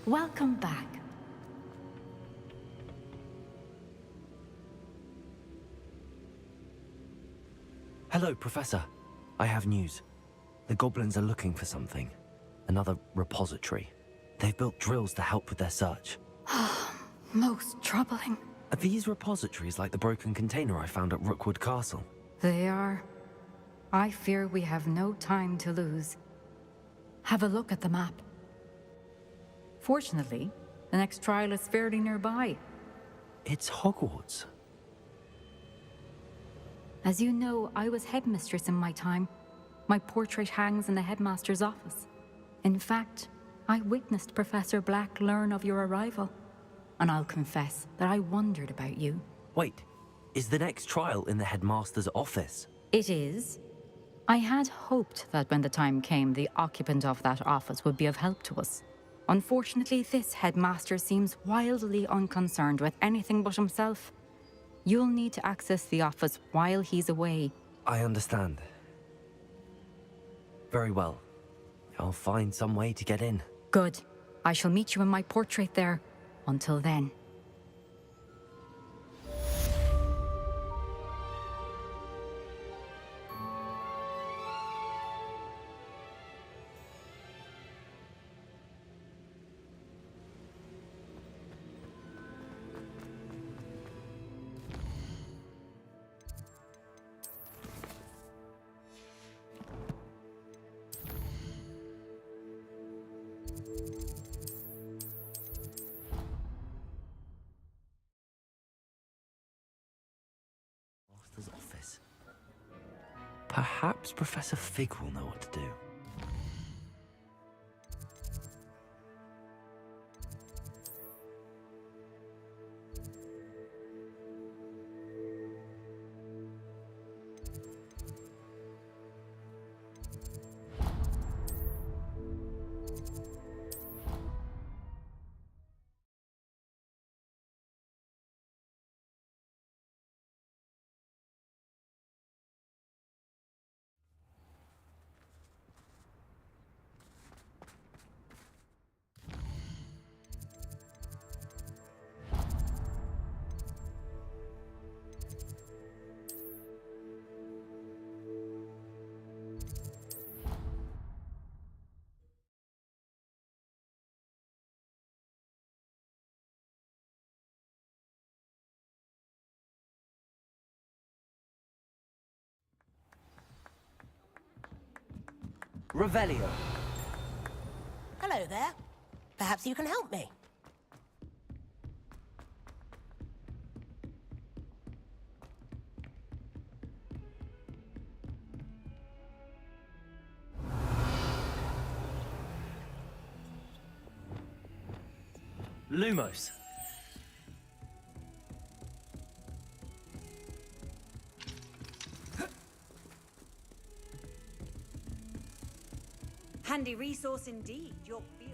Welcome back. Hello, Professor. I have news. The goblins are looking for something. Another repository. They've built drills to help with their search. Most troubling. Are these repositories like the broken container I found at Rookwood Castle? They are. I fear we have no time to lose. Have a look at the map. Fortunately, the next trial is fairly nearby. It's Hogwarts. As you know, I was headmistress in my time. My portrait hangs in the headmaster's office. In fact, I witnessed Professor Black learn of your arrival. And I'll confess that I wondered about you. Wait, is the next trial in the headmaster's office? It is. I had hoped that when the time came, the occupant of that office would be of help to us. Unfortunately, this headmaster seems wildly unconcerned with anything but himself. You'll need to access the office while he's away. I understand. Very well. I'll find some way to get in. Good. I shall meet you in my portrait there. Until then. Master's office. Perhaps Professor Fig will know what to do. Revelio. Hello there. Perhaps you can help me. Lumos. Handy resource indeed, your field.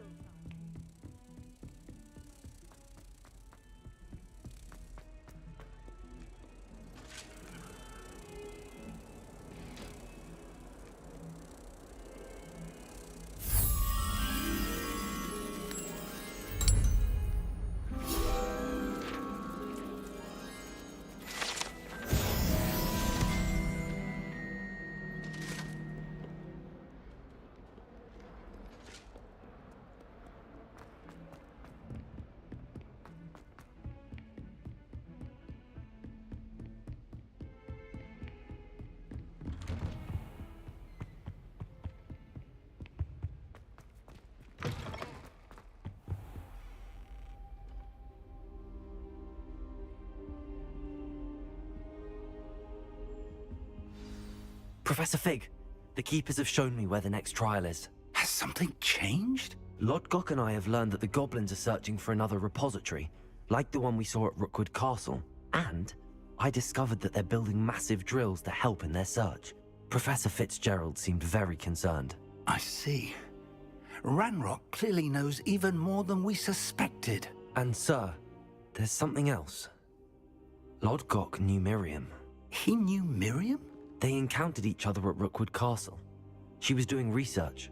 Professor Fig, the Keepers have shown me where the next trial is. Has something changed? Lodgok and I have learned that the goblins are searching for another repository, like the one we saw at Rookwood Castle. And I discovered that they're building massive drills to help in their search. Professor Fitzgerald seemed very concerned. I see. Ranrock clearly knows even more than we suspected. And sir, there's something else. Lodgok knew Miriam. He knew Miriam? They encountered each other at Rookwood Castle. She was doing research.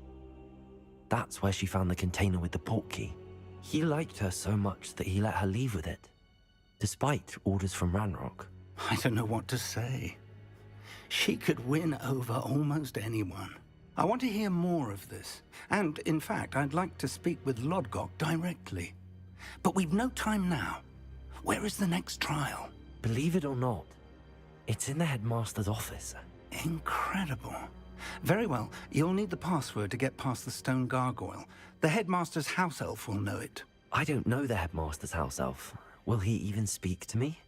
That's where she found the container with the portkey. He liked her so much that he let her leave with it, despite orders from Ranrock. I don't know what to say. She could win over almost anyone. I want to hear more of this. And, in fact, I'd like to speak with Lodgok directly. But we've no time now. Where is the next trial? Believe it or not, it's in the headmaster's office. Incredible. Very well. You'll need the password to get past the stone gargoyle. The headmaster's house elf will know it. I don't know the headmaster's house elf. Will he even speak to me?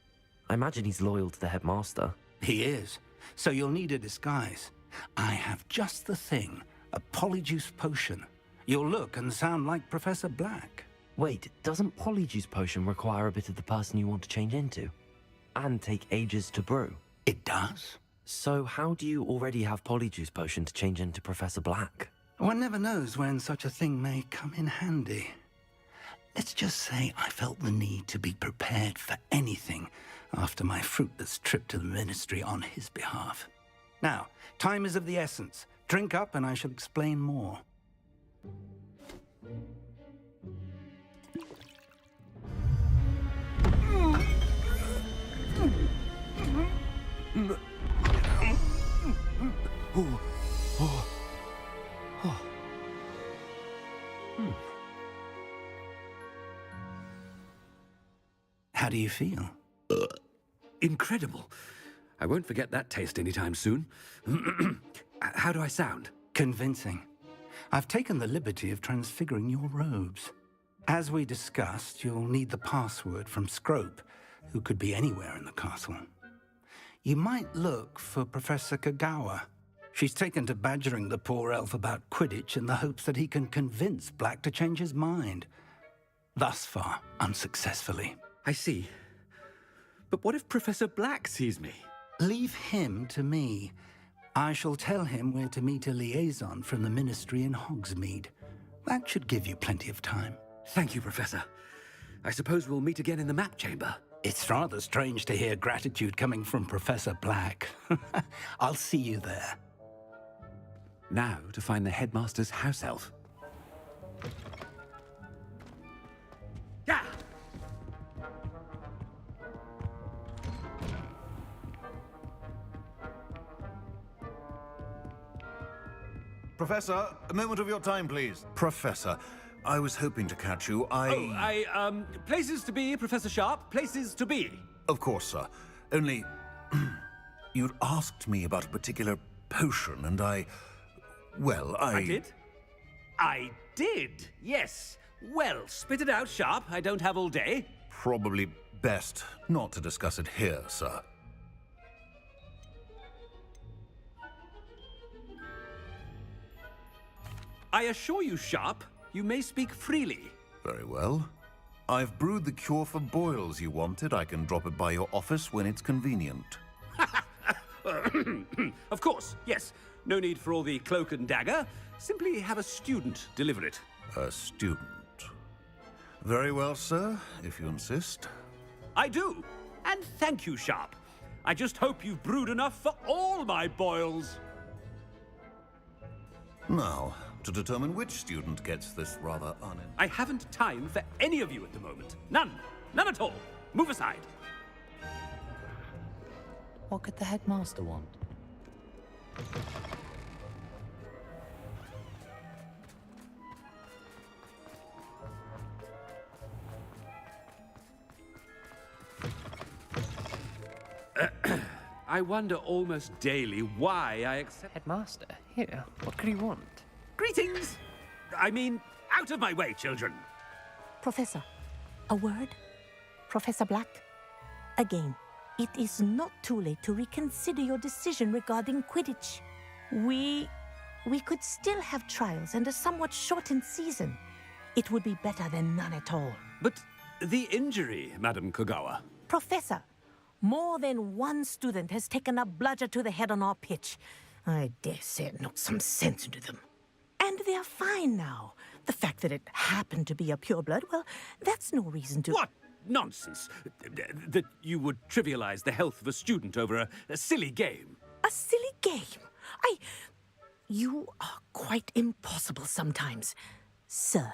I imagine he's loyal to the headmaster. He is. So you'll need a disguise. I have just the thing. A polyjuice potion. You'll look and sound like Professor Black. Wait, doesn't Polyjuice Potion require a bit of the person you want to change into? And take ages to brew? It does? So how do you already have Polyjuice Potion to change into Professor Black? One never knows when such a thing may come in handy. Let's just say I felt the need to be prepared for anything after my fruitless trip to the Ministry on his behalf. Now, time is of the essence. Drink up and I shall explain more. How do you feel? Incredible. I won't forget that taste anytime soon. How do I sound? Convincing. I've taken the liberty of transfiguring your robes. As we discussed, you'll need the password from Scrope, who could be anywhere in the castle. You might look for Professor Kagawa. She's taken to badgering the poor elf about Quidditch in the hopes that he can convince Black to change his mind. Thus far, unsuccessfully. I see. But what if Professor Black sees me? Leave him to me. I shall tell him where to meet a liaison from the Ministry in Hogsmeade. That should give you plenty of time. Thank you, Professor. I suppose we'll meet again in the map chamber. It's rather strange to hear gratitude coming from Professor Black. I'll see you there. Now to find the headmaster's house elf. Yeah! Professor, a moment of your time, please. Professor, I was hoping to catch you. Places to be, Professor Sharp. Places to be. Of course, sir. Only... you'd asked me about a particular potion, and I did? I did, yes. Well, spit it out, Sharp. I don't have all day. Probably best not to discuss it here, sir. I assure you, Sharp, you may speak freely. Very well. I've brewed the cure for boils you wanted. I can drop it by your office when it's convenient. Of course, yes. No need for all the cloak and dagger. Simply have a student deliver it. A student. Very well, sir, if you insist. I do. And thank you, Sharp. I just hope you've brewed enough for all my boils. Now, to determine which student gets this rather I haven't time for any of you at the moment. None. None at all. Move aside. What could the headmaster want? I wonder almost daily why I accept... Headmaster, here, what could he want? Greetings! I mean, out of my way, children. Professor, a word? Professor Black? Again, it is not too late to reconsider your decision regarding Quidditch. We could still have trials and a somewhat shortened season. It would be better than none at all. But the injury, Madam Kogawa. Professor, more than one student has taken a bludger to the head on our pitch. I dare say it knocked some sense into them. And they're fine now. The fact that it happened to be a pureblood, well, that's no reason to... What nonsense! That you would trivialize the health of a student over a silly game. A silly game? You are quite impossible sometimes. Sir,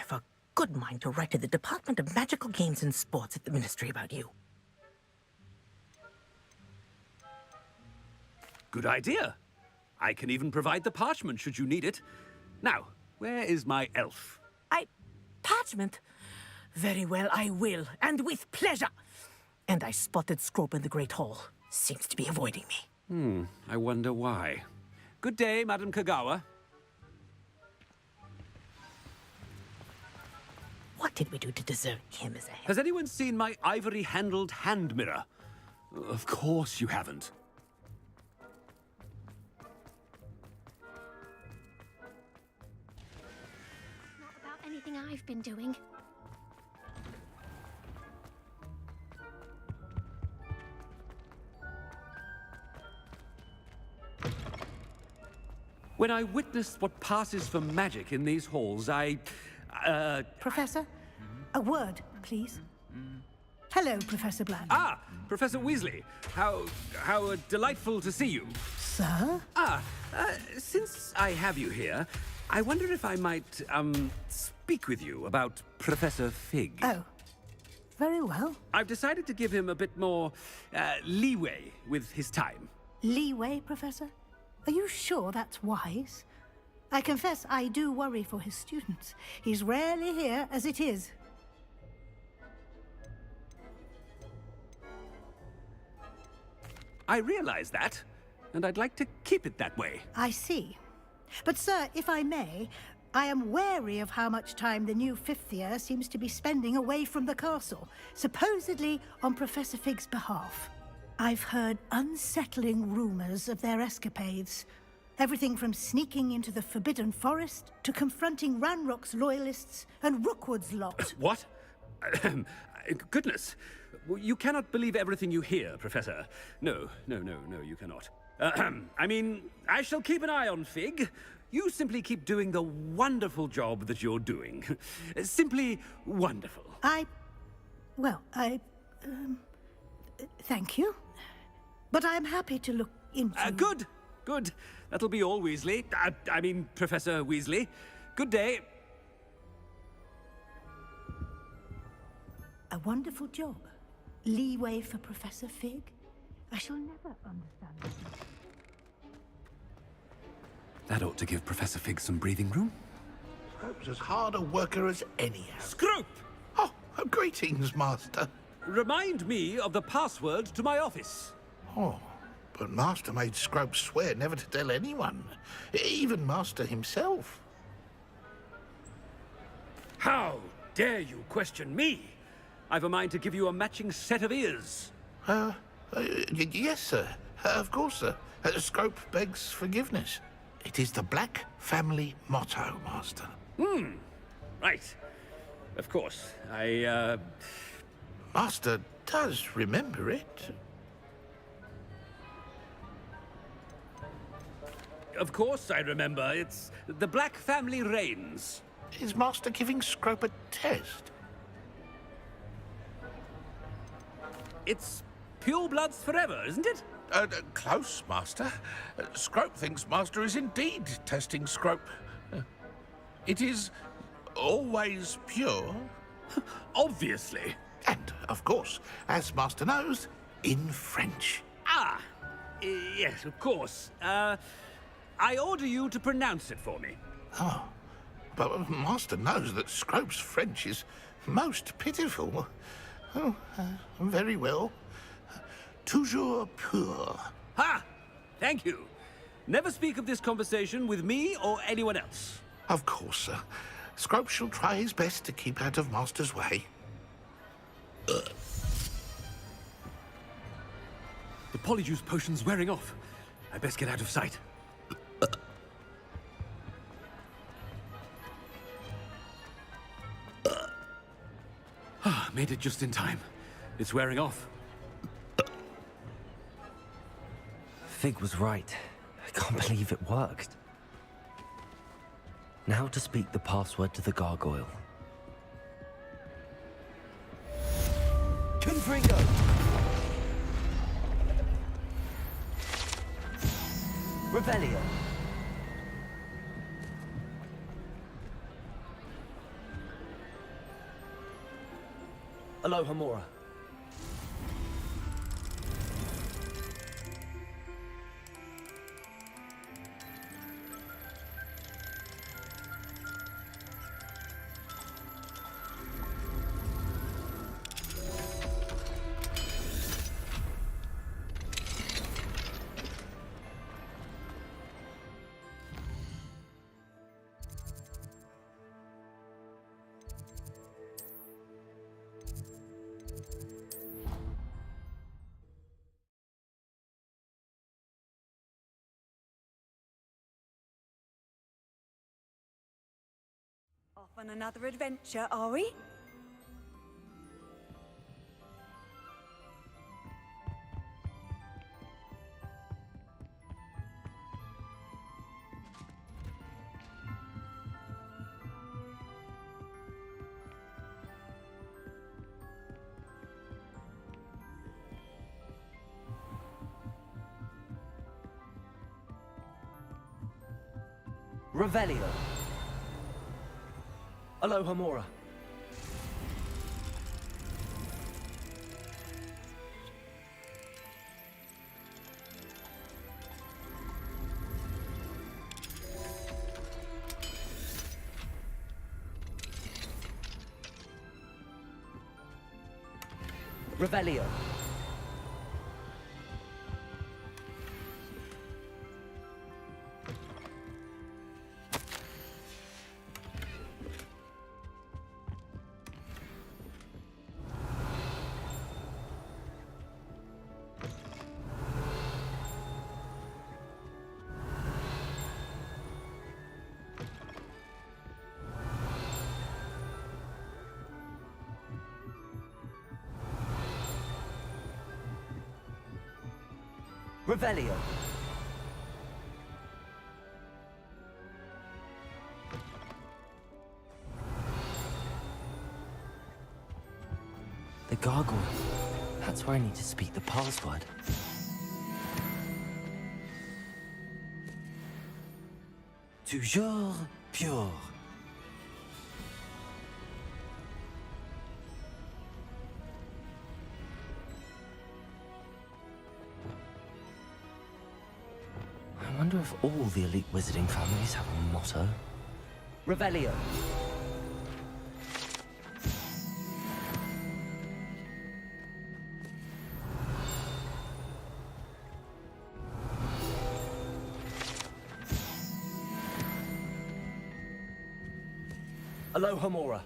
I've a good mind to write to the Department of Magical Games and Sports at the Ministry about you. Good idea. I can even provide the parchment should you need it. Now, where is my elf? Parchment? Very well, I will, and with pleasure. And I spotted Scrope in the Great Hall. Seems to be avoiding me. I wonder why. Good day, Madam Kagawa. What did we do to deserve him as a head? Has anyone seen my ivory-handled hand mirror? Of course you haven't. Not about anything I've been doing. When I witnessed what passes for magic in these halls, Professor, a word, please. Hello, Professor Black. Ah, Professor Weasley. How delightful to see you. Sir? Since I have you here, I wonder if I might, speak with you about Professor Fig. Oh, very well. I've decided to give him a bit more, leeway with his time. Leeway, Professor? Are you sure that's wise? I confess I do worry for his students. He's rarely here as it is. I realize that, and I'd like to keep it that way. I see. But, sir, if I may, I am wary of how much time the new fifth year seems to be spending away from the castle, supposedly on Professor Fig's behalf. I've heard unsettling rumors of their escapades. Everything from sneaking into the Forbidden Forest to confronting Ranrock's loyalists and Rookwood's lot. What? Goodness. You cannot believe everything you hear, Professor. No, you cannot. I mean, I shall keep an eye on Fig. You simply keep doing the wonderful job that you're doing. Simply wonderful. Thank you. But I'm happy to look into... Good. That'll be all, Weasley. I mean, Professor Weasley. Good day. A wonderful job. Leeway for Professor Fig? I shall never understand this. That ought to give Professor Fig some breathing room. Scrope's as hard a worker as any. Scrope! Oh, greetings, Master. Remind me of the password to my office. Oh, but Master made Scrope swear never to tell anyone, even Master himself. How dare you question me? I've a mind to give you a matching set of ears. Yes, sir. Of course, sir. Scrope begs forgiveness. It is the Black family motto, Master. Right. Of course. Master does remember it. Of course I remember. It's the Black family reigns. Is Master giving Scrope a test? It's pure bloods forever, isn't it? Close, Master. Scrope thinks Master is indeed testing Scrope. It is always pure. Obviously. And, of course, as Master knows, in French. Yes, of course. I order you to pronounce it for me. Oh, but Master knows that Scrope's French is most pitiful. Oh, very well. Toujours pur. Ha! Thank you. Never speak of this conversation with me or anyone else. Of course, sir. Scrope shall try his best to keep out of Master's way. The Polyjuice potion's wearing off. I best get out of sight. Made it just in time. It's wearing off. Fig was right. I can't believe it worked. Now to speak the password to the gargoyle. Confringo! Rebellion! Aloha Mora. Off on another adventure, are we? Revelio. Aloha Mora. Revelio. Revelio. The gargoyle. That's where I need to speak the password. Toujours pure. I wonder if all the elite wizarding families have a motto. Revelio. Aloha Mora.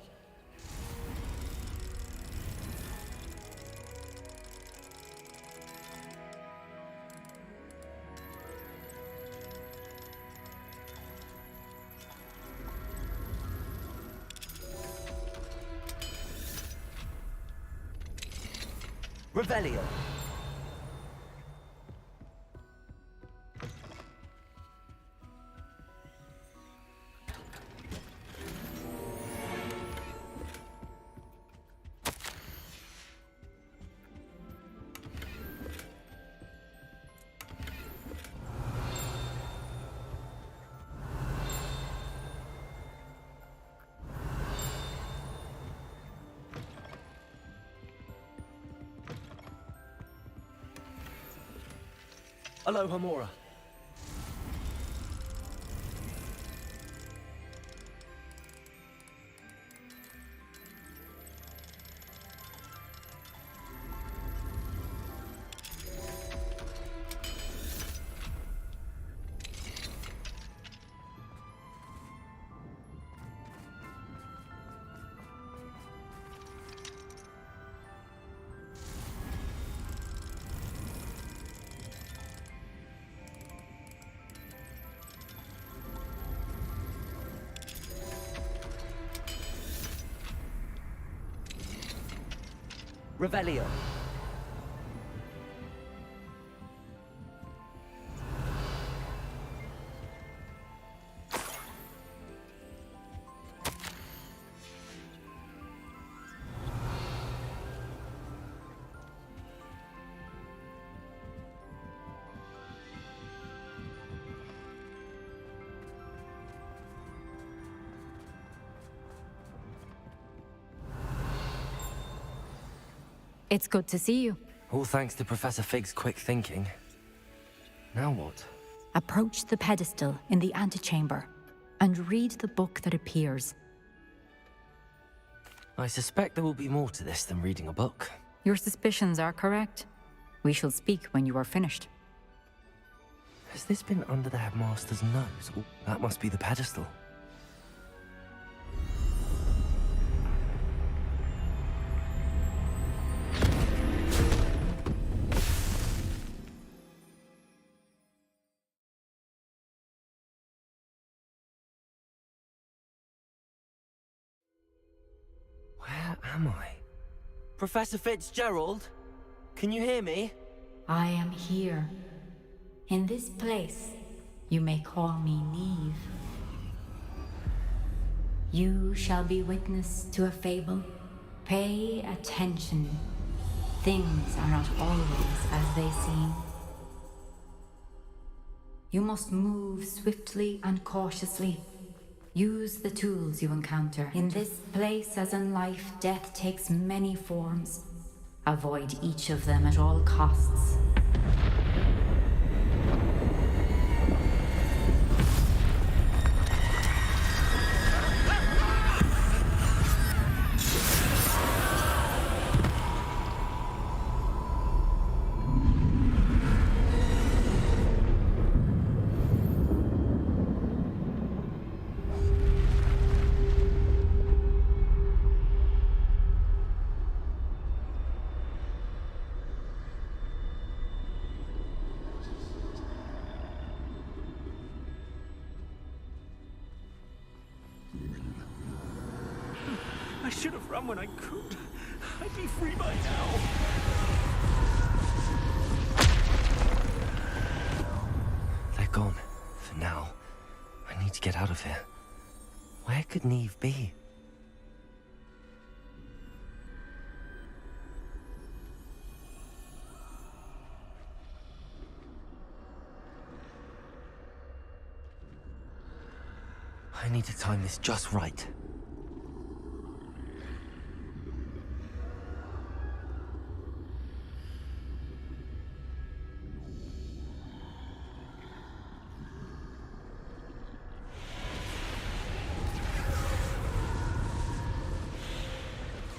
Revelio. Aloha Mora. Revelio. It's good to see you. All thanks to Professor Fig's quick thinking. Now what? Approach the pedestal in the antechamber and read the book that appears. I suspect there will be more to this than reading a book. Your suspicions are correct. We shall speak when you are finished. Has this been under the headmaster's nose? Oh, that must be the pedestal. Where am I? Professor Fitzgerald? Can you hear me? I am here. In this place, you may call me Neve. You shall be witness to a fable. Pay attention. Things are not always as they seem. You must move swiftly and cautiously. Use the tools you encounter. In this place, as in life, death takes many forms. Avoid each of them at all costs. I should have run when I could. I'd be free by now. They're gone. For now. I need to get out of here. Where could Neve be? I need to time this just right.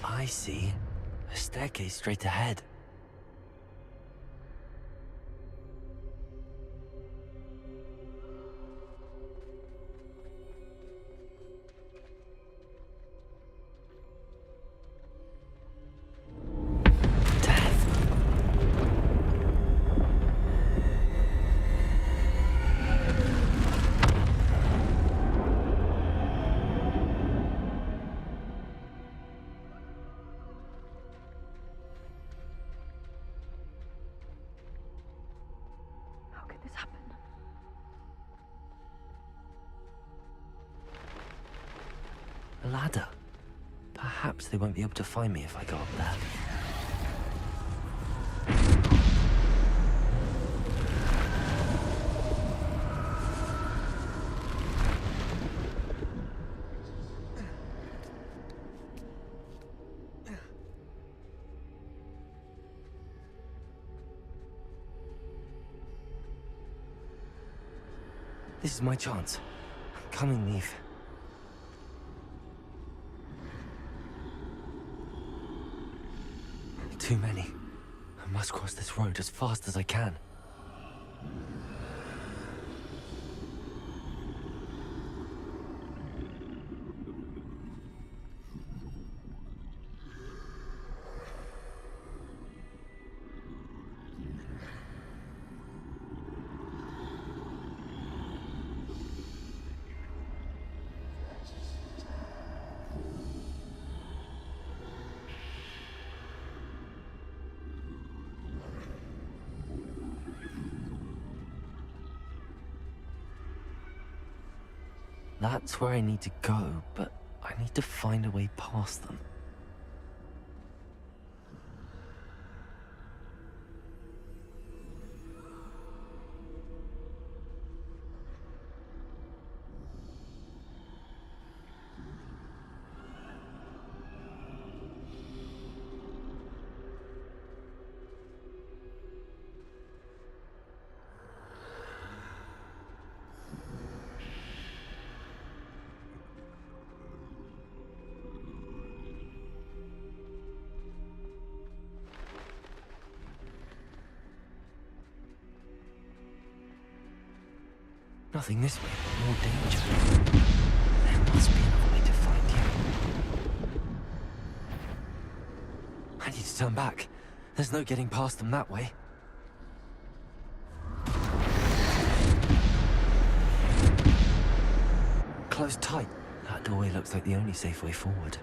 I see. A staircase straight ahead. A ladder. Perhaps they won't be able to find me if I go up there. This is my chance. I'm coming, Neve. Too many. I must cross this road as fast as I can. That's where I need to go, but I need to find a way past them. nothing this way, but more danger. There must be another way to find you. I need to turn back. There's no getting past them that way. Close tight. That doorway looks like the only safe way forward.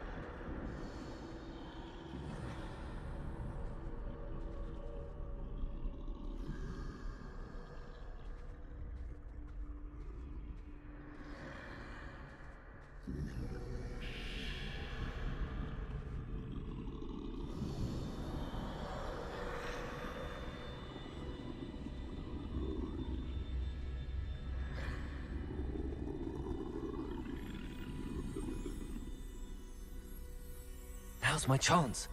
Now's my chance.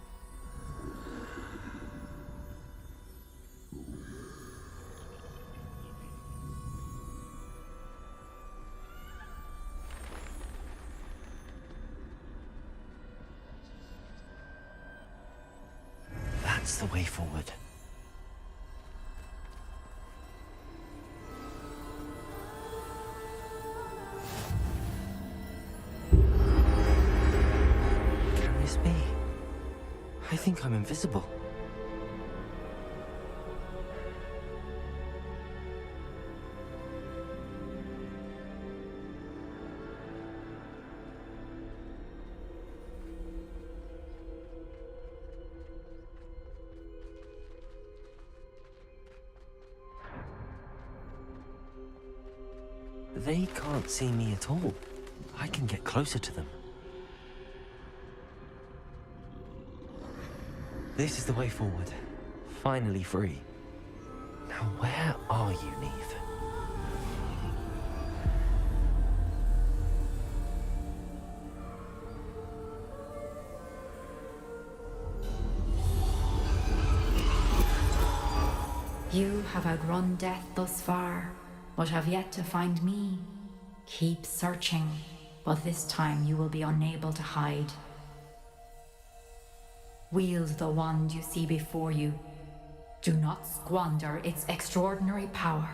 That's the way forward. Can this be? I think I'm invisible. They can't see me at all. I can get closer to them. This is the way forward. Finally free. Now where are you, Neve? You have outrun death thus far, but have yet to find me. Keep searching, but this time you will be unable to hide. Wield the wand you see before you. Do not squander its extraordinary power.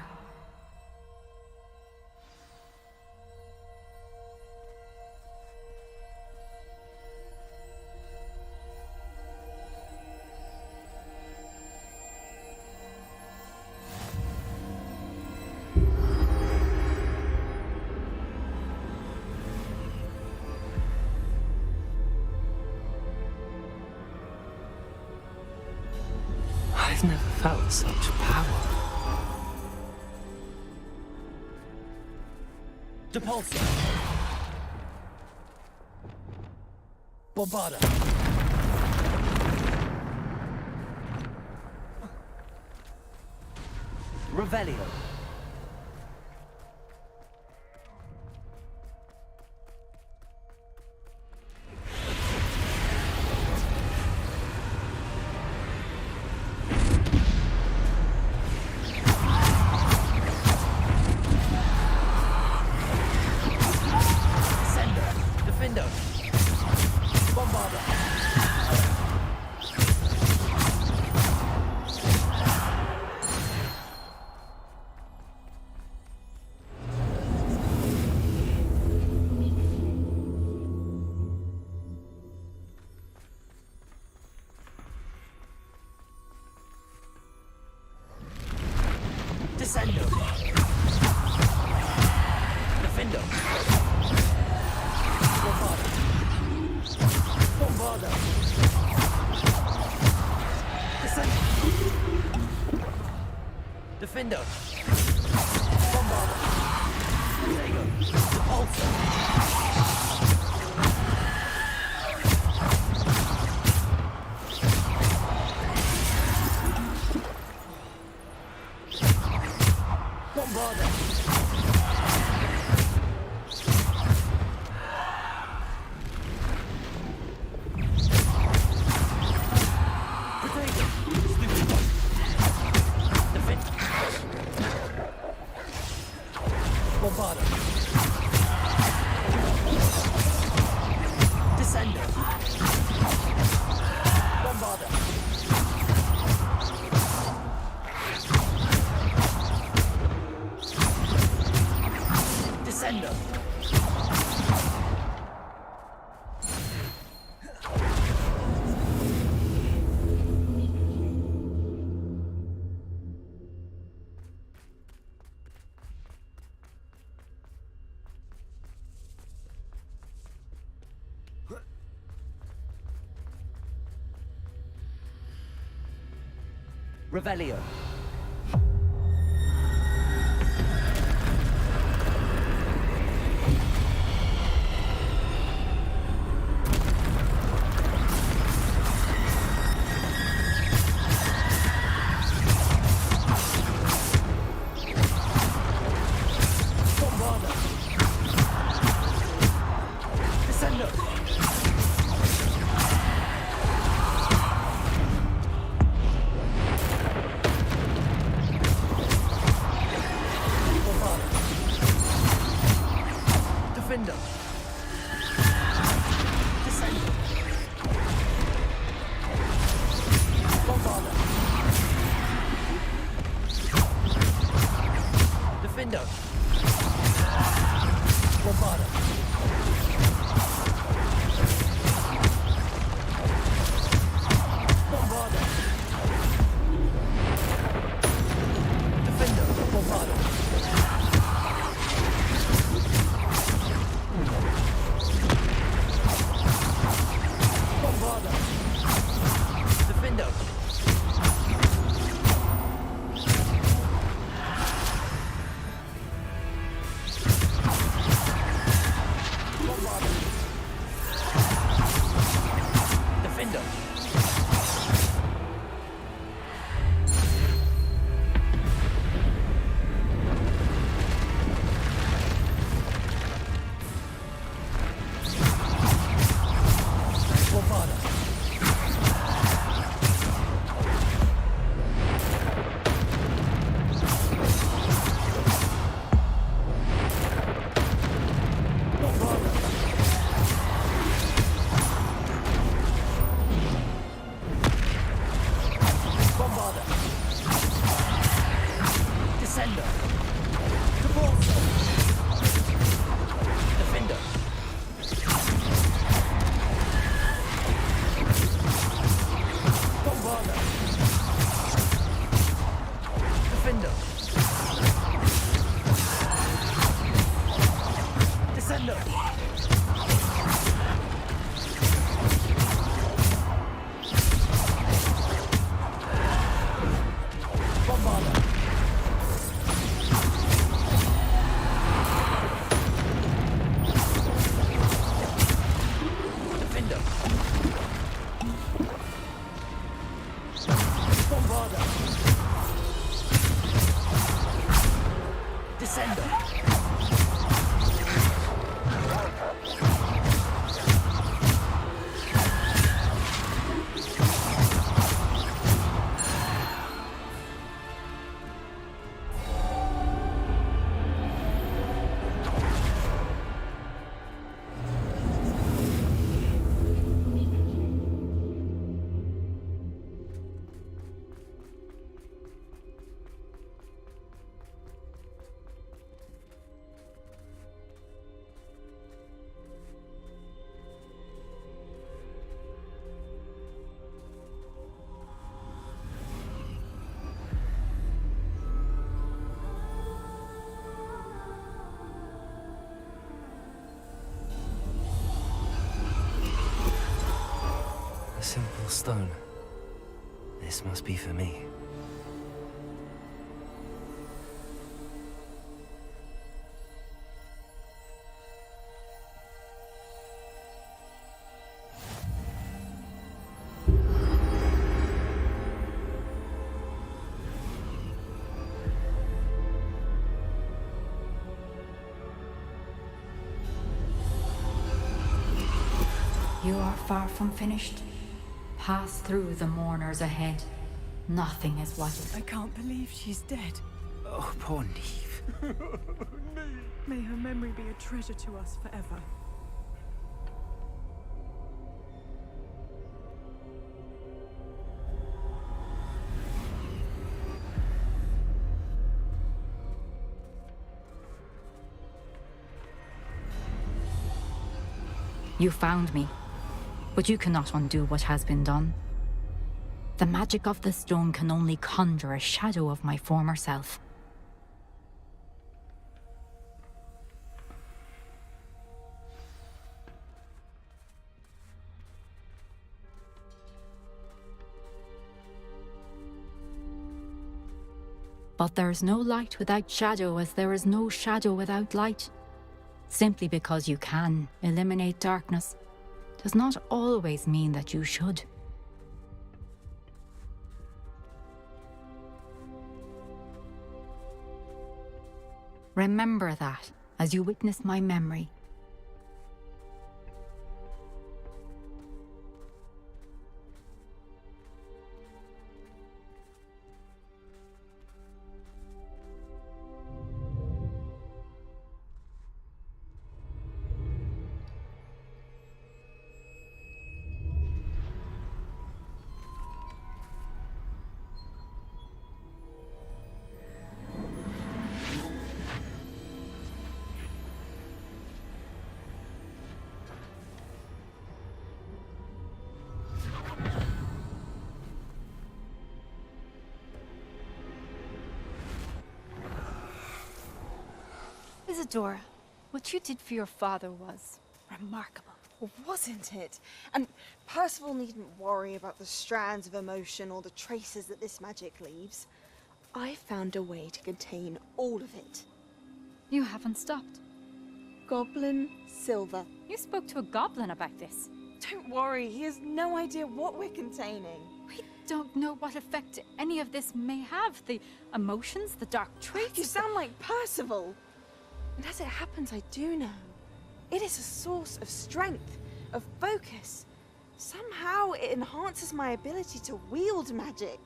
I've never felt such power. Depulso! Bombada! Revelio! Descendo. Defendo. Bombada. Bombada. Descendo. Defendo. Bombada. Protego. Repulso. Bombada! Protego! Stupid! Defend! Revelio. A simple stone. This must be for me. You are far from finished. Pass through the mourners ahead. Nothing is what I can't believe she's dead. Oh, poor Neve. May her memory be a treasure to us forever. You found me, but you cannot undo what has been done. The magic of the stone can only conjure a shadow of my former self. But there is no light without shadow, as there is no shadow without light. Simply because you can eliminate darkness does not always mean that you should. Remember that as you witness my memory. Isadora, what you did for your father was remarkable. Well, wasn't it? And Percival needn't worry about the strands of emotion or the traces that this magic leaves. I found a way to contain all of it. You haven't stopped. Goblin Silver. You spoke to a goblin about this. Don't worry, he has no idea what we're containing. We don't know what effect any of this may have. The emotions, the dark traits. You sound like Percival. And as it happens, I do know. It is a source of strength, of focus. Somehow it enhances my ability to wield magic.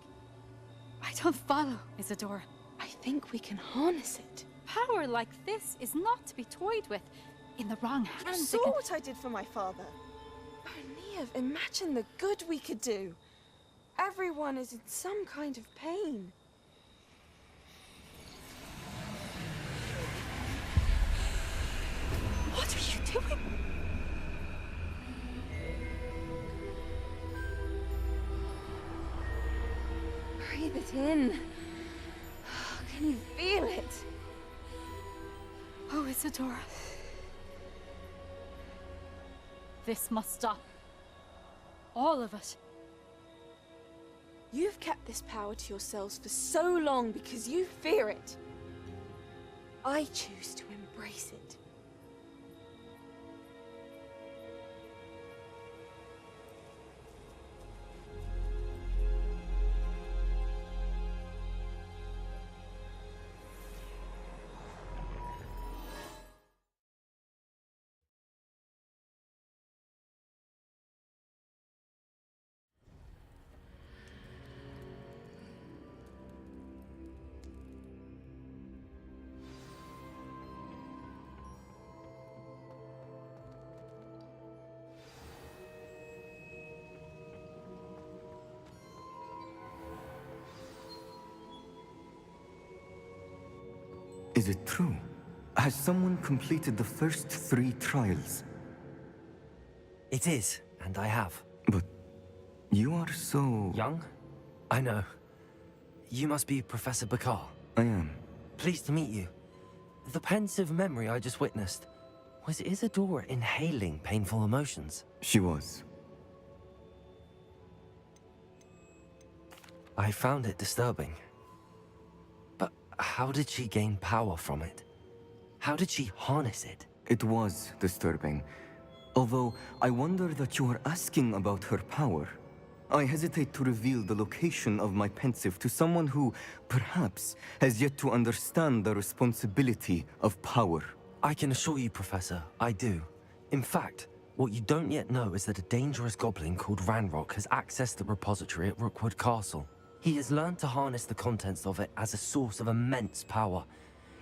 I don't follow, Isadora. I think we can harness it. Power like this is not to be toyed with. In the wrong hands, You saw what I did for my father. Oh, Neve, imagine the good we could do. Everyone is in some kind of pain. What are you doing? Breathe it in. Can you feel it? Oh, Isadora. This must stop. All of it. You've kept this power to yourselves for so long because you fear it. I choose to embrace it. Is it true? Has someone completed the first 3 trials? It is, and I have. But you are so... Young? I know. You must be Professor Bakar. I am. Pleased to meet you. The pensive memory I just witnessed, was Isadora inhaling painful emotions? She was. I found it disturbing. But how did she gain power from it? How did she harness it? It was disturbing. Although, I wonder that you are asking about her power. I hesitate to reveal the location of my pensive to someone who, perhaps, has yet to understand the responsibility of power. I can assure you, Professor, I do. In fact, what you don't yet know is that a dangerous goblin called Ranrock has accessed the repository at Rookwood Castle. He has learned to harness the contents of it as a source of immense power.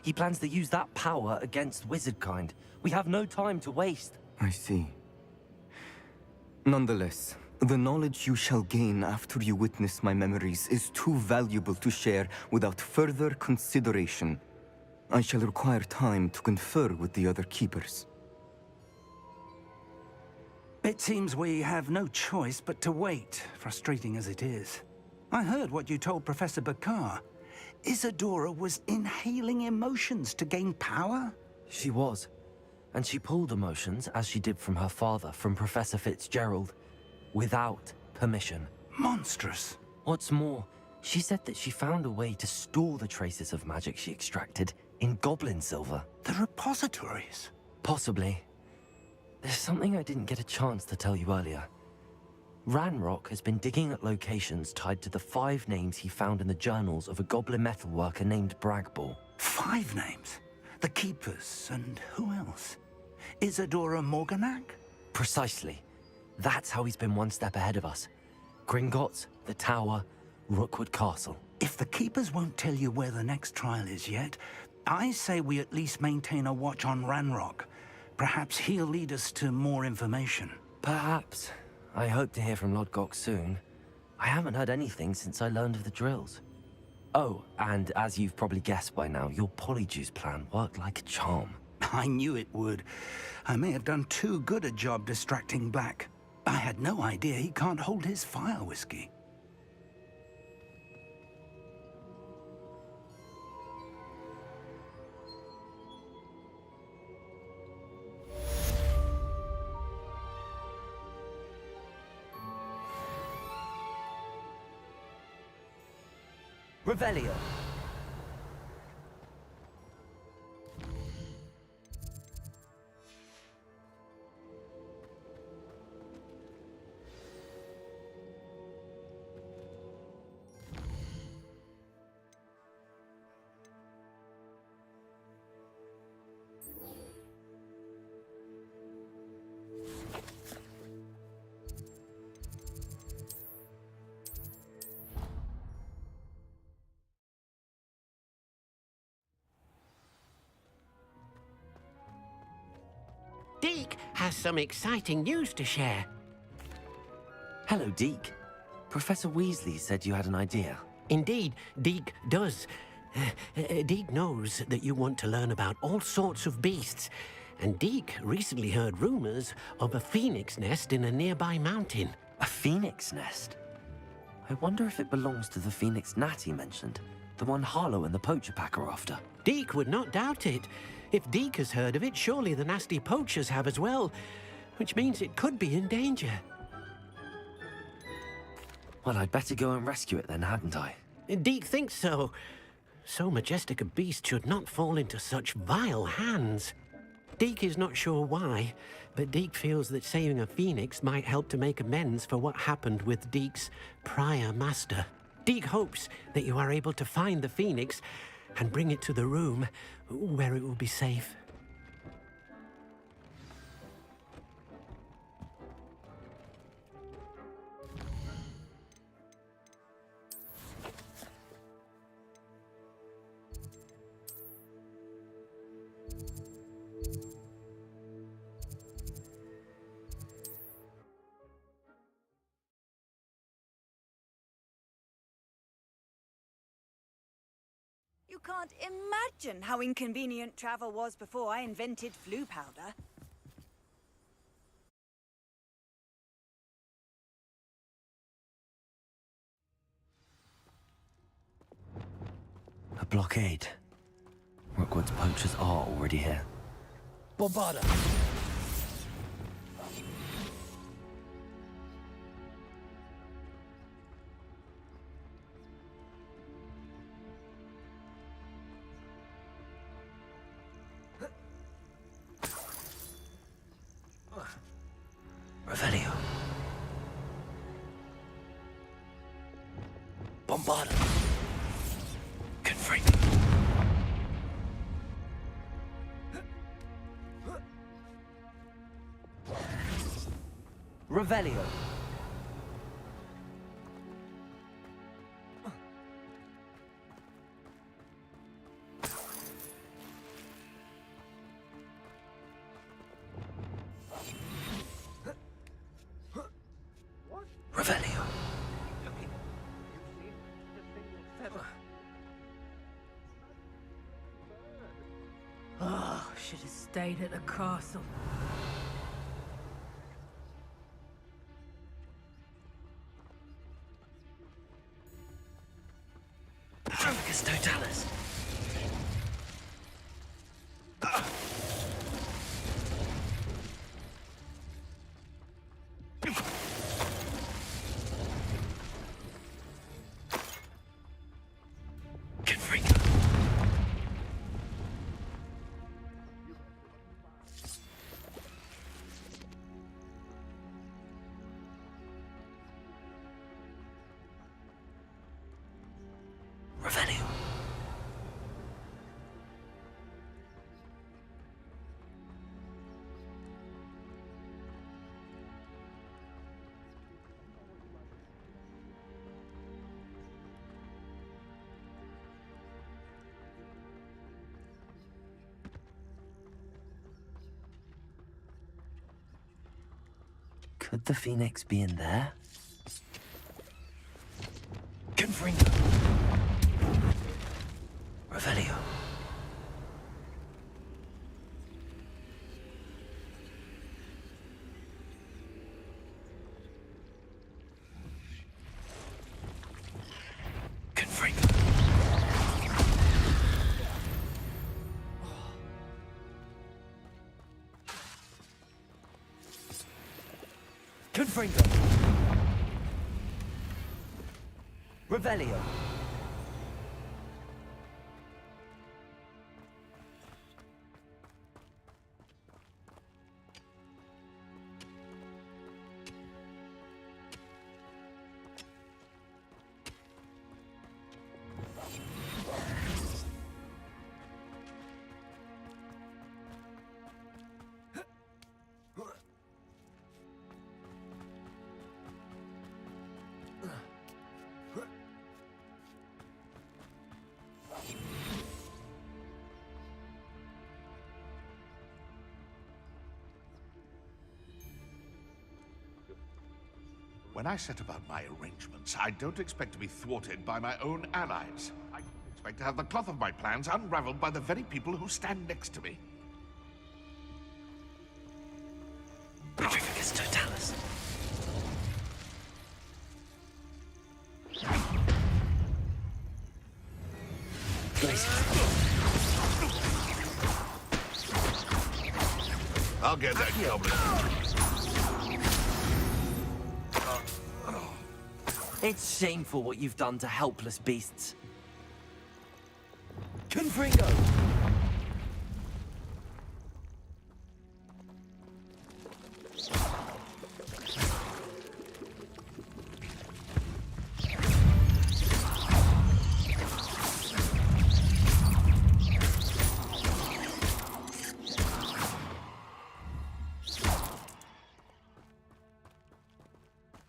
He plans to use that power against wizardkind. We have no time to waste. I see. Nonetheless, the knowledge you shall gain after you witness my memories is too valuable to share without further consideration. I shall require time to confer with the other keepers. It seems we have no choice but to wait, frustrating as it is. I heard what you told Professor Bakar. Isadora was inhaling emotions to gain power? She was. And she pulled emotions, as she did from her father, from Professor Fitzgerald, without permission. Monstrous. What's more, She said that she found a way to store the traces of magic she extracted in goblin silver. The repositories? Possibly. There's something I didn't get a chance to tell you earlier. Ranrock has been digging at locations tied to the 5 names he found in the journals of a goblin metalworker named Bragball. 5 names? The Keepers, and who else? Isadora Morganac? Precisely. That's how he's been one step ahead of us. Gringotts, the Tower, Rookwood Castle. If the Keepers won't tell you where the next trial is yet, I say we at least maintain a watch on Ranrock. Perhaps he'll lead us to more information. Perhaps. I hope to hear from Lodgok soon. I haven't heard anything since I learned of the drills. Oh, and as you've probably guessed by now, your polyjuice plan worked like a charm. I knew it would. I may have done too good a job distracting Black. I had no idea he can't hold his fire whiskey. Revelio. Deke has some exciting news to share. Hello, Deke. Professor Weasley said you had an idea. Indeed, Deke does. Deke knows that you want to learn about all sorts of beasts, and Deke recently heard rumors of a phoenix nest in a nearby mountain. A phoenix nest? I wonder if it belongs to the phoenix gnat he mentioned, the one Harlow and the poacher pack are after. Deke would not doubt it. If Deke has heard of it, surely the nasty poachers have as well, which means it could be in danger. Well, I'd better go and rescue it then, hadn't I? Deke thinks so. So majestic a beast should not fall into such vile hands. Deke is not sure why, but Deke feels that saving a phoenix might help to make amends for what happened with Deke's prior master. Deke hopes that you are able to find the phoenix and bring it to the room where it will be safe. You can't imagine how inconvenient travel was before I invented flu powder. A blockade. Rookwood's poachers are already here. Bombarda! Revelio. Bombarda. Confringo. Revelio. Revelio. Oh, should have stayed at the castle. Truncus Totalis. Revelio. Could the Phoenix be in there? Confringo. Revelio. Confringo. Confringo. Revelio. When I set about my arrangements, I don't expect to be thwarted by my own allies. I expect to have the cloth of my plans unraveled by the very people who stand next to me. Petrificus Totalis. I'll get that goblin. It's shameful what you've done to helpless beasts. Confringo!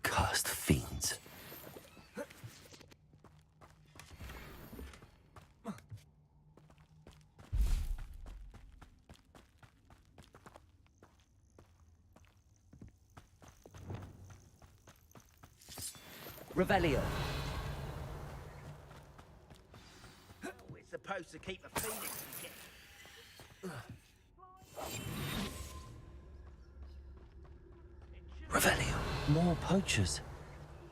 Cursed fiends. Revelio. We're supposed to keep a phoenix together. Revelio. More poachers.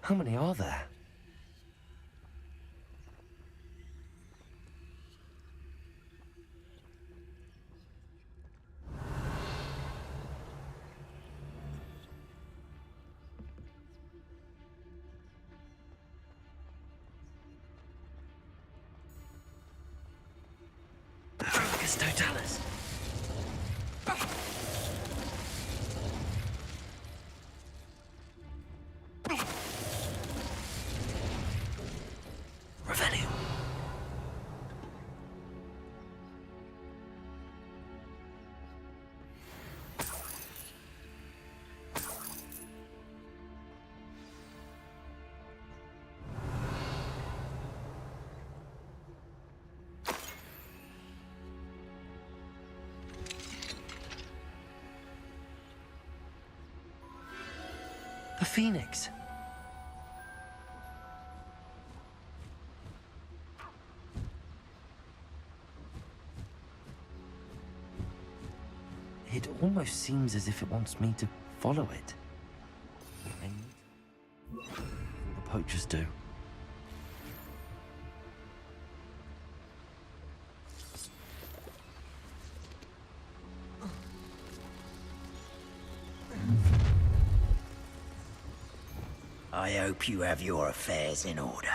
How many are there? Petrificus Totalis. Revelio. The Phoenix. It almost seems as if it wants me to follow it. And all the poachers do. I hope you have your affairs in order.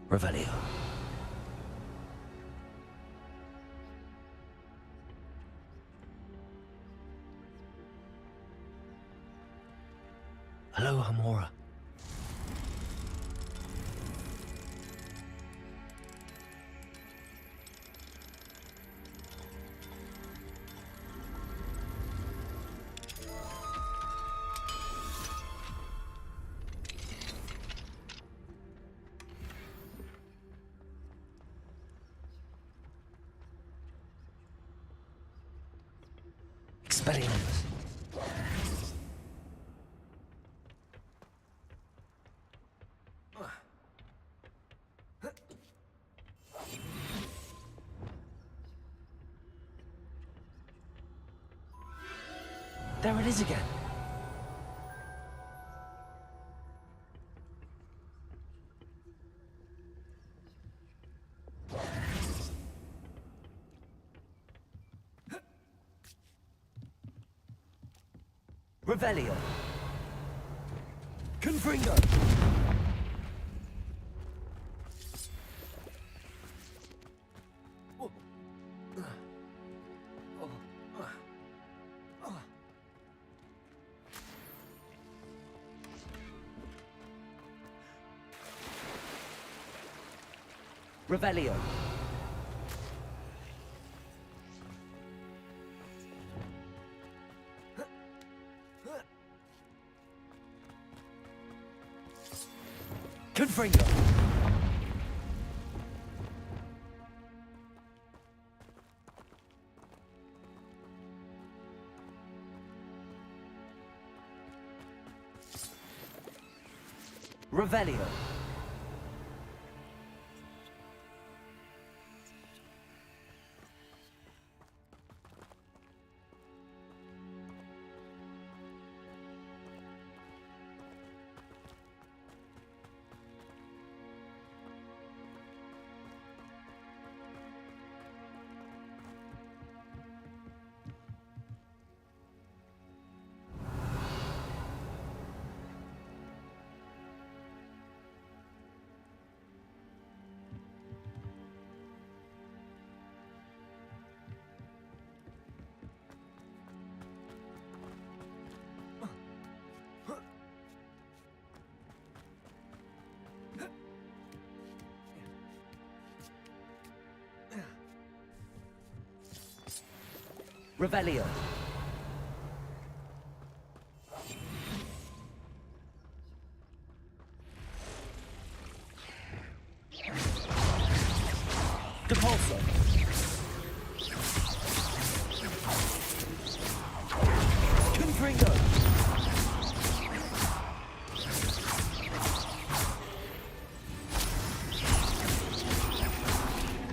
Revelio. Hello, Hamora. Expelliarmus. There it is again. Revelio. Confringo. Revelio. Confringo. Revelio. Revelio. Depulso. Confringo.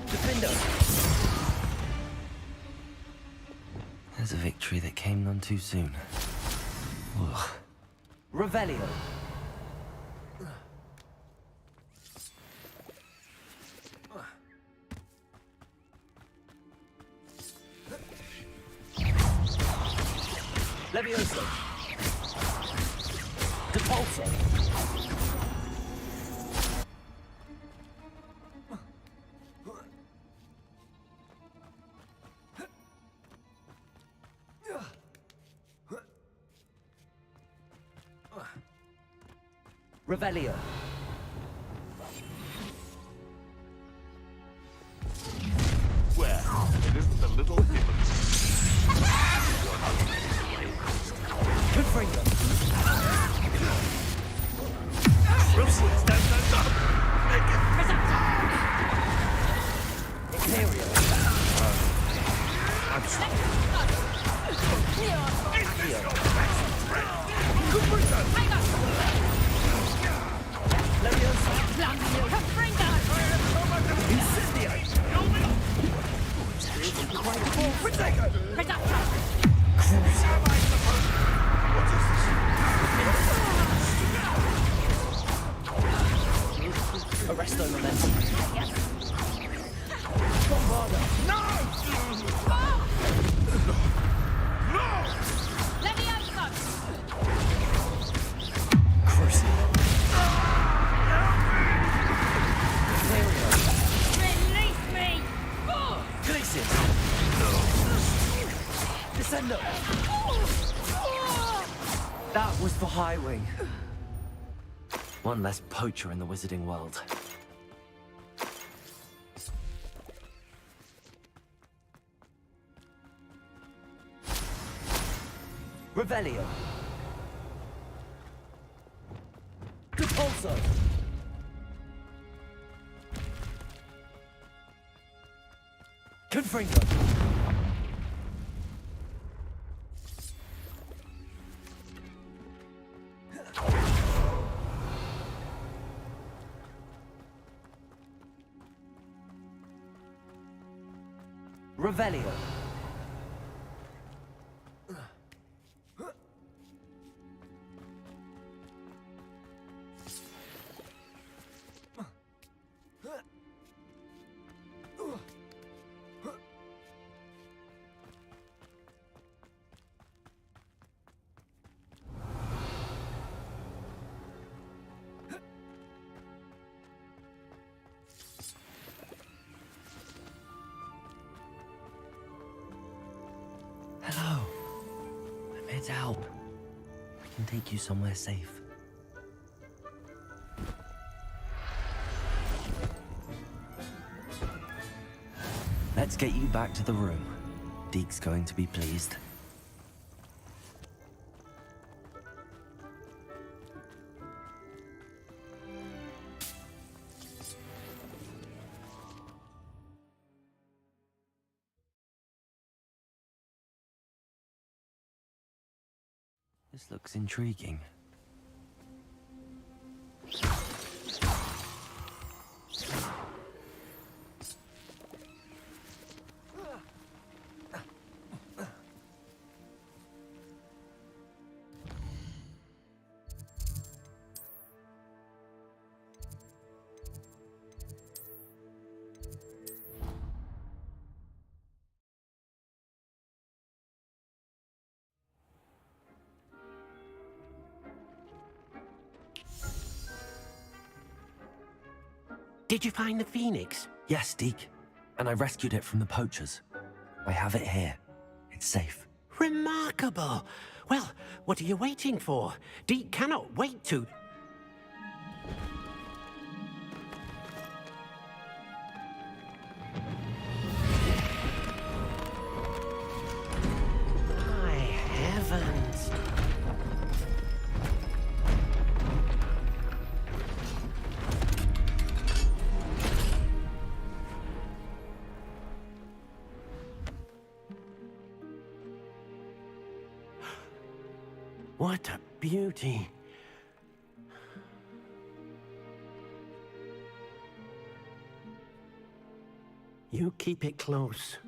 Defendo. There's a victory that came none too soon. Ugh. Revelio. Levioso. Depulso. Revelio. Well, it isn't a little different. Confringo. Bruce, stand up! Imperial. I'm sorry. Arresto momentum. Bombardo. No! Crucial. Release me! Glacius. Descendo. That was the High Wing. One less poacher in the wizarding world. Revelio. Repulso. Confringo. Revelio. Hello. I'm here to help. I can take you somewhere safe. Let's get you back to the room. Deke's going to be pleased. This looks intriguing. Did you find the phoenix? Yes, Deke. And I rescued it from the poachers. I have it here. It's safe. Remarkable! Well, what are you waiting for? Deke cannot wait to... My heavens! What a beauty. You keep it close.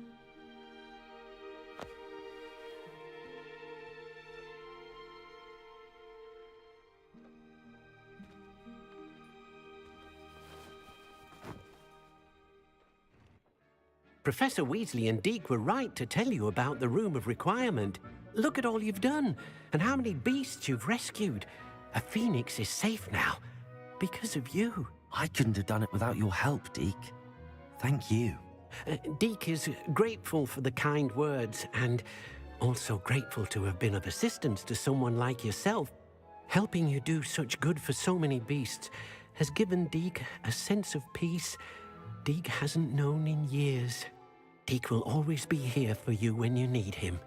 Professor Weasley and Deke were right to tell you about the Room of Requirement. Look at all you've done, and how many beasts you've rescued. A phoenix is safe now, because of you. I couldn't have done it without your help, Deke. Thank you. Deke is grateful for the kind words, and also grateful to have been of assistance to someone like yourself. Helping you do such good for so many beasts has given Deke a sense of peace Deke hasn't known in years. Deke will always be here for you when you need him.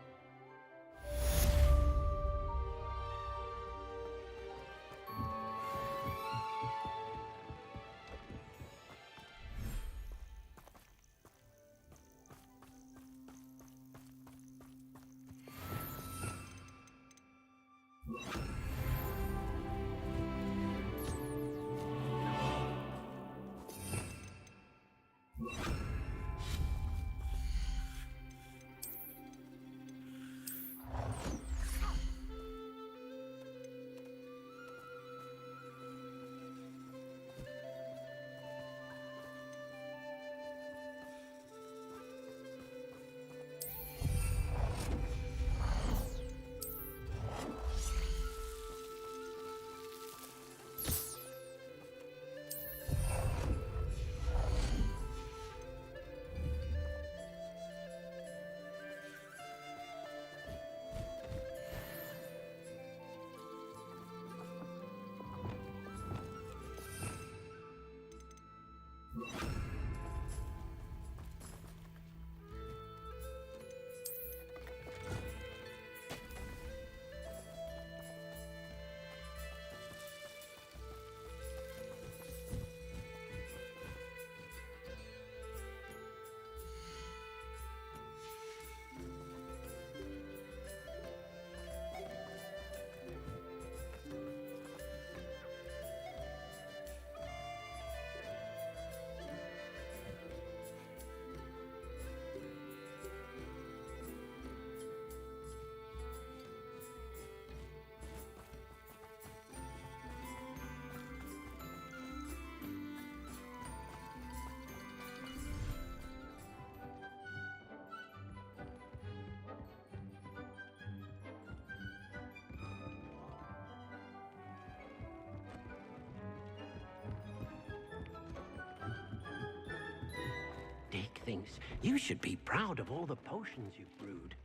Dick thinks you should be proud of all the potions you've brewed.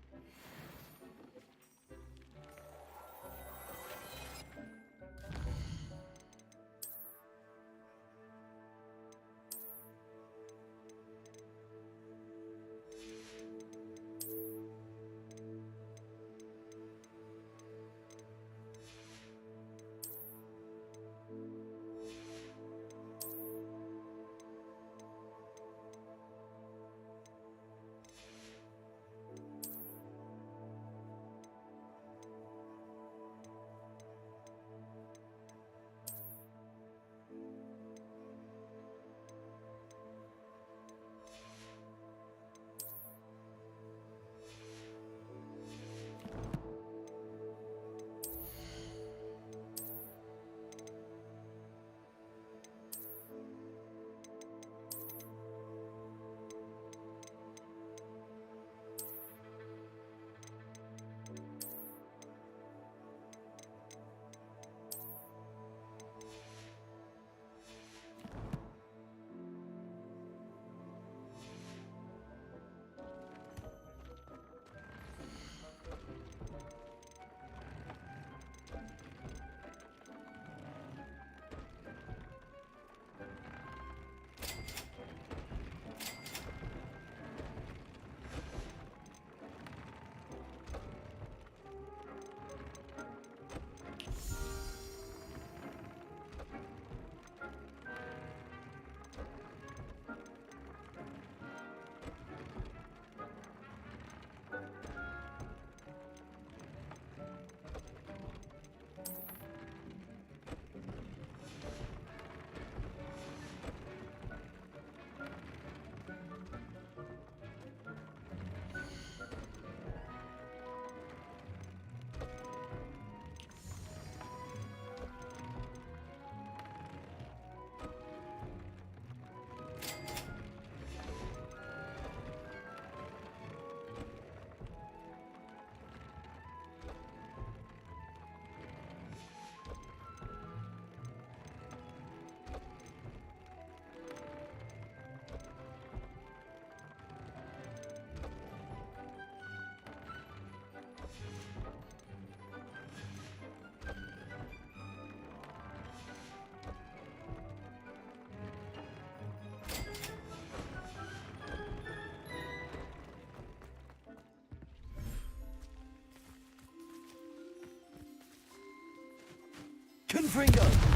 Confringo!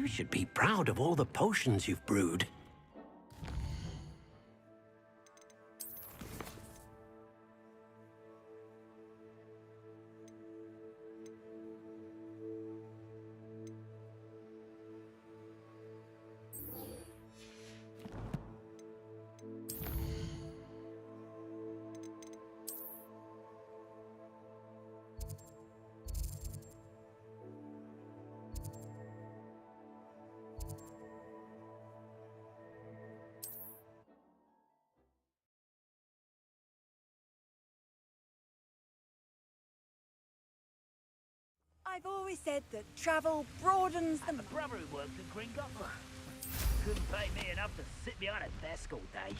You should be proud of all the potions you've brewed. I've always said that travel broadens the... The brother who worked at Green Goblin. Couldn't pay me enough to sit behind a desk all day.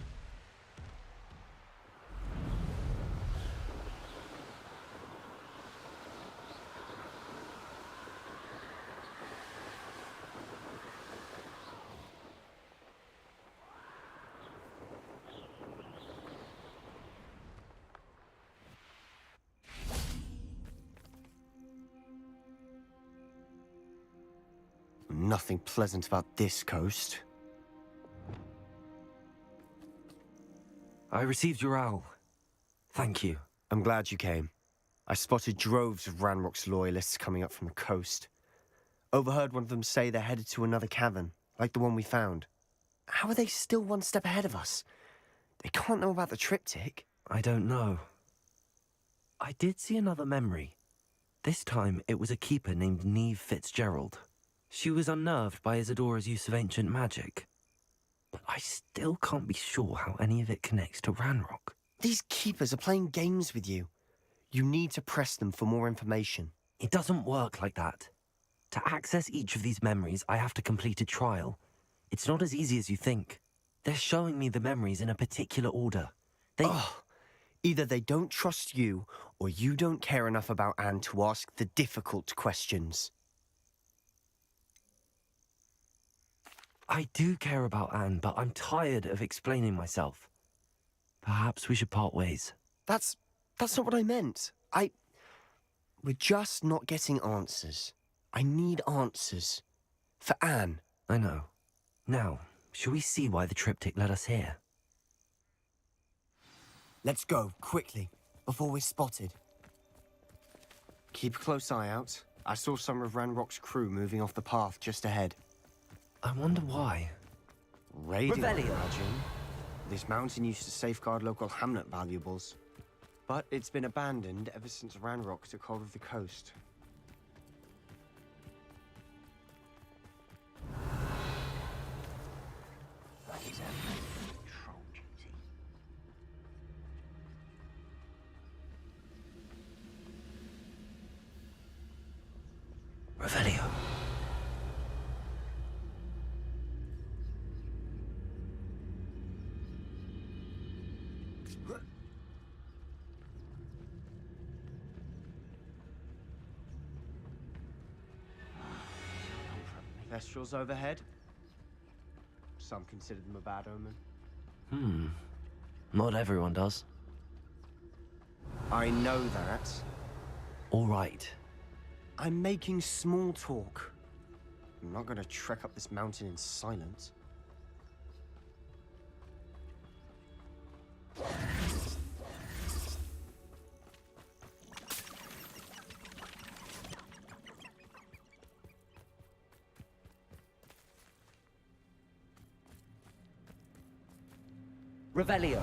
Nothing pleasant about this coast. I received your owl. Thank you. I'm glad you came. I spotted droves of Ranrock's loyalists coming up from the coast. Overheard one of them say they're headed to another cavern, like the one we found. How are they still one step ahead of us? They can't know about the triptych. I don't know. I did see another memory. This time, it was a keeper named Neve Fitzgerald. She was unnerved by Isadora's use of ancient magic. But I still can't be sure how any of it connects to Ranrock. These keepers are playing games with you. You need to press them for more information. It doesn't work like that. To access each of these memories, I have to complete a trial. It's not as easy as you think. They're showing me the memories in a particular order. Either they don't trust you, or you don't care enough about Anne to ask the difficult questions. I do care about Anne, but I'm tired of explaining myself. Perhaps we should part ways. That's not what I meant. We're just not getting answers. I need answers. For Anne. I know. Now, shall we see why the triptych led us here? Let's go, quickly, before we're spotted. Keep a close eye out. I saw some of Ranrock's crew moving off the path just ahead. I wonder why. Raiding, I Revelio. imagine. This mountain used to safeguard local hamlet valuables. But it's been abandoned ever since Ranrock took hold of the coast. Revelio. Kestrels overhead. Some consider them a bad omen. Not everyone does. I know that. All right. I'm making small talk. I'm not going to trek up this mountain in silence. Revelio.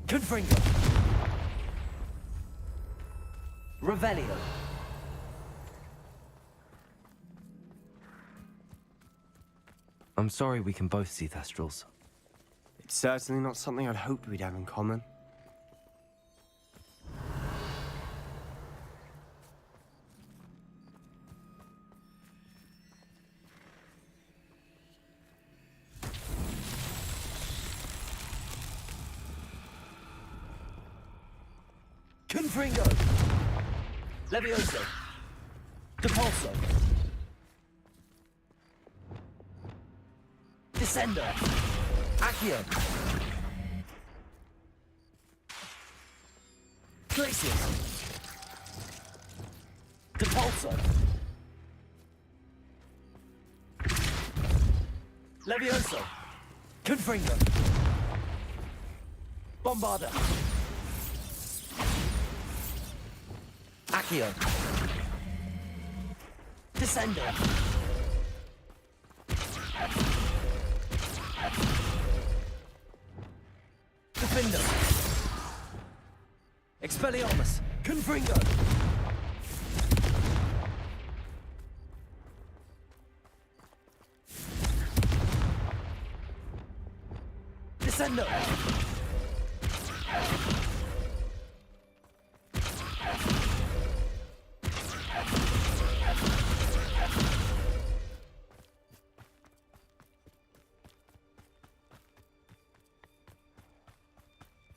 Confringo. Revelio. I'm sorry we can both see Thestrals. It's certainly not something I'd hoped we'd have in common. Confringo! Levioso! Depulso! Descender! Accio! Glacius! Depulso! Levioso! Confringo! Bombarda! Accio! Descender! Defender! Expelliarmus! Confringo! Descender!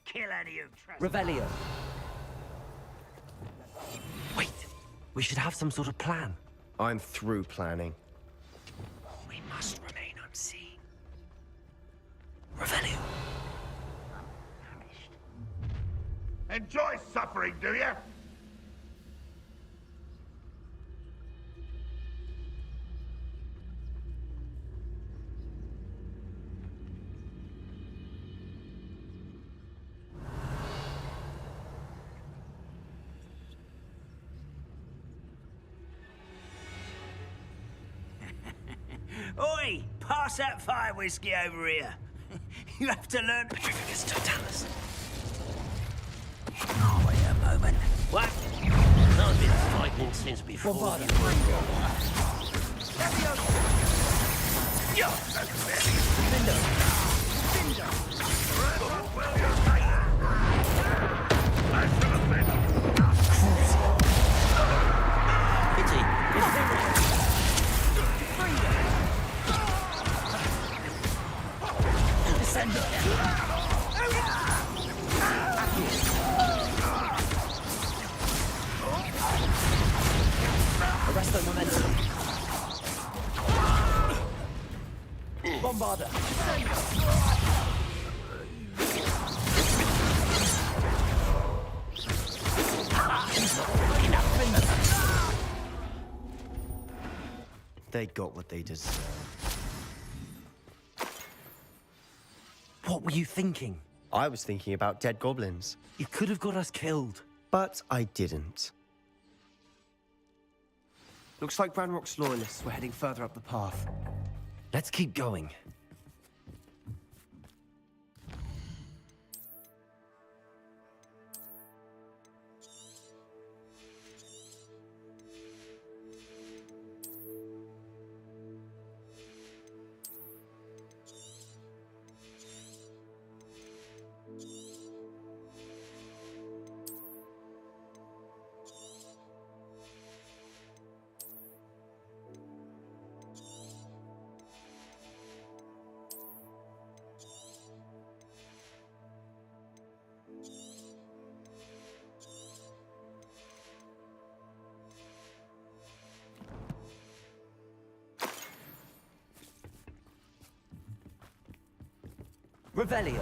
Kill any who trespass. Revelio! Wait! We should have some sort of plan. I'm through planning. We must remain unseen. Revelio! Enjoy suffering, do you? Oi! Pass that fire whiskey over here. You have to learn. Petrificus totalis. Oh, wait a moment. What? I've been fighting since before. Bombarda. Arresto momentum. Bombarda. They got what they deserved. What were you thinking? I was thinking about dead goblins. You could have got us killed. But I didn't. Looks like Ranrock's loyalists were heading further up the path. Let's keep going. Revelio.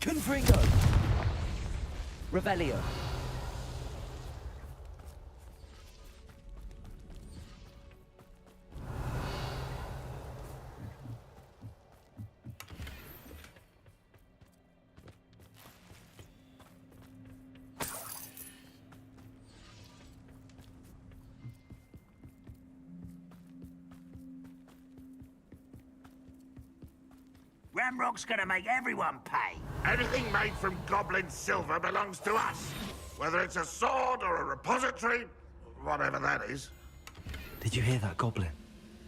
Confringo. Revelio. Ramrock's gonna make everyone pay. Anything made from goblin silver belongs to us. Whether it's a sword or a repository, whatever that is. Did you hear that, Goblin?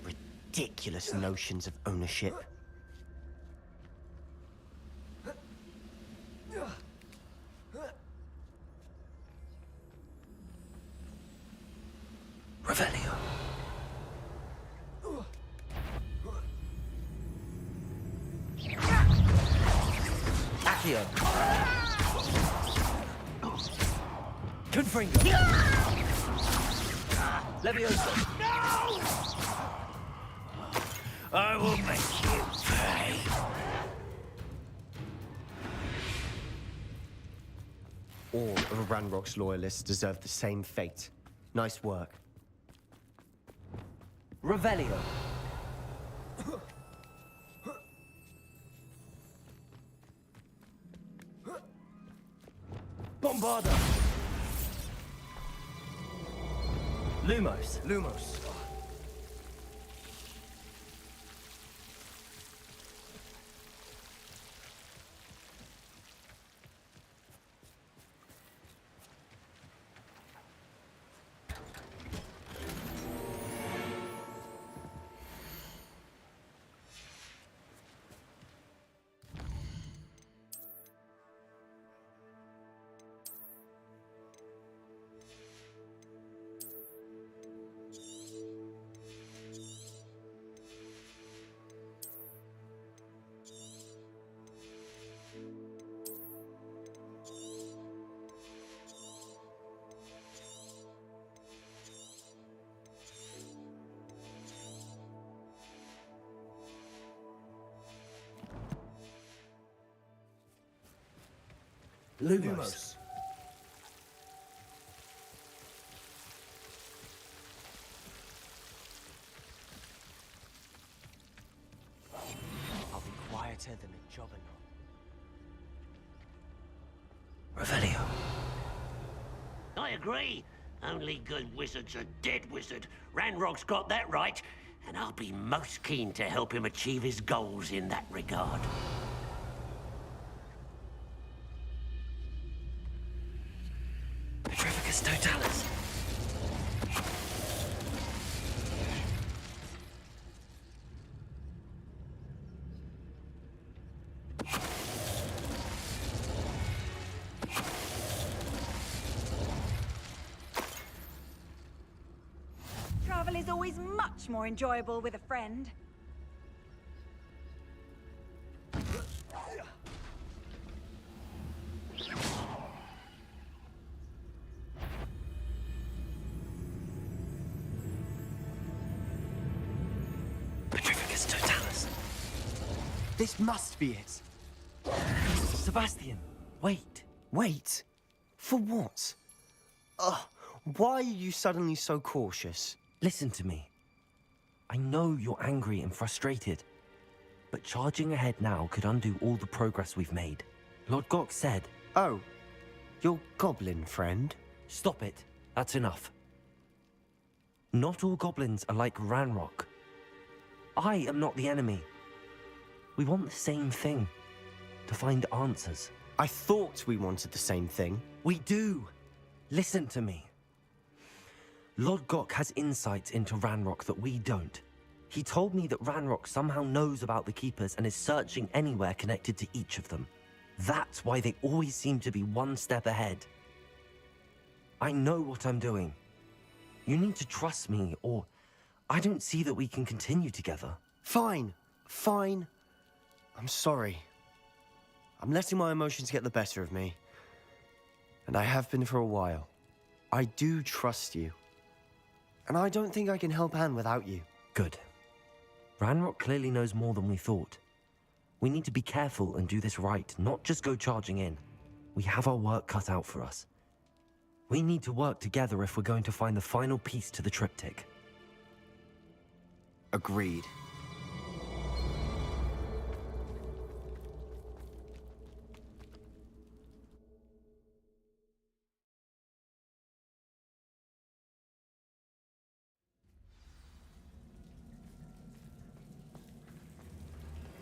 Ridiculous notions of ownership. Revelio. Accio. Confringo. Levioso. No! I will make you pay. All of Ranrock's loyalists deserve the same fate. Nice work. Revelio. Bombarda. Lumos. Lumos. Lumos. I'll be quieter than a jobber. Revelio. I agree. Only good wizards are dead wizard. Ranrock's got that right, and I'll be most keen to help him achieve his goals in that regard. Petrificus Totalis. Travel is always much more enjoyable with a friend. Petrificus Totalis. This must be it. Sebastian, wait. Wait? For what? Ugh, why are you suddenly so cautious? Listen to me. I know you're angry and frustrated, but charging ahead now could undo all the progress we've made. Lord Gok said... Oh, your goblin friend? Stop it. That's enough. Not all goblins are like Ranrock. I am not the enemy. We want the same thing. To find answers. I thought we wanted the same thing. We do. Listen to me. Lord Gok has insights into Ranrock that we don't. He told me that Ranrock somehow knows about the Keepers and is searching anywhere connected to each of them. That's why they always seem to be one step ahead. I know what I'm doing. You need to trust me, or I don't see that we can continue together. Fine. Fine. I'm sorry. I'm letting my emotions get the better of me. And I have been for a while. I do trust you. And I don't think I can help Anne without you. Good. Ranrock clearly knows more than we thought. We need to be careful and do this right, not just go charging in. We have our work cut out for us. We need to work together if we're going to find the final piece to the triptych. Agreed.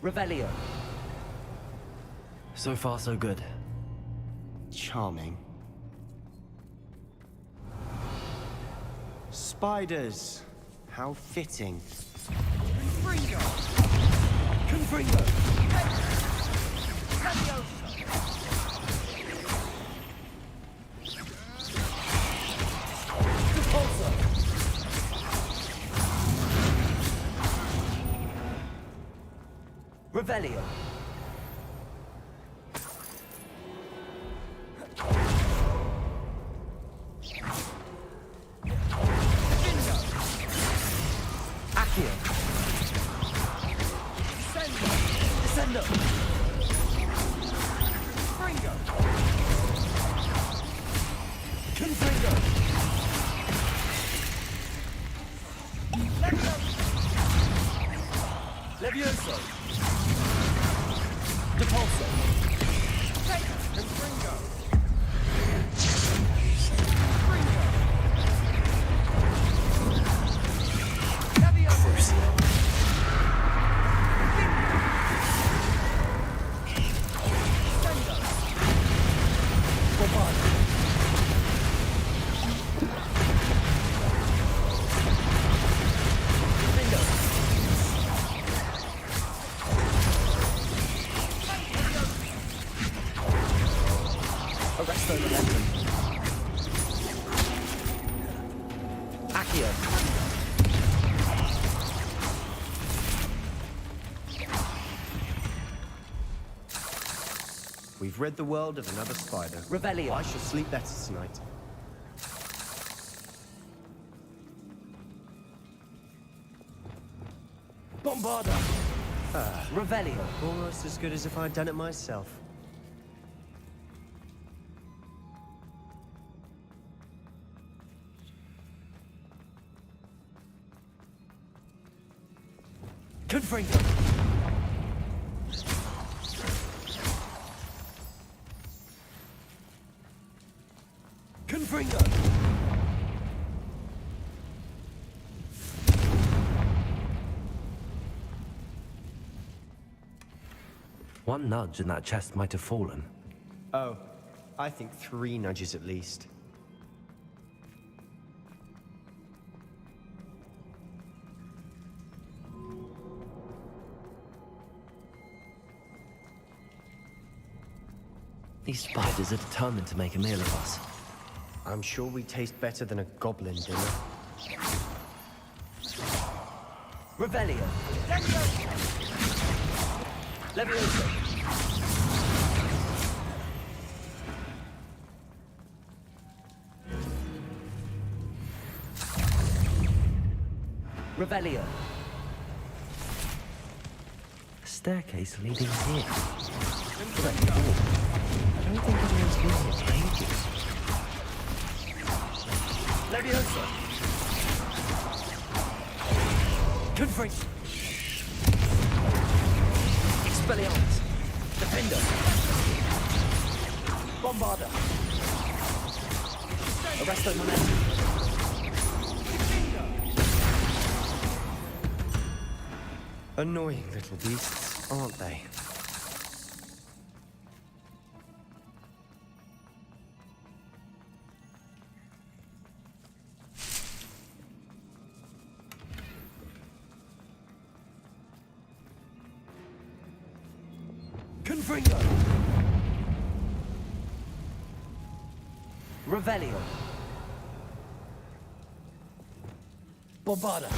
Revelio. So far, so good. Charming. Spiders. How fitting. Confringo! Confringo! Revelio. Defender! Fringo! Confringo! Levioso! Depulso! Confringo! Arresto Momentum. Accio. We've rid the world of another spider. Revelio. I shall sleep better tonight. Bombarda. Revelio. Almost as good as if I'd done it myself. Confringo. Confringo. One nudge and that chest might have fallen. Oh, I think 3 nudges at least. These spiders are determined to make a meal of us. I'm sure we taste better than a goblin dinner. Revelio. Levioso. Revelio. A staircase leading here. I don't think anyone's been here for ages. Leviosa! Confringo! Expelliarmus! Defender! Bombarda! Arresto Momentum! Annoying little beasts, aren't they? Confringo! Revelio! Bombarda!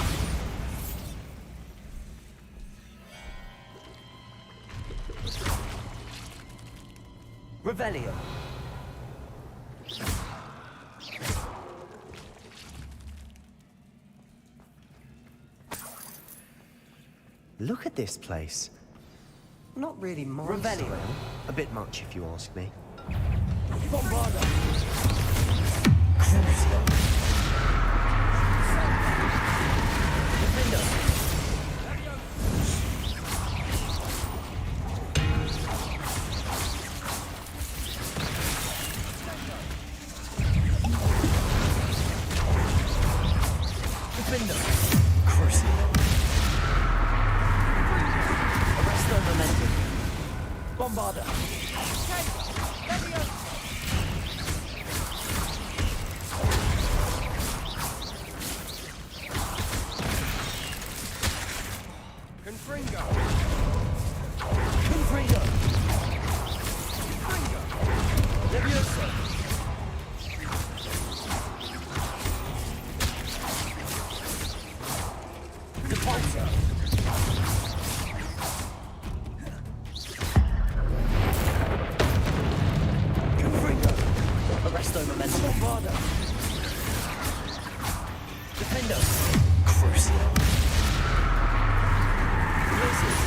Revelio! Look at this place. Not really my Revelio. style. A bit much, if you ask me. Bombarda! Defender! Defender! Curse you. Arresto Momentum. Bombarda! Confringo! Confringo! Leviosa! Depulso! Confringo! Arresto Momentum. Bombarda! Defender! Crucio! Blizzard!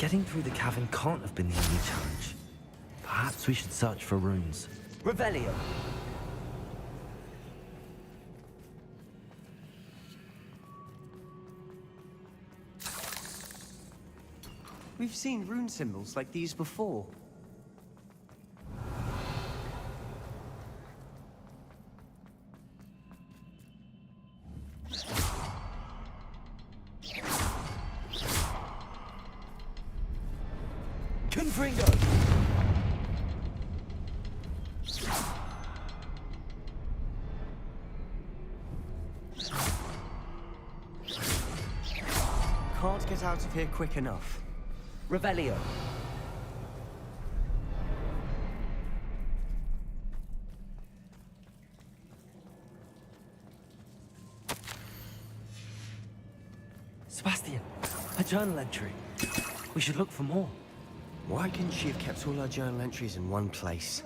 Getting through the cavern can't have been the only challenge. Perhaps we should search for runes. Revelio! We've seen rune symbols like these before. Confringo! Can't get out of here quick enough. Revelio. Sebastian, a journal entry. We should look for more. Why couldn't she have kept all our journal entries in one place?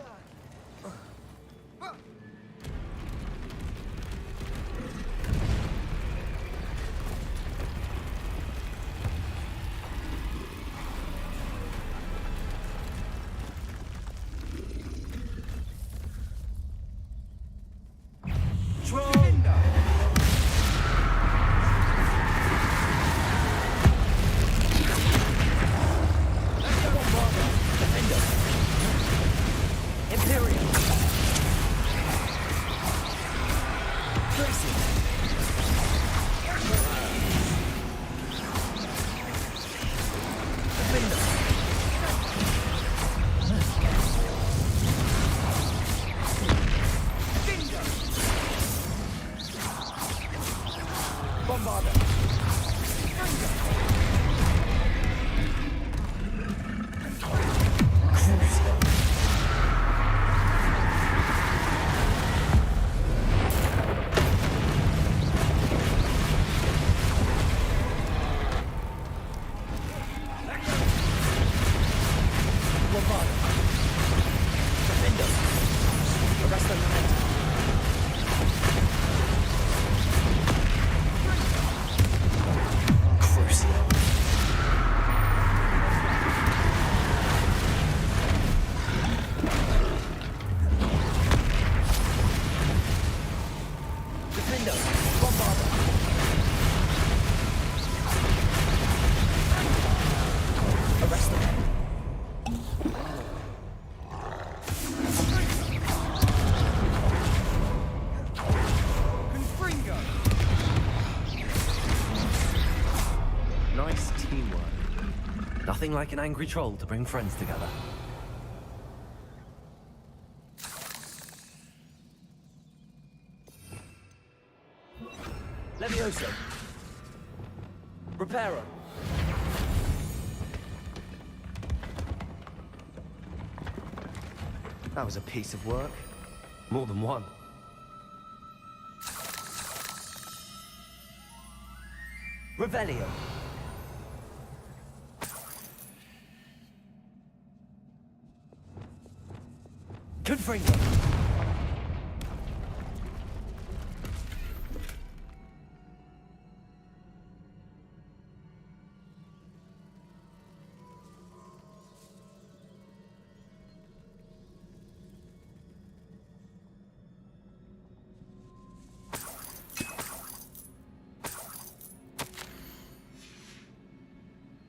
Nice teamwork. Nothing like an angry troll to bring friends together. Levioso. Reparo. That was a piece of work. More than one. Revelio. Confringo.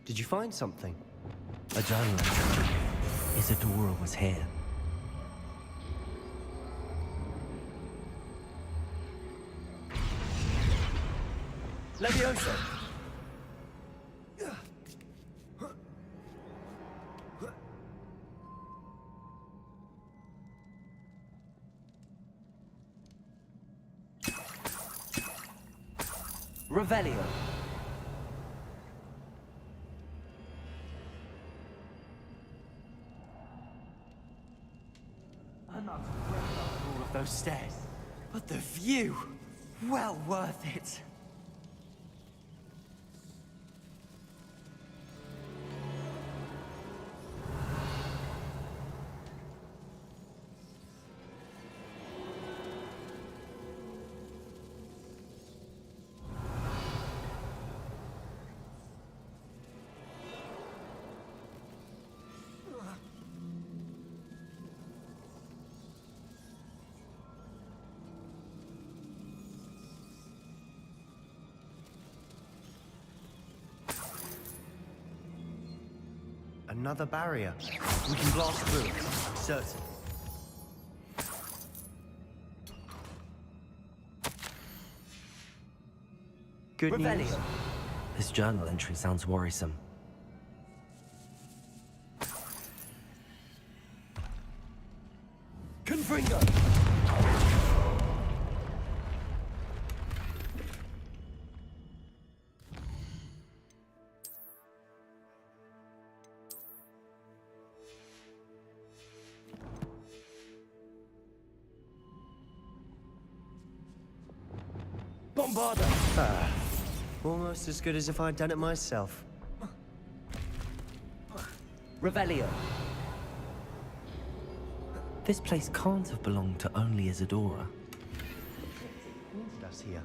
Did you find something? A journal entry. Isadora was here. Levioso! Revelio. I'm not afraid of all of those stairs, but the view, well worth it. Another barrier. We can blast through it. Certain. Good news. This journal entry sounds worrisome. Confringo! Bombarda! Almost as good as if I'd done it myself. Revelio. This place can't have belonged to only Isadora. Pointed us here.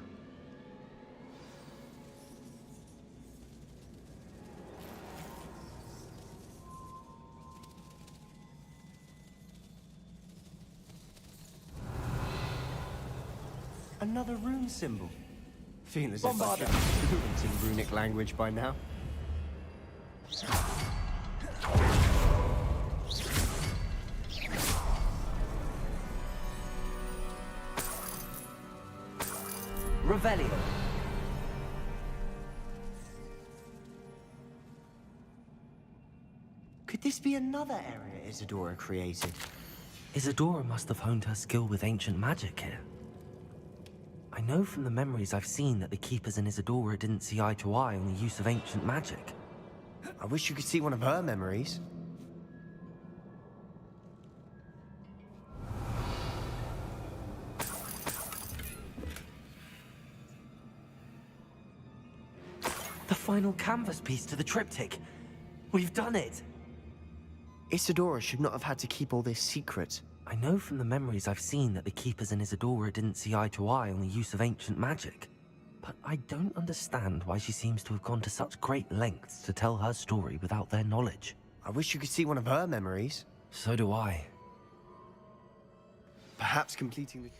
Another rune symbol. Feel as if I should be fluent in runic language by now. Revelio. Could this be another area Isadora created? Isadora must have honed her skill with ancient magic here. I know from the memories I've seen that the Keepers and Isadora didn't see eye to eye on the use of ancient magic. I wish you could see one of her memories. The final canvas piece to the triptych. We've done it! Isadora should not have had to keep all this secret. I know from the memories I've seen that the Keepers and Isadora didn't see eye to eye on the use of ancient magic. But I don't understand why she seems to have gone to such great lengths to tell her story without their knowledge. I wish you could see one of her memories. So do I. Perhaps completing the...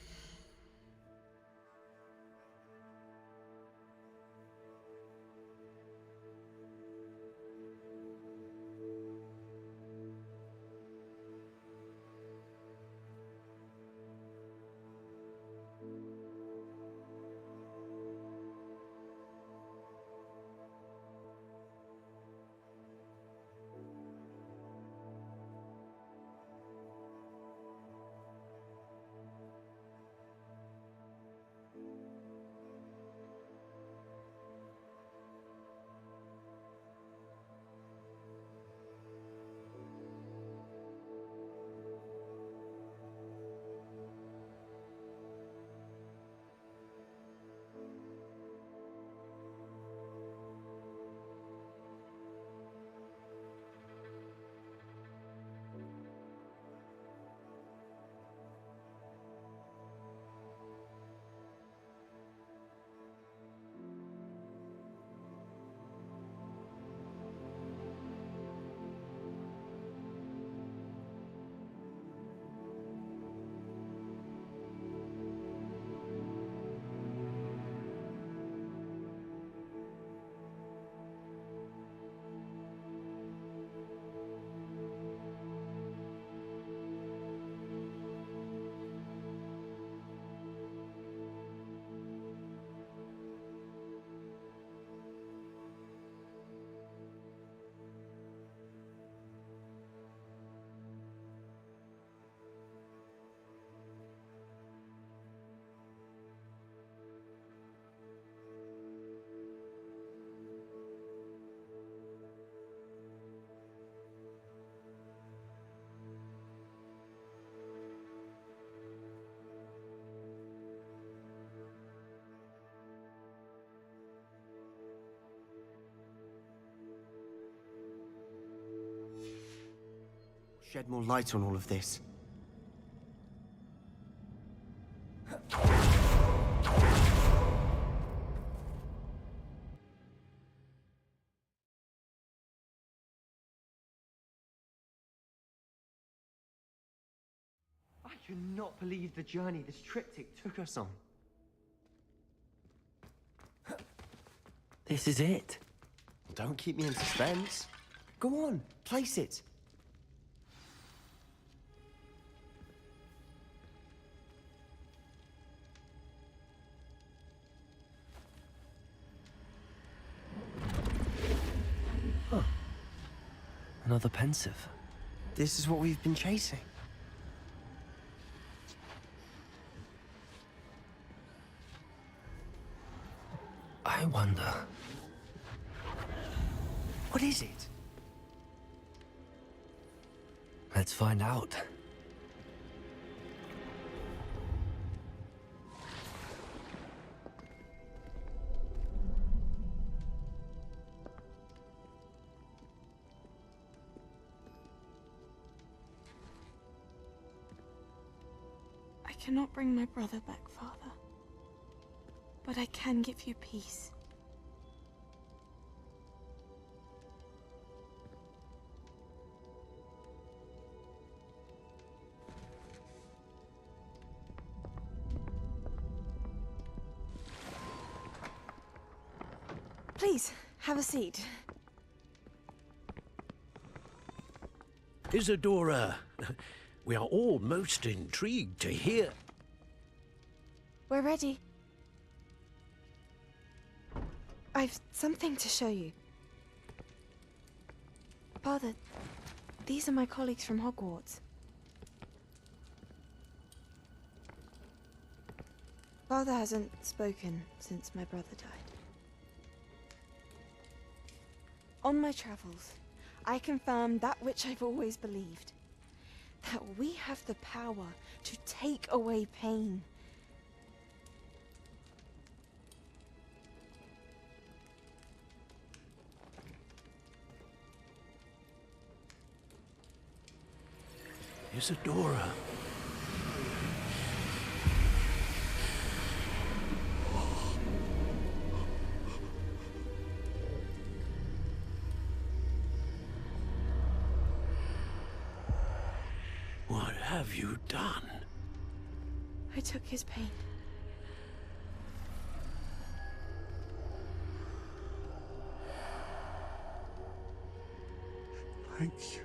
Shed more light on all of this. I cannot believe the journey this triptych took us on. This is it. Don't keep me in suspense. Go on, place it. Huh. Another pensive. This is what we've been chasing. I wonder... What is it? Let's find out. I cannot bring my brother back, Father. But I can give you peace. Please, have a seat. Isadora, we are all most intrigued to hear. We're ready. I've something to show you. Father, these are my colleagues from Hogwarts. Father hasn't spoken since my brother died. On my travels, I confirmed that which I've always believed. That we have the power to take away pain. Isadora. What have you done? I took his pain. Thank you.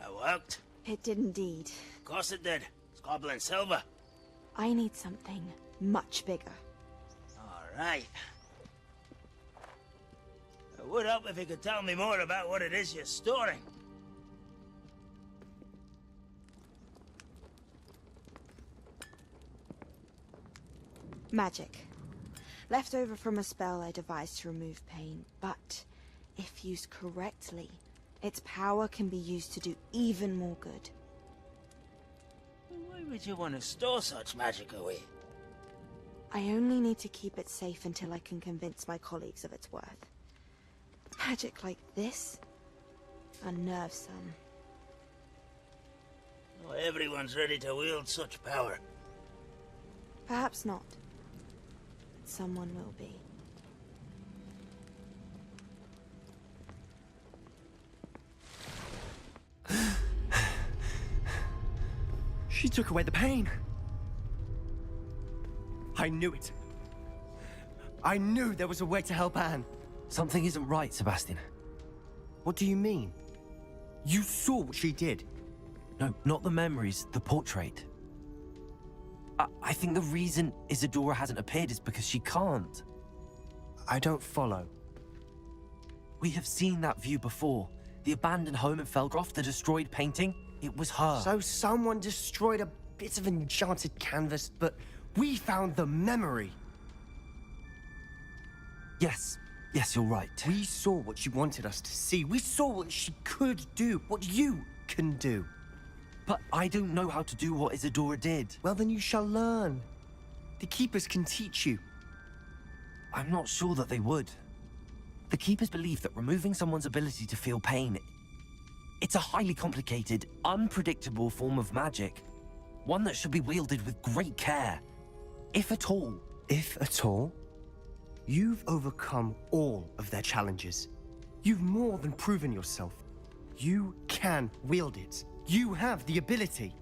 That worked? It did indeed. Of course it did. It's goblin silver. I need something much bigger. All right. It would help if you could tell me more about what it is you're storing. Magic. Left over from a spell I devised to remove pain, but if used correctly, its power can be used to do even more good. Why would you want to store such magic away? I only need to keep it safe until I can convince my colleagues of its worth. Magic like this unnerves some. Not everyone's ready to wield such power. Perhaps not. Someone will be. She took away the pain. I knew it. I knew there was a way to help Anne. Something isn't right, Sebastian. What do you mean? You saw what she did. No, not the memories, the portrait. I think the reason Isadora hasn't appeared is because she can't. I don't follow. We have seen that view before. The abandoned home in Felgroth, the destroyed painting, it was her. So someone destroyed a bit of enchanted canvas, but we found the memory. Yes, you're right. We saw what she wanted us to see. We saw what she could do, what you can do. But I don't know how to do what Isadora did. Well, then you shall learn. The Keepers can teach you. I'm not sure that they would. The Keepers believe that removing someone's ability to feel pain, it's a highly complicated, unpredictable form of magic. One that should be wielded with great care. If at all. If at all? You've overcome all of their challenges. You've more than proven yourself. You can wield it. You have the ability.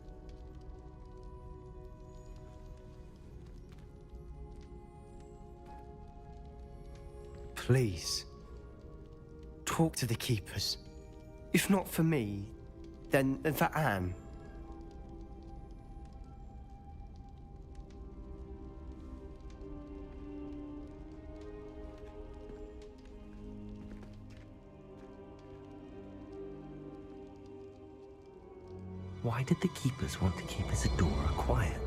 Please. Talk to the keepers. If not for me, then for Anne. Why did the keepers want to keep Isadora quiet?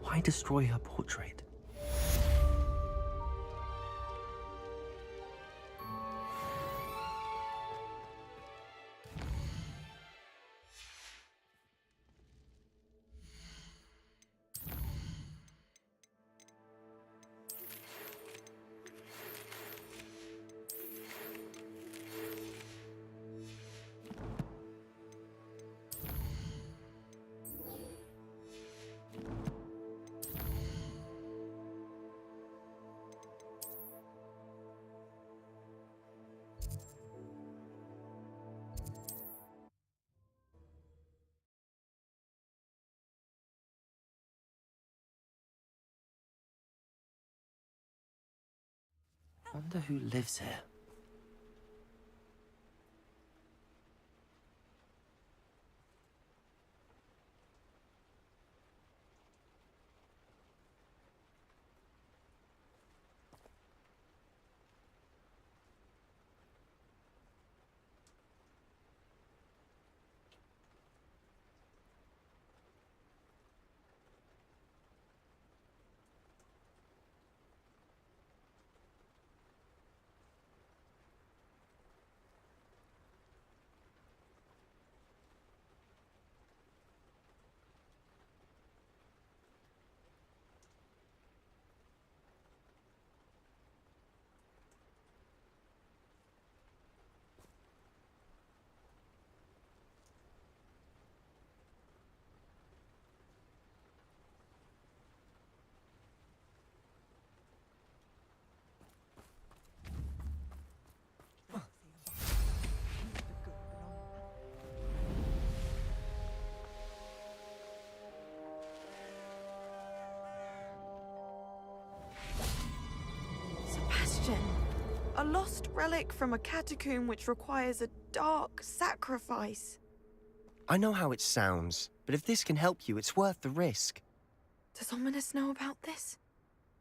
Why destroy her portrait? Wonder who lives here. Sebastian, a lost relic from a catacomb which requires a dark sacrifice. I know how it sounds, but if this can help you, it's worth the risk. Does Ominous know about this?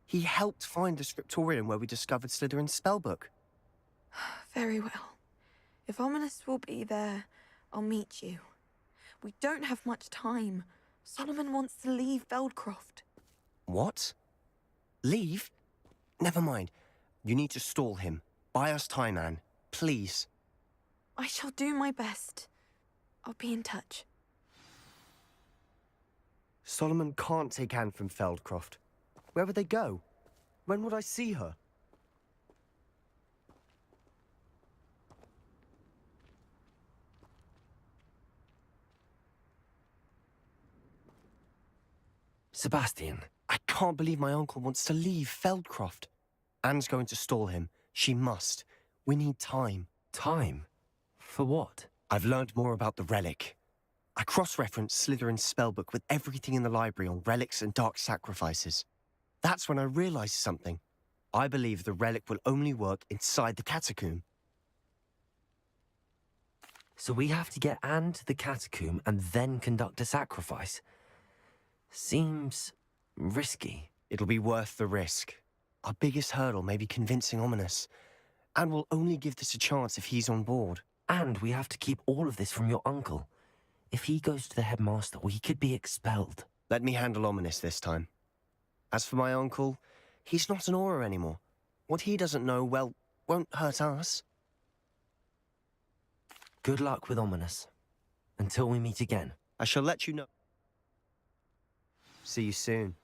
He helped find the scriptorium where we discovered Slytherin's spellbook. Very well. If Ominous will be there, I'll meet you. We don't have much time. Solomon wants to leave Feldcroft. What? Leave? Never mind. You need to stall him. Buy us time, Anne. Please. I shall do my best. I'll be in touch. Solomon can't take Anne from Feldcroft. Where would they go? When would I see her? Sebastian. I can't believe my uncle wants to leave Feldcroft. Anne's going to stall him. She must. We need time. Time? For what? I've learned more about the relic. I cross-referenced Slytherin's spellbook with everything in the library on relics and dark sacrifices. That's when I realized something. I believe the relic will only work inside the catacomb. So we have to get Anne to the catacomb and then conduct a sacrifice? Seems risky. It'll be worth the risk. Our biggest hurdle may be convincing Ominous. And we'll only give this a chance if he's on board. And we have to keep all of this from your uncle. If he goes to the headmaster, we could be expelled. Let me handle Ominous this time. As for my uncle, he's not an Auror anymore. What he doesn't know, well, won't hurt us. Good luck with Ominous. Until we meet again. I shall let you know. See you soon.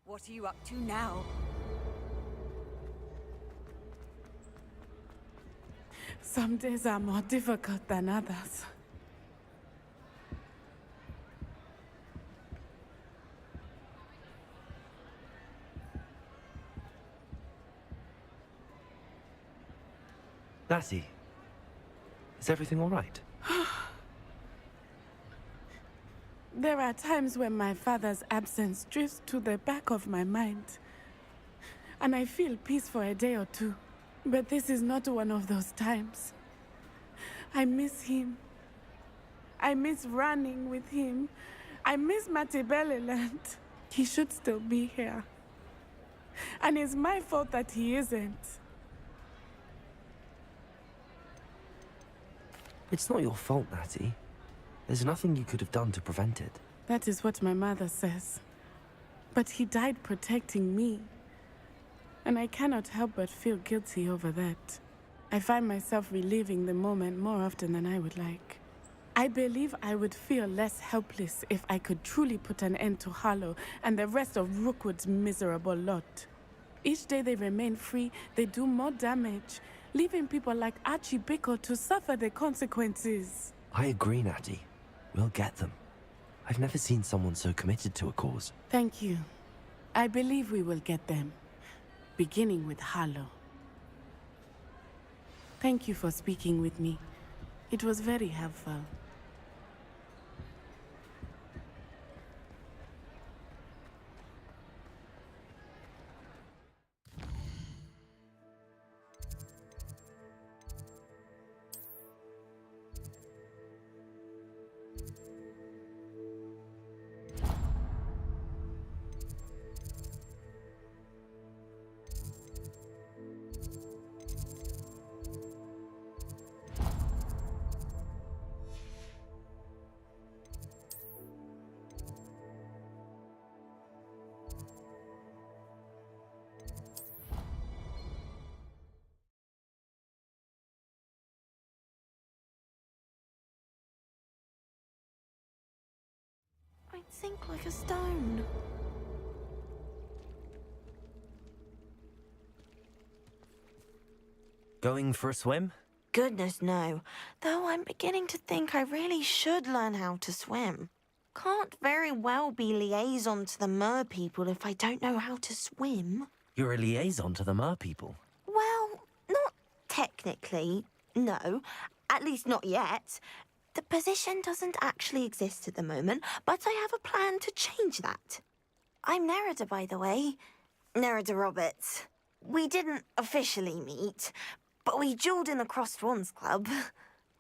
What are you up to now? Some days are more difficult than others. Lassie, is everything all right? There are times when my father's absence drifts to the back of my mind, and I feel peace for a day or two. But this is not one of those times. I miss him. I miss running with him. I miss Matibeleland. He should still be here. And it's my fault that he isn't. It's not your fault, Natty. There's nothing you could have done to prevent it. That is what my mother says. But he died protecting me. And I cannot help but feel guilty over that. I find myself reliving the moment more often than I would like. I believe I would feel less helpless if I could truly put an end to Harlow and the rest of Rookwood's miserable lot. Each day they remain free, they do more damage, leaving people like Archie Bickle to suffer the consequences. I agree, Natty. We'll get them. I've never seen someone so committed to a cause. Thank you. I believe we will get them, beginning with Harlow. Thank you for speaking with me. It was very helpful. I'd sink like a stone. Going for a swim? Goodness, no. Though I'm beginning to think I really should learn how to swim. Can't very well be liaison to the mer people if I don't know how to swim. You're a liaison to the mer people. Well, not technically, no. At least not yet. The position doesn't actually exist at the moment, but I have a plan to change that. I'm Nerida, by the way. Nerida Roberts. We didn't officially meet, but we duelled in the Crossed Wands Club.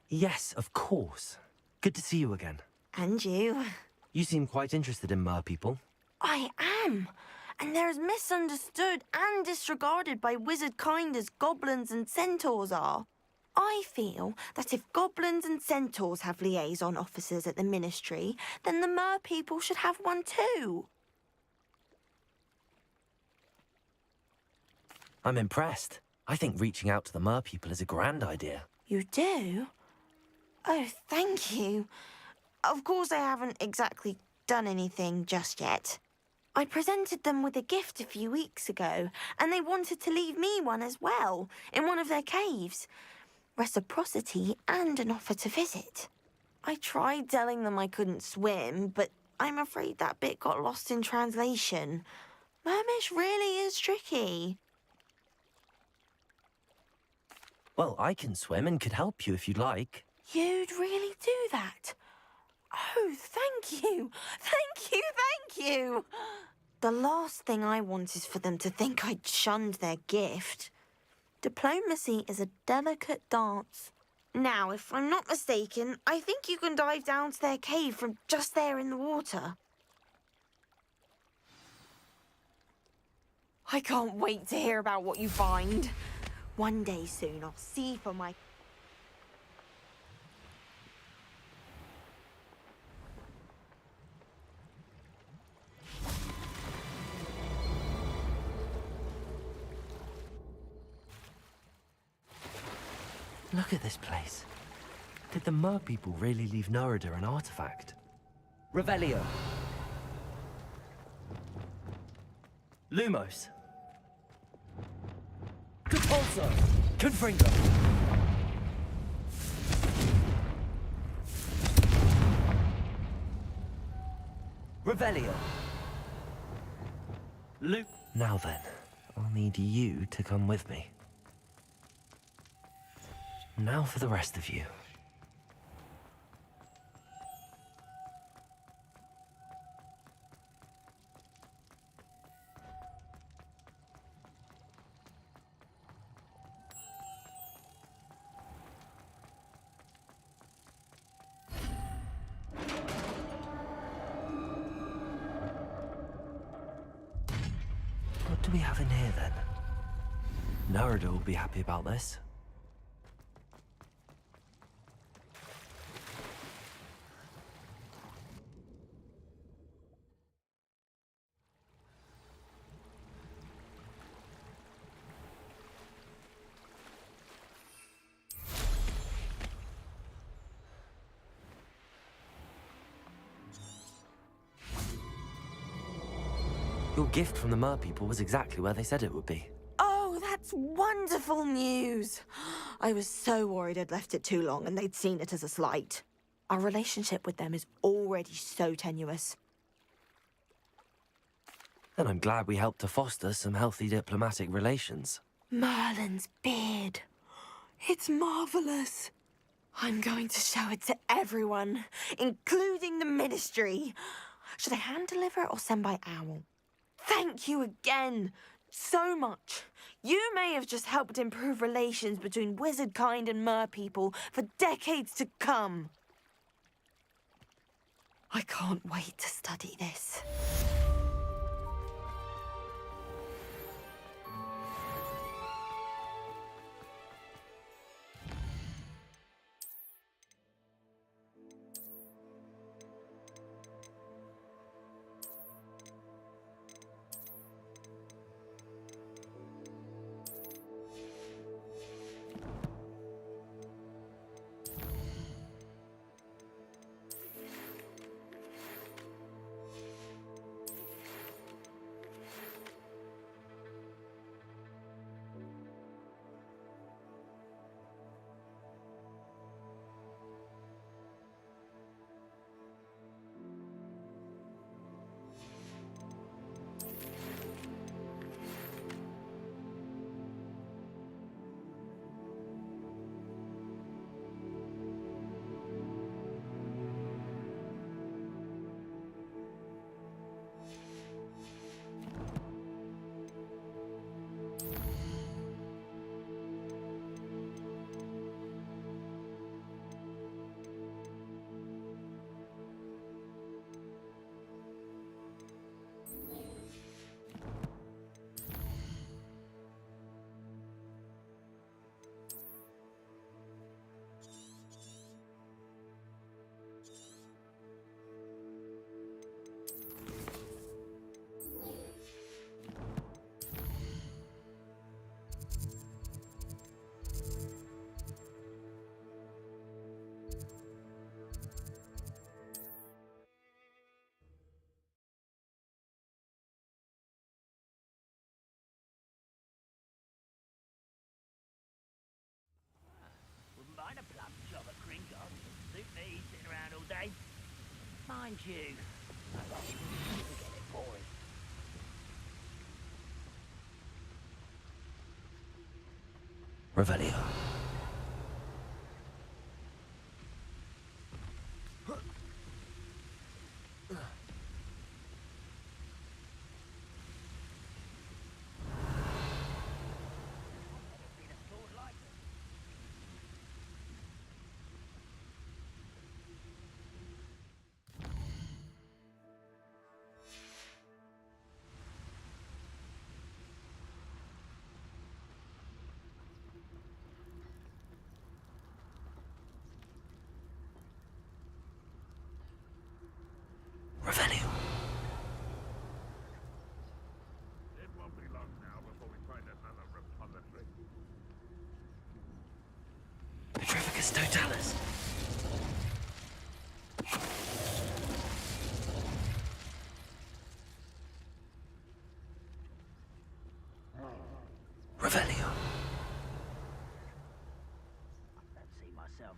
Yes, of course. Good to see you again. And you. You seem quite interested in mer people. I am. And they're as misunderstood and disregarded by wizard kind as goblins and centaurs are. I feel that if goblins and centaurs have liaison officers at the Ministry, then the mer people should have one too. I'm impressed. I think reaching out to the mer people is a grand idea. You do? Oh, thank you. Of course I haven't exactly done anything just yet. I presented them with a gift a few weeks ago, and they wanted to leave me one as well, in one of their caves. Reciprocity and an offer to visit. I tried telling them I couldn't swim, but I'm afraid that bit got lost in translation. Mermish really is tricky. Well, I can swim and could help you if you'd like. You'd really do that? Oh, thank you! Thank you, thank you! The last thing I want is for them to think I'd shunned their gift. Diplomacy is a delicate dance. Now, if I'm not mistaken, I think you can dive down to their cave from just there in the water. I can't wait to hear about what you find. One day soon, I'll see for my... Look at this place. Did the Mer people really leave Nerida an artifact? Revelio. Lumos. Compulso. Confringo. Revelio. Luke. Now then, I'll need you to come with me. Now for the rest of you. What do we have in here then? Nerida will be happy about this. Your gift from the Mer people was exactly where they said it would be. Oh, that's wonderful news! I was so worried I'd left it too long and they'd seen it as a slight. Our relationship with them is already so tenuous. And I'm glad we helped to foster some healthy diplomatic relations. Merlin's beard. It's marvelous. I'm going to show it to everyone, including the Ministry. Should I hand deliver it or send by owl? Thank you again, so much. You may have just helped improve relations between wizard kind and mer people for decades to come. I can't wait to study this. Mind a plum job at Gringotts. Suit me sitting around all day. Mind you, I get it boring. Revelio.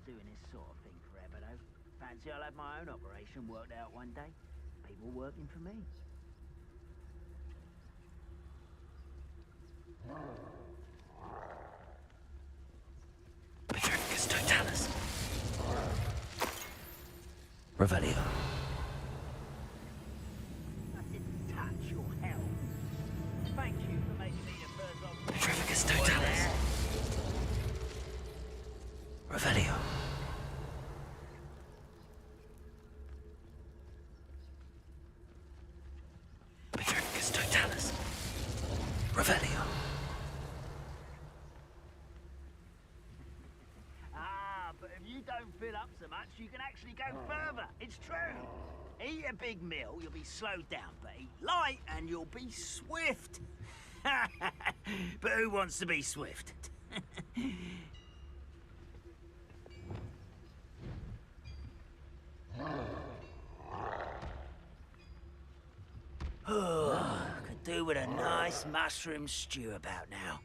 doing this sort of thing forever, though. Fancy I'll have my own operation worked out one day. People working for me. Petrificus totalis. Revelio. I didn't touch your health. Thank you for making me the first officer. Petrificus totalis. Revelio. Petrificus totalis. Revelio. But if you don't fill up so much, you can actually go further. It's true. Eat a big meal, you'll be slowed down. But eat light, and you'll be swift. But who wants to be swift? Could do with a nice mushroom stew about now.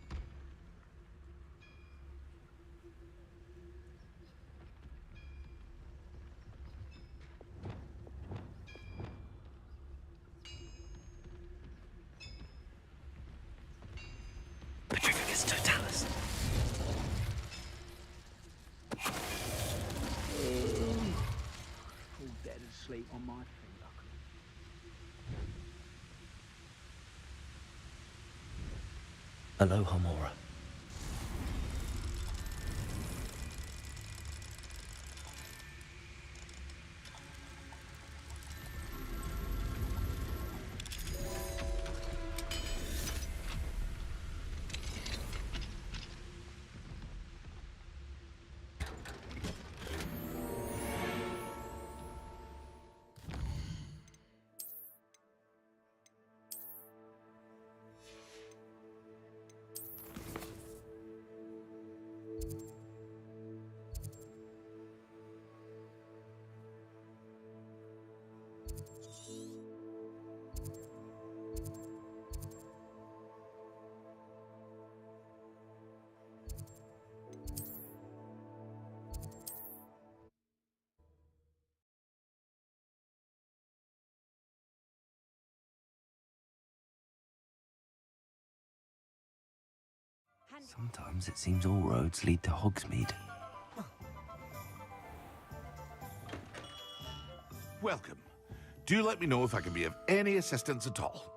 Petrificus totalis. Fall dead asleep on my feet. Aloha Mora. Sometimes it seems all roads lead to Hogsmeade. Welcome. Do let me know if I can be of any assistance at all.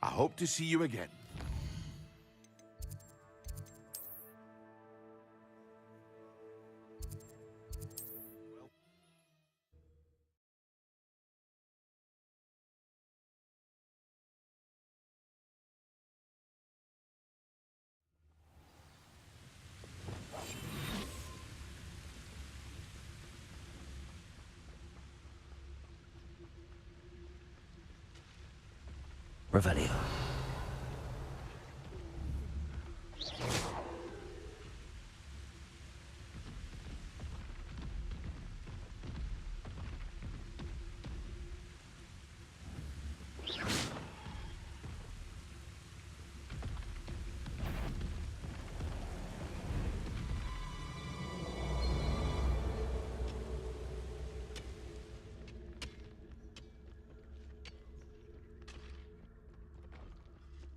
I hope to see you again. Revelio.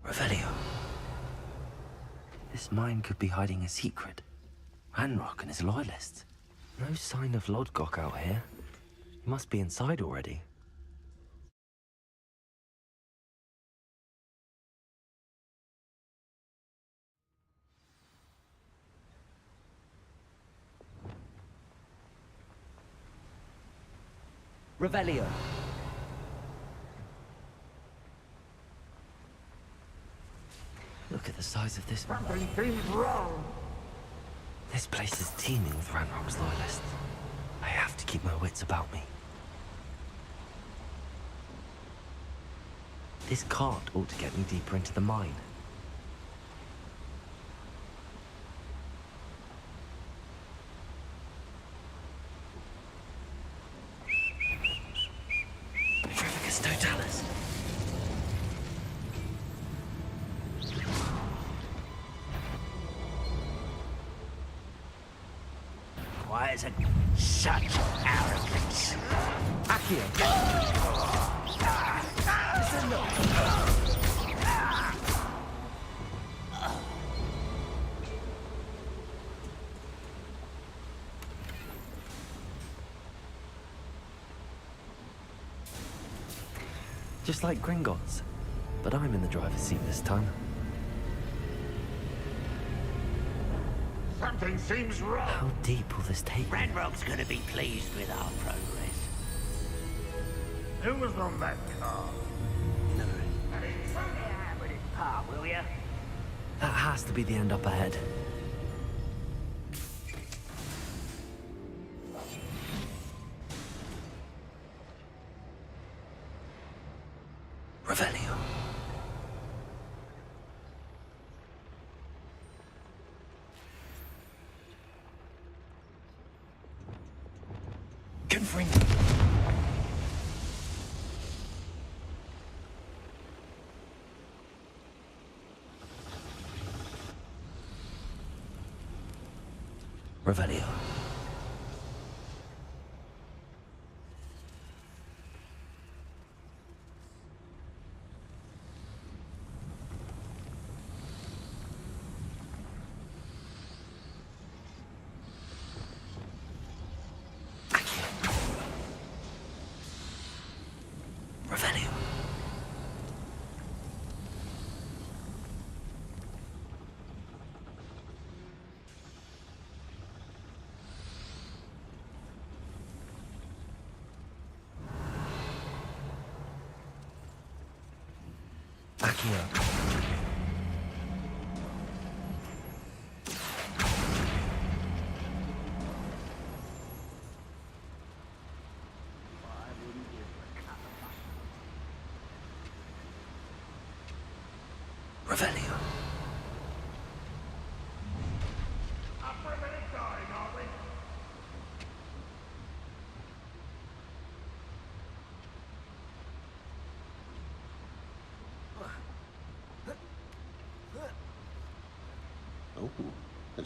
Revelio. This mine could be hiding a secret. Ranrock and his loyalists. No sign of Lodgok out here. He must be inside already. Revelio. Look at the size of this. Something's wrong. This place is teeming with Ranrock's loyalists. I have to keep my wits about me. This cart ought to get me deeper into the mine. Petrificus totalis. Why is it such arrogance? Accio! Just like Gringotts, but I'm in the driver's seat this time. Something seems wrong. How deep will this take me? Ranrock's gonna be pleased with our progress. Who was on that car? With his pa, will ya? That has to be the end up ahead. Revelio. Confringo. Revelio. Revelio. Accio. Revelio.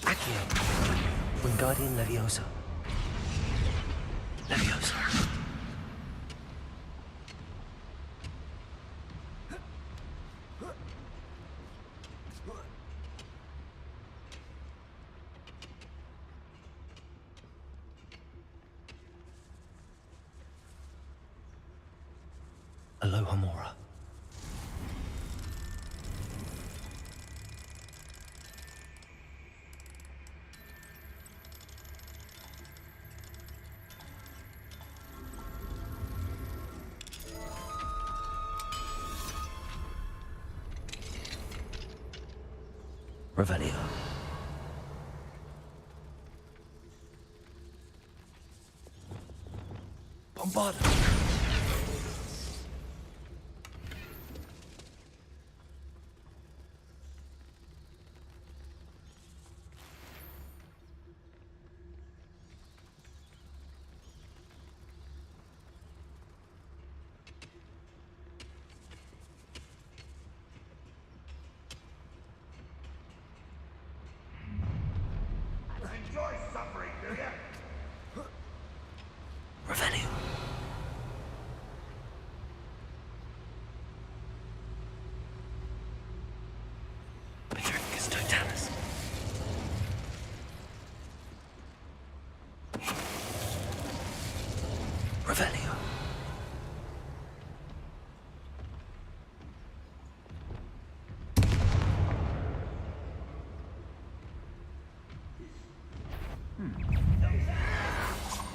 Accio. Wingardium Leviosa. Leviosa. Aloha Mora. Revelio. Bombarda. Enjoy suffering, do you? Revelio. Petrificus totalis. Revelio.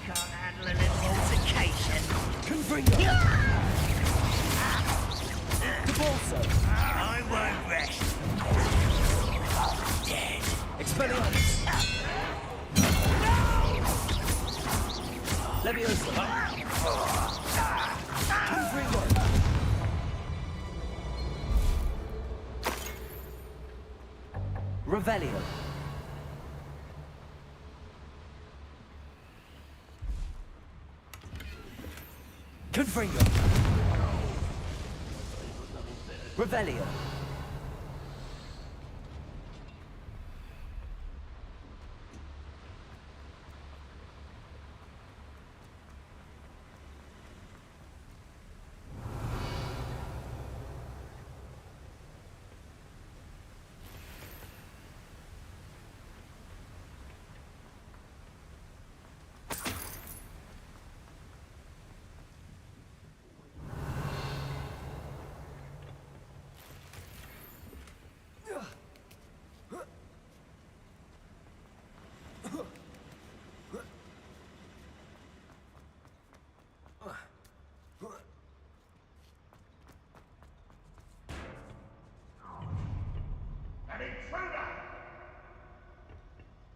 Can't handle a little altercation. Confringo. Cabalso. I won't rest. Dead. Expelliarmus. Leviosa. Confringo. Revelio. Confringo. Revelio.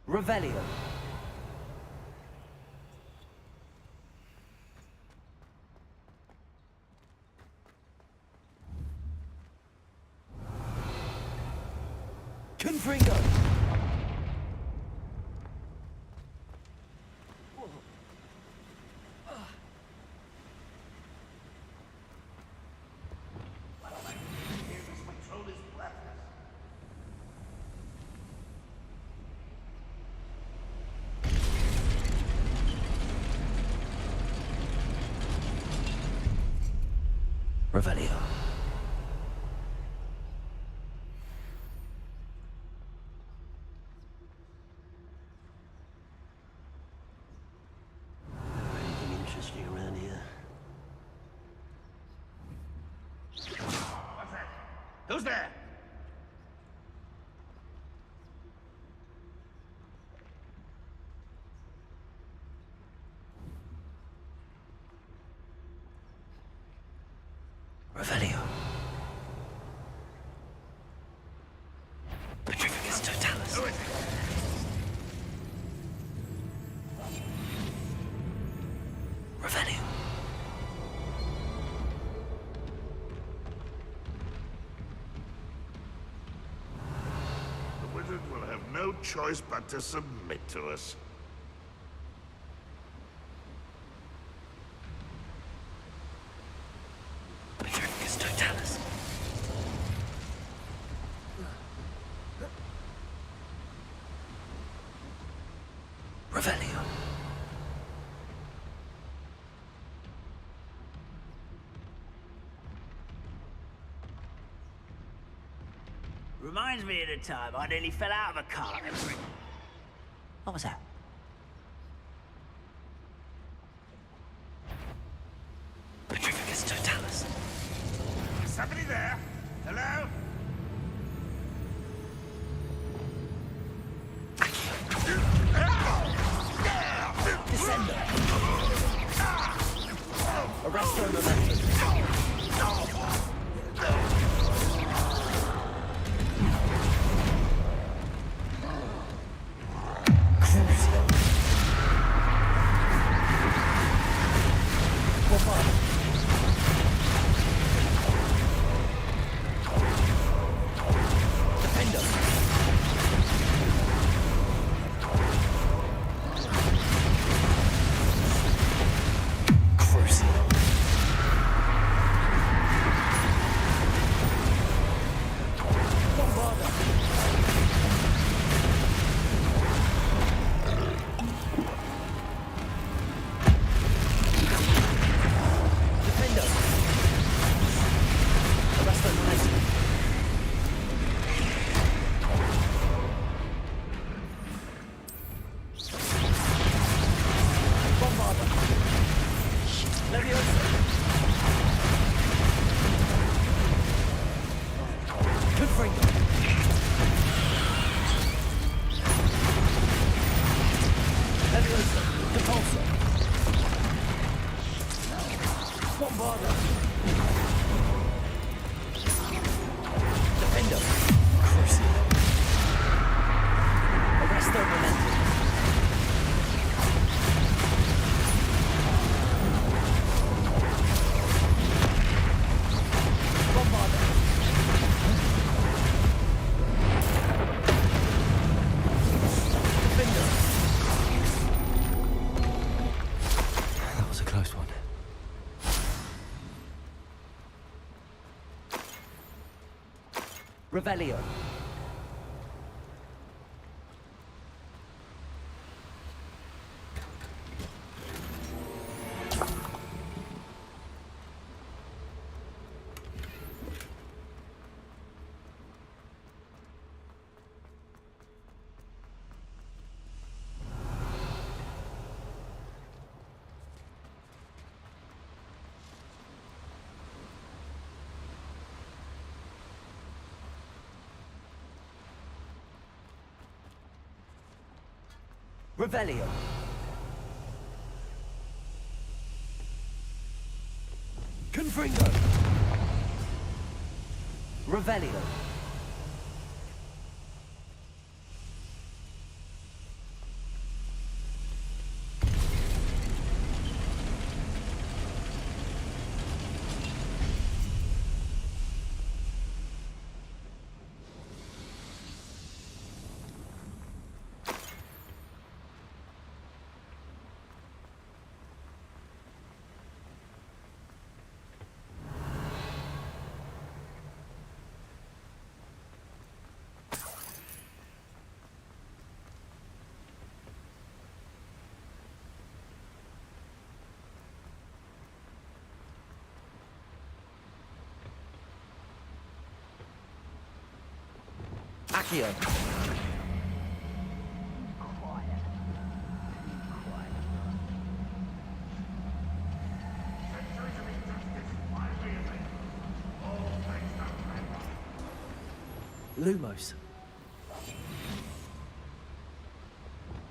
Revelio. Confringo. Revelio. Anything interesting around here? What's that? Who's there? Revelio. Petrificus Totalis. Who is it? Revelio. The wizard will have no choice but to submit to us. Petrificus Totalis. Revelio. Reminds me of the time I nearly fell out of a car. What was that? Petrificus Totalis. Is somebody there? Hello? Descender. Arresto Momentum. Crucio. Bombardo. Defendo. Crucio. Bombardo. Defendo. Arresto Momentum. Bombardo. Leviosa. Confringo. Leviosa. Depulso. Bombardo. Defendo. Crucio. Arresto Momentum. Bombardo. Revelio. Revelio. Confringo. Revelio. Accio. Lumos.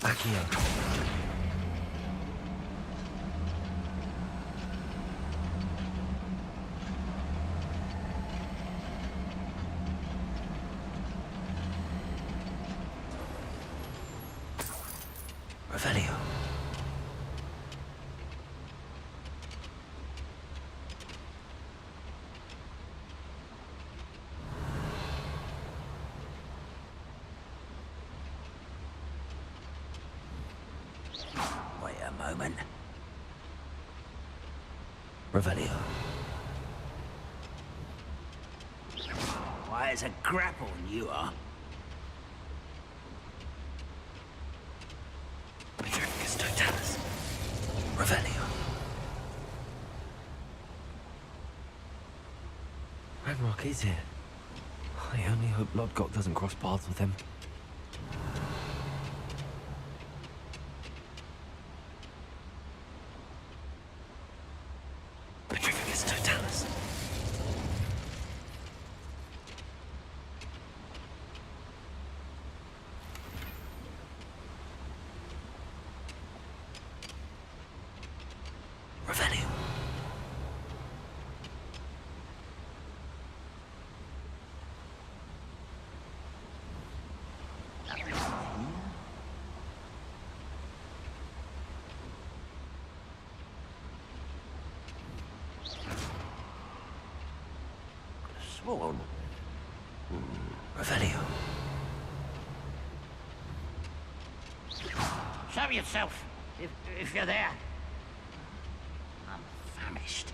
Accio. Revelio. Wait a moment. Revelio. Why, it's a grapple, you are. Petrificus totalis. Revelio. Ranrock is here. I only hope Lodgok doesn't cross paths with him. Petrificus totalis. Revelio. Sworn. Revelio. Show yourself, if you're there. I'm famished.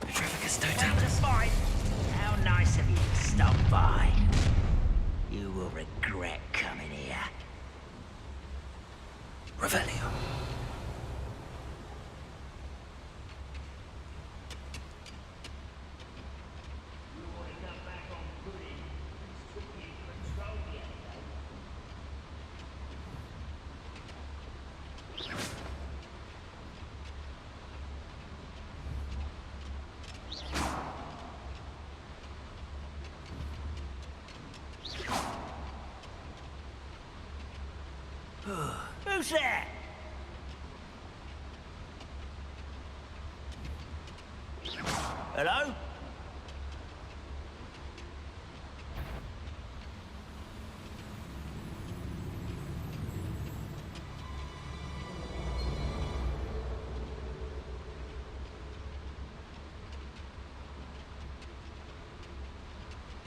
Petrificus Time totalis. to fight. How nice of you to stop by. You will regret coming here. Revelio. Who's there? Hello?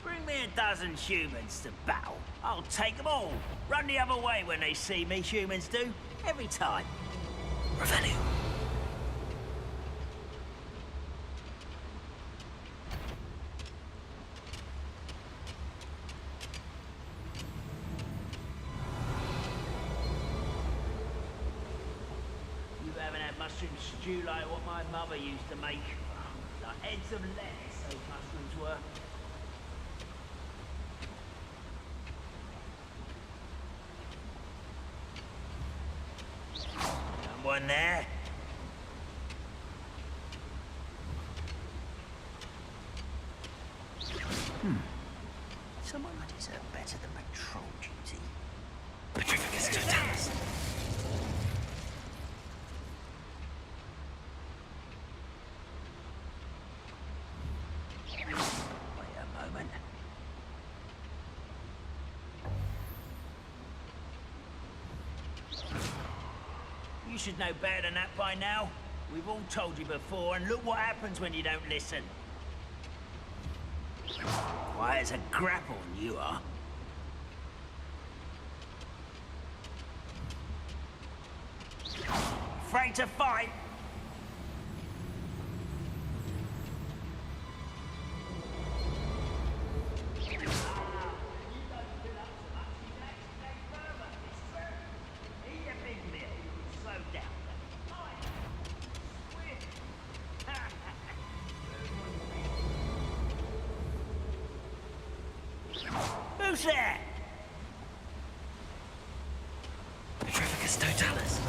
Bring me a dozen humans to battle. I'll take them all. Run the other way when they see me, humans do. Every time. Revelio. mushroom stew like what my mother used to make. Like heads of lettuce, those mushrooms were. Someone there? Someone might deserve better than patrol duty. Petrificus totalis. Wait a moment. You should know better than that by now. We've all told you before, and look what happens when you don't listen. Quiet as a grapple, you are. Afraid to fight? Who's there? Petrificus totalis.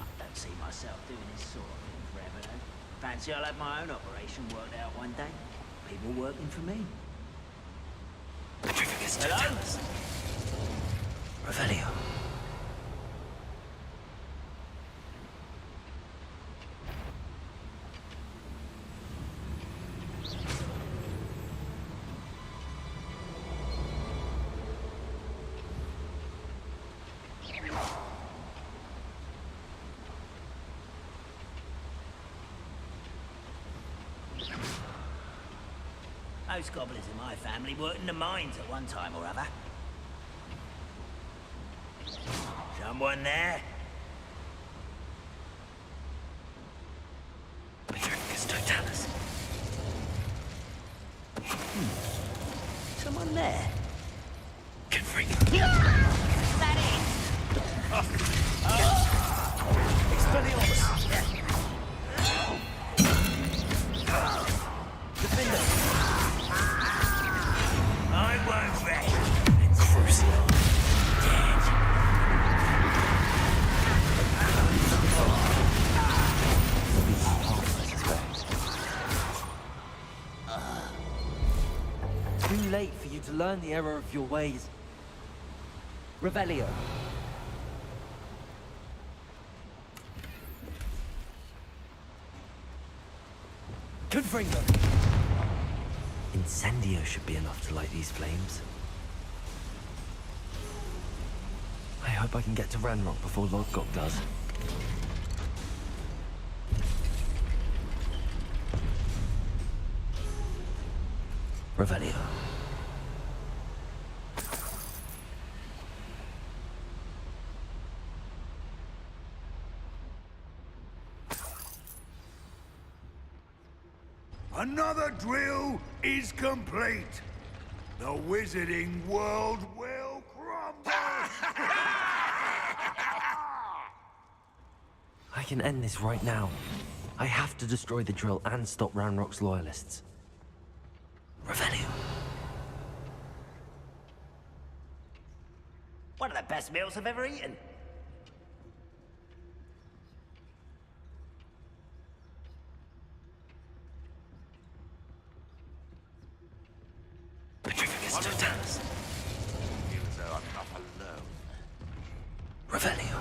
I don't see myself doing this sort of thing forever, though. Fancy I'll have my own operation worked out one day. People working for me. Petrificus Hello? totalis. Revelio. Those goblins in my family worked in the mines at one time or other. Someone there? Petrificus totalis. Someone there? Confringo. That is! Expelliarmus. Defender. I won't rest. Crucio. Too late for you to learn the error of your ways. Revelio. Confringo. Incendio should be enough to light these flames. I hope I can get to Ranrock before Lodgok does. Revelio. Another drill is complete. The wizarding world will crumble. I can end this right now. I have to destroy the drill and stop Ranrock's loyalists. Revelio. One of the best meals I've ever eaten. Petrificus totalis. Feel as though I'm not alone. Revelio.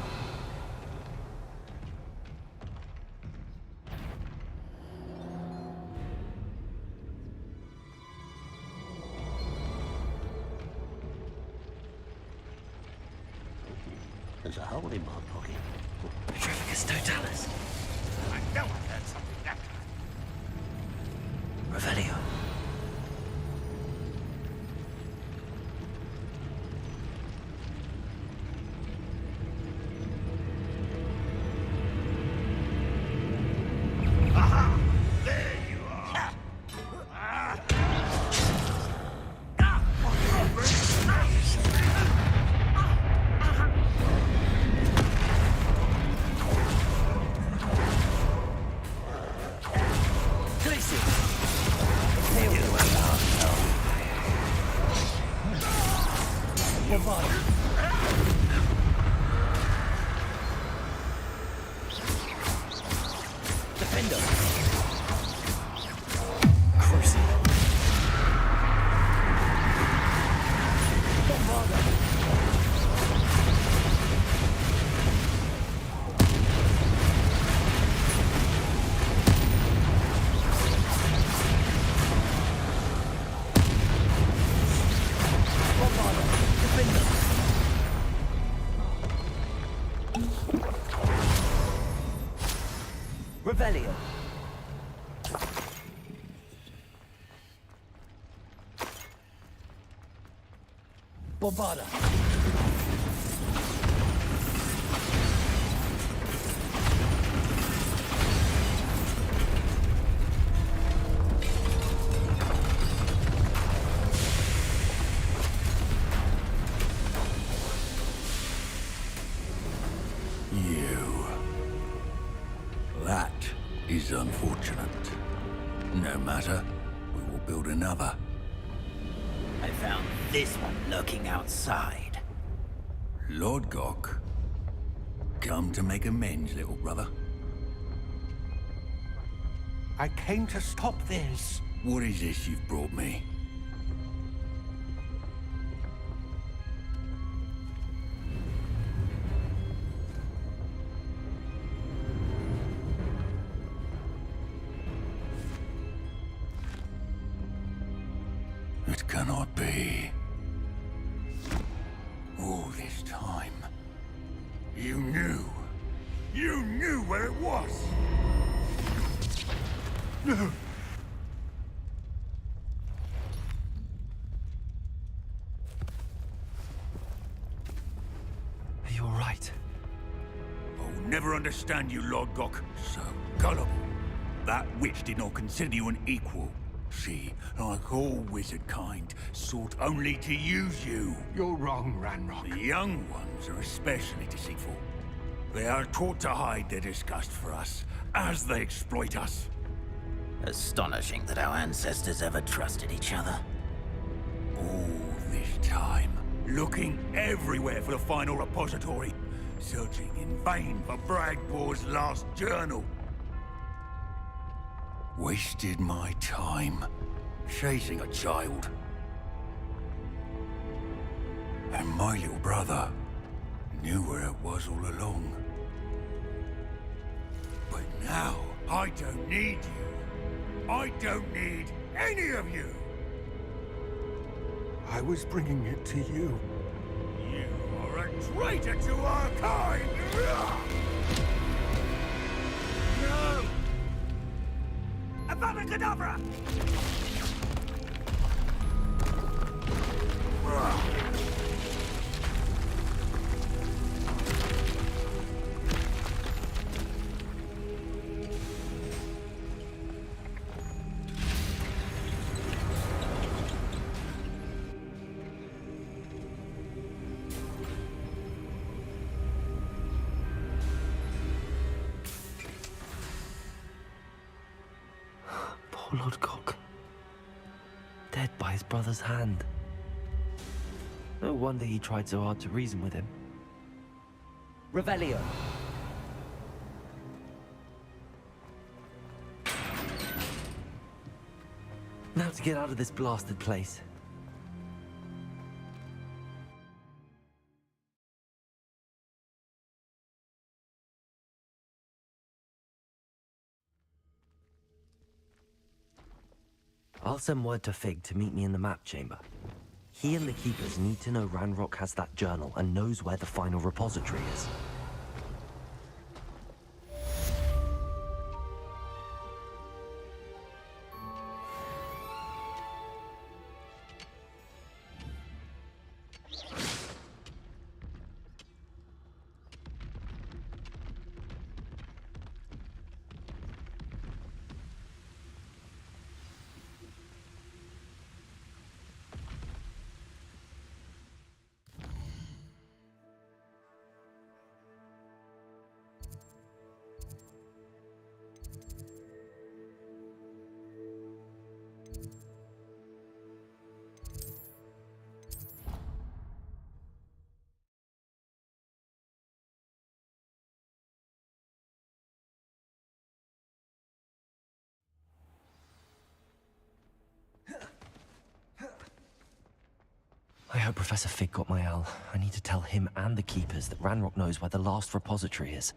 There's a hole in my pocket. Petrificus totalis. I know I heard something that time. Revelio. Aha! There you are. Revelio. Bombarda. You. That is unfortunate. No matter, we will build another. I found this one lurking outside. Lord Gok, come to make amends, little brother. I came to stop this. What is this you've brought me? It cannot be. All this time, you knew. You knew where it was. No. Are you all right? I'll never understand you, Lord Gok. So gullible. That witch did not consider you an equal. She, like all wizard kind, sought only to use you. You're wrong, Ranrock. The young ones are especially deceitful. They are taught to hide their disgust for us, as they exploit us. Astonishing that our ancestors ever trusted each other. All this time, looking everywhere for the final repository, searching in vain for Bragbor's last journal. Wasted my time chasing a child. And my little brother knew where it was all along. But now, I don't need you. I don't need any of you. I was bringing it to you. You are a traitor to our kind! No! Avada Kedavra! Poor Lord Gok. Dead by his brother's hand. No wonder he tried so hard to reason with him. Revelio. Now to get out of this blasted place. I'll send word to Fig to meet me in the map chamber. He and the Keepers need to know Ranrock has that journal and knows where the final repository is. I hope Professor Fig got my owl. I need to tell him and the Keepers that Ranrock knows where the last repository is.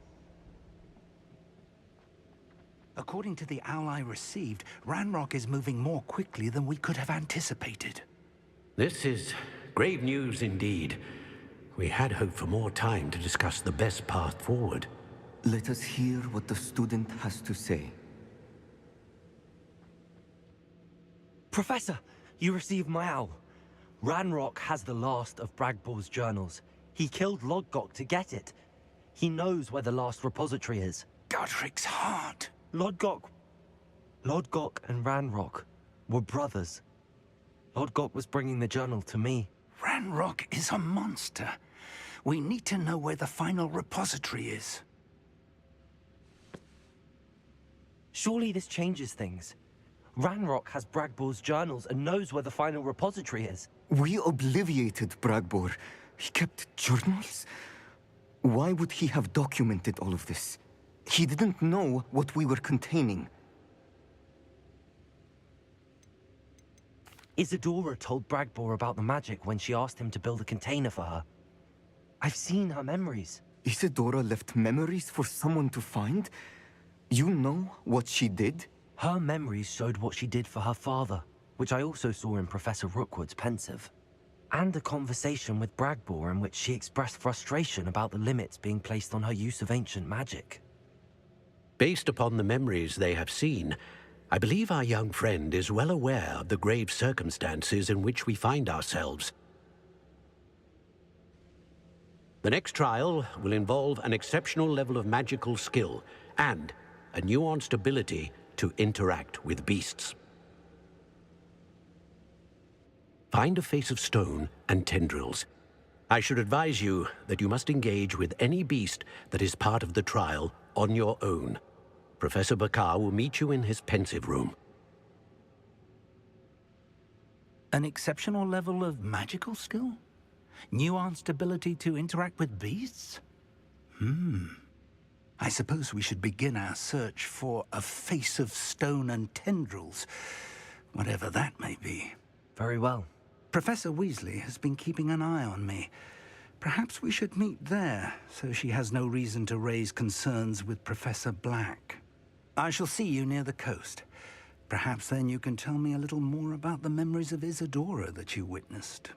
According to the owl I received, Ranrock is moving more quickly than we could have anticipated. This is grave news indeed. We had hoped for more time to discuss the best path forward. Let us hear what the student has to say. Professor, you received my owl. Ranrock has the last of Bragbor's journals. He killed Lodgok to get it. He knows where the last repository is. Godric's heart. Lodgok and Ranrock were brothers. Lodgok was bringing the journal to me. Ranrock is a monster. We need to know where the final repository is. Surely this changes things. Ranrock has Bragbor's journals and knows where the final repository is. We obliviated Bragbor. He kept journals? Why would he have documented all of this? He didn't know what we were containing. Isadora told Bragbor about the magic when she asked him to build a container for her. I've seen her memories. Isadora left memories for someone to find? You know what she did? Her memories showed what she did for her father, which I also saw in Professor Rookwood's pensive. And a conversation with Bragbor in which she expressed frustration about the limits being placed on her use of ancient magic. Based upon the memories they have seen, I believe our young friend is well aware of the grave circumstances in which we find ourselves. The next trial will involve an exceptional level of magical skill and a nuanced ability to interact with beasts. Find a face of stone and tendrils. I should advise you that you must engage with any beast that is part of the trial on your own. Professor Bakar will meet you in his pensive room. An exceptional level of magical skill? Nuanced ability to interact with beasts? I suppose we should begin our search for a face of stone and tendrils, whatever that may be. Very well. Professor Weasley has been keeping an eye on me. Perhaps we should meet there, so she has no reason to raise concerns with Professor Black. I shall see you near the coast. Perhaps then you can tell me a little more about the memories of Isadora that you witnessed.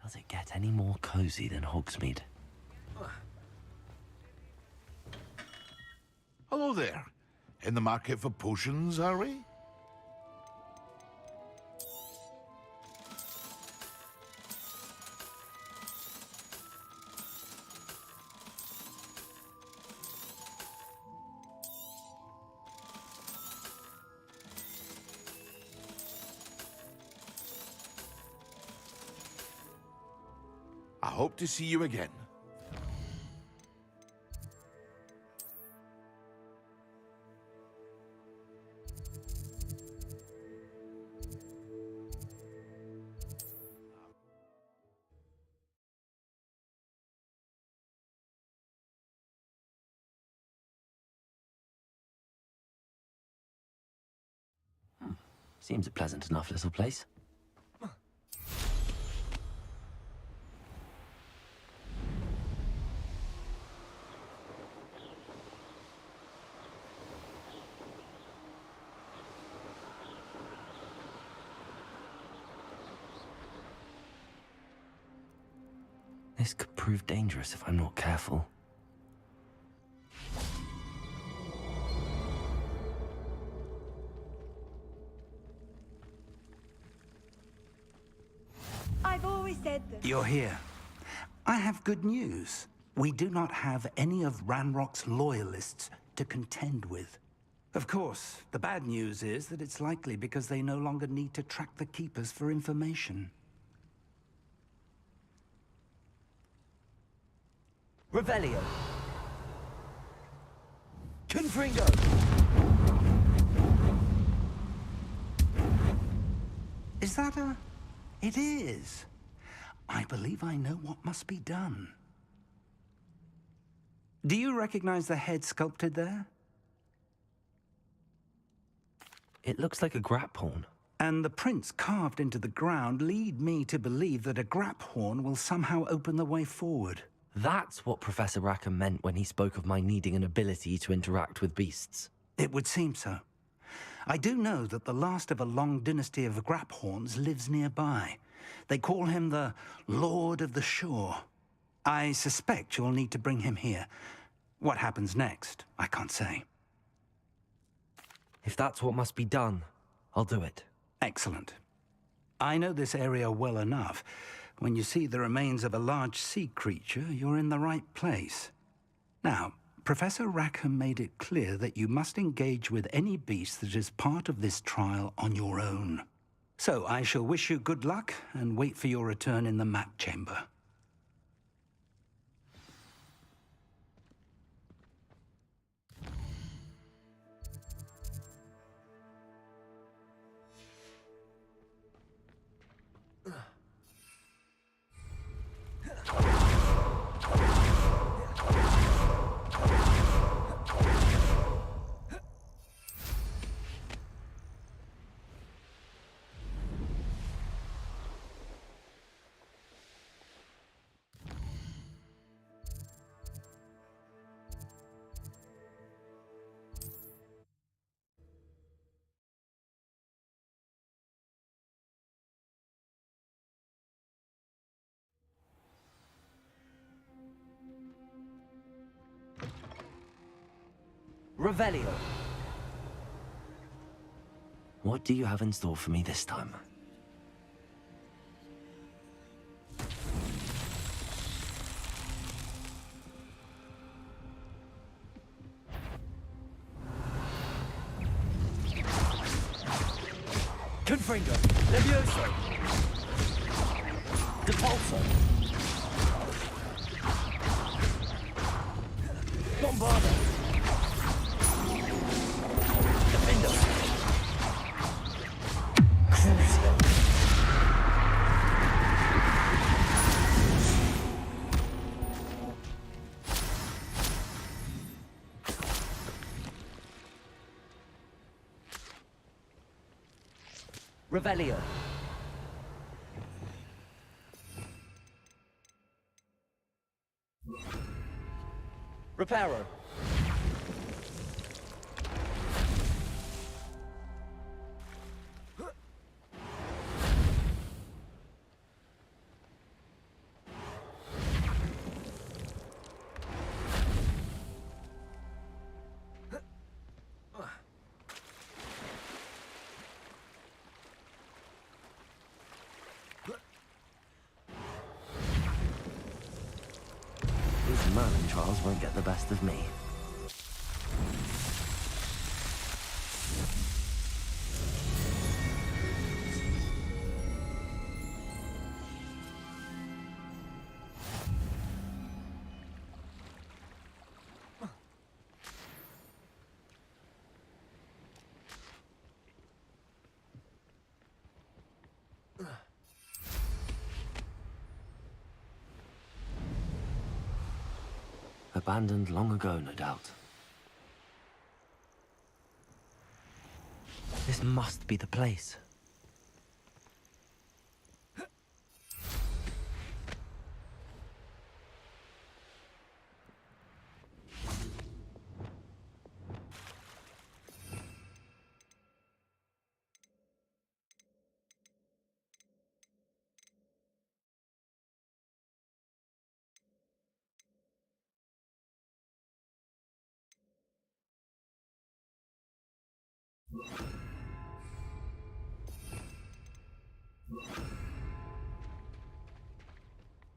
Does it get any more cozy than Hogsmeade? Hello there. In the market for potions, are we? I hope to see you again. Seems a pleasant enough little place. This could prove dangerous if I'm not careful. I've always said that. You're here. I have good news. We do not have any of Ranrock's loyalists to contend with. Of course, the bad news is that it's likely because they no longer need to track the Keepers for information. Revelio! Confringo! Is that a... It is. I believe I know what must be done. Do you recognize the head sculpted there? It looks like a graphorn. And the prints carved into the ground lead me to believe that a graphorn will somehow open the way forward. That's what Professor Rackham meant when he spoke of my needing an ability to interact with beasts. It would seem so. I do know that the last of a long dynasty of graphorns lives nearby. They call him the Lord of the Shore. I suspect you'll need to bring him here. What happens next, I can't say. If that's what must be done, I'll do it. Excellent. I know this area well enough. When you see the remains of a large sea creature, you're in the right place. Now, Professor Rackham made it clear that you must engage with any beast that is part of this trial on your own. So I shall wish you good luck and wait for your return in the map chamber. Revelio! What do you have in store for me this time? Confringo! Levioso! Depulso! Bombardo! Defendo! Crucio! Revelio! Reparo! trials won't get the best of me. Abandoned long ago, no doubt. This must be the place.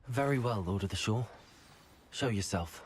Very well, Lord of the Shore. Show yourself.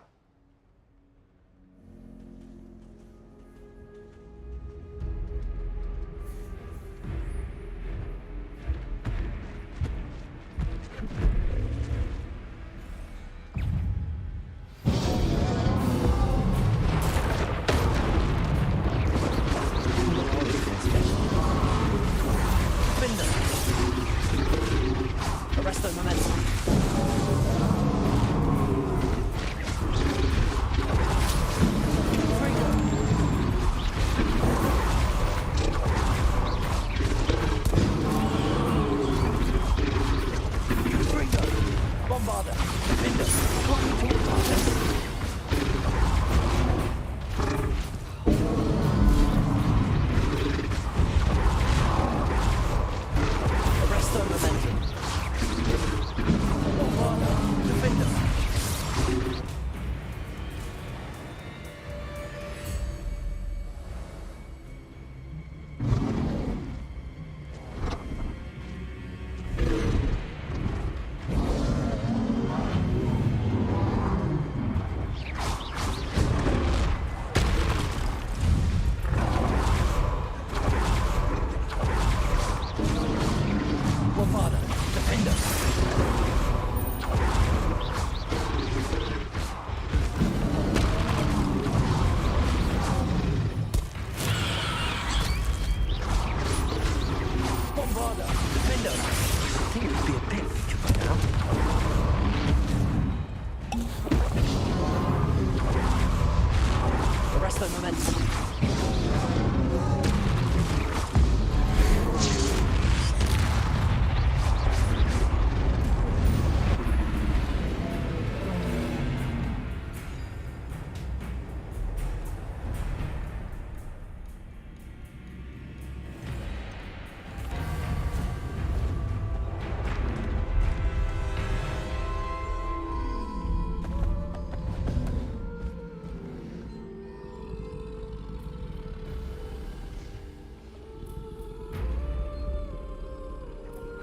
Arresto momentum.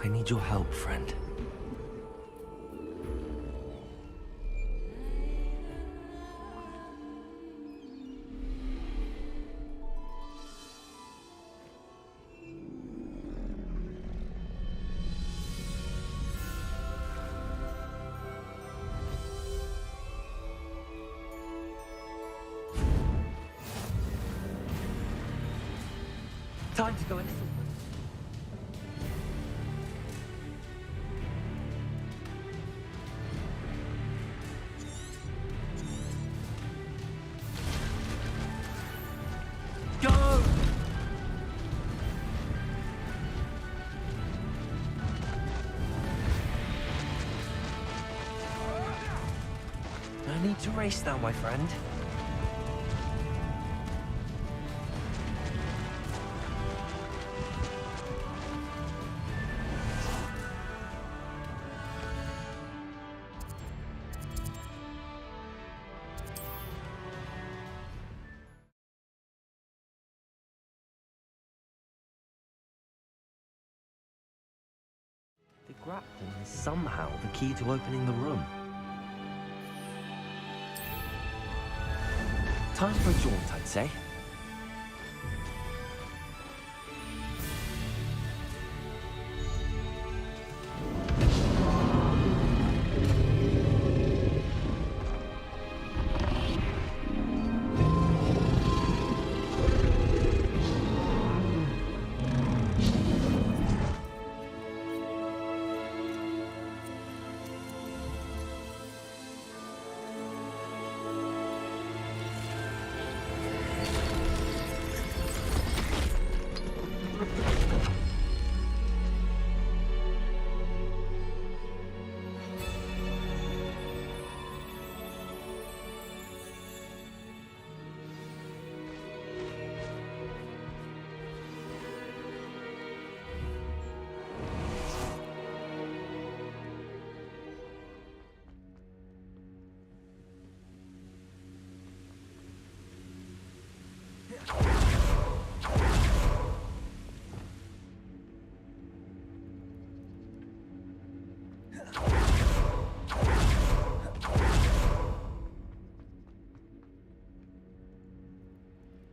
I need your help, friend. Time to go a little. Go! No need to race now, my friend. The grappling is somehow the key to opening the room. Time for a jaunt, I'd say.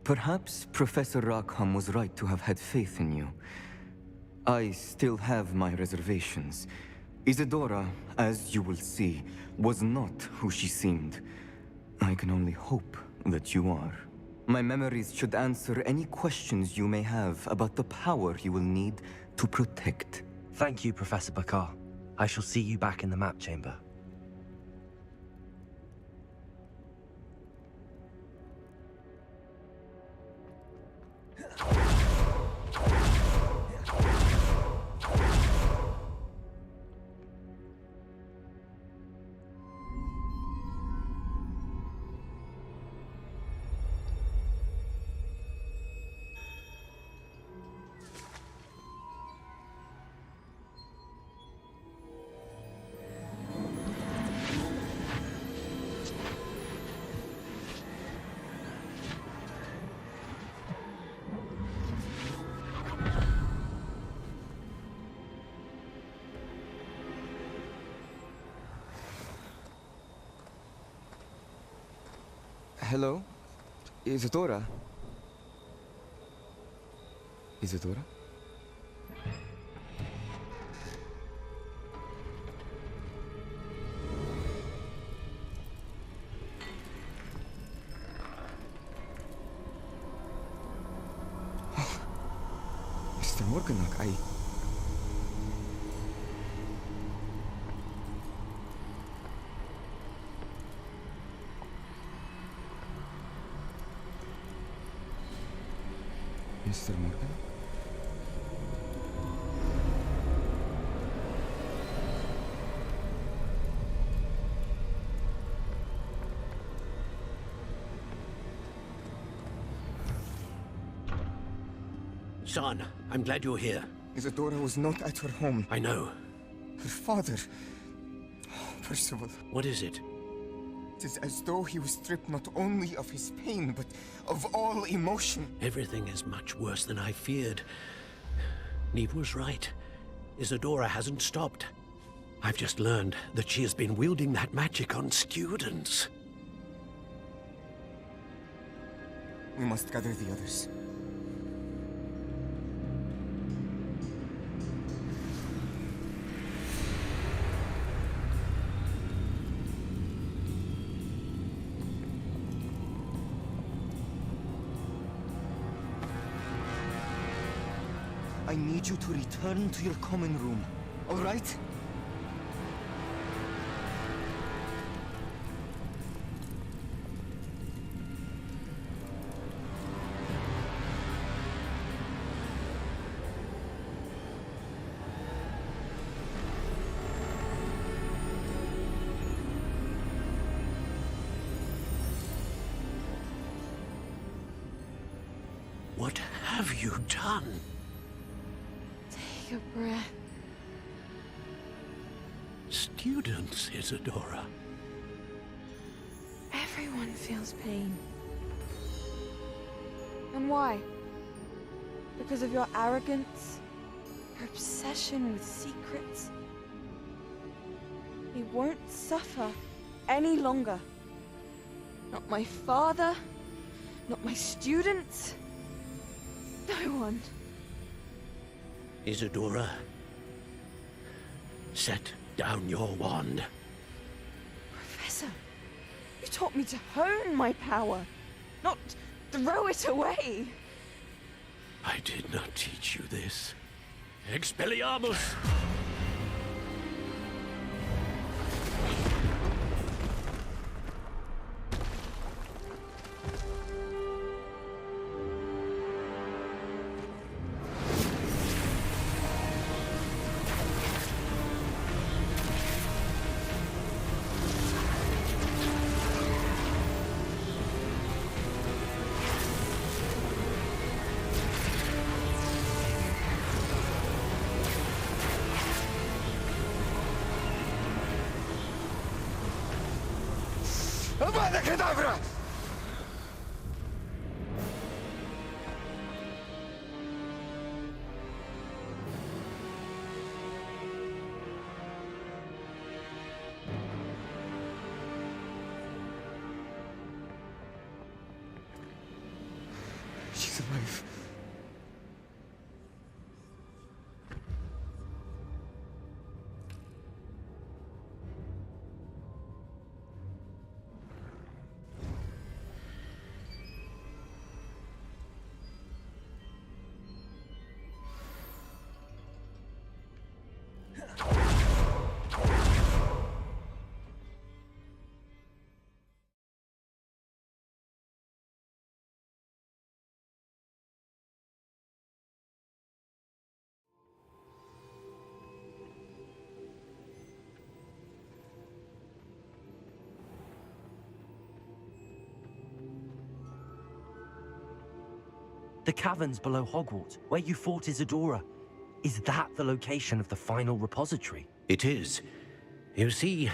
Perhaps Professor Rackham was right to have had faith in you. I still have my reservations. Isadora, as you will see, was not who she seemed. I can only hope that you are. My memories should answer any questions you may have about the power you will need to protect. Thank you, Professor Bakar. I shall see you back in the map chamber. Hello? Isadora? Isadora? Mr. Morganach, Mr. Morgan? Son, I'm glad you're here. Isadora was not at her home. I know. Her father... Percival. What is it? It is as though he was stripped not only of his pain, but of all emotion. Everything is much worse than I feared. Neve was right. Isadora hasn't stopped. I've just learned that she has been wielding that magic on students. We must gather the others. I need you to return to your common room, all right? What have you done? Take a breath. Students, Isadora. Everyone feels pain. And why? Because of your arrogance? Your obsession with secrets? He won't suffer any longer. Not my father, Not my students. No one. Isadora, set down your wand. Professor, you taught me to hone my power, not throw it away. I did not teach you this. Expelliarmus! Avada Kedavra! She's alive. The caverns below Hogwarts, where you fought Isadora. Is that the location of the final repository? It is. You see,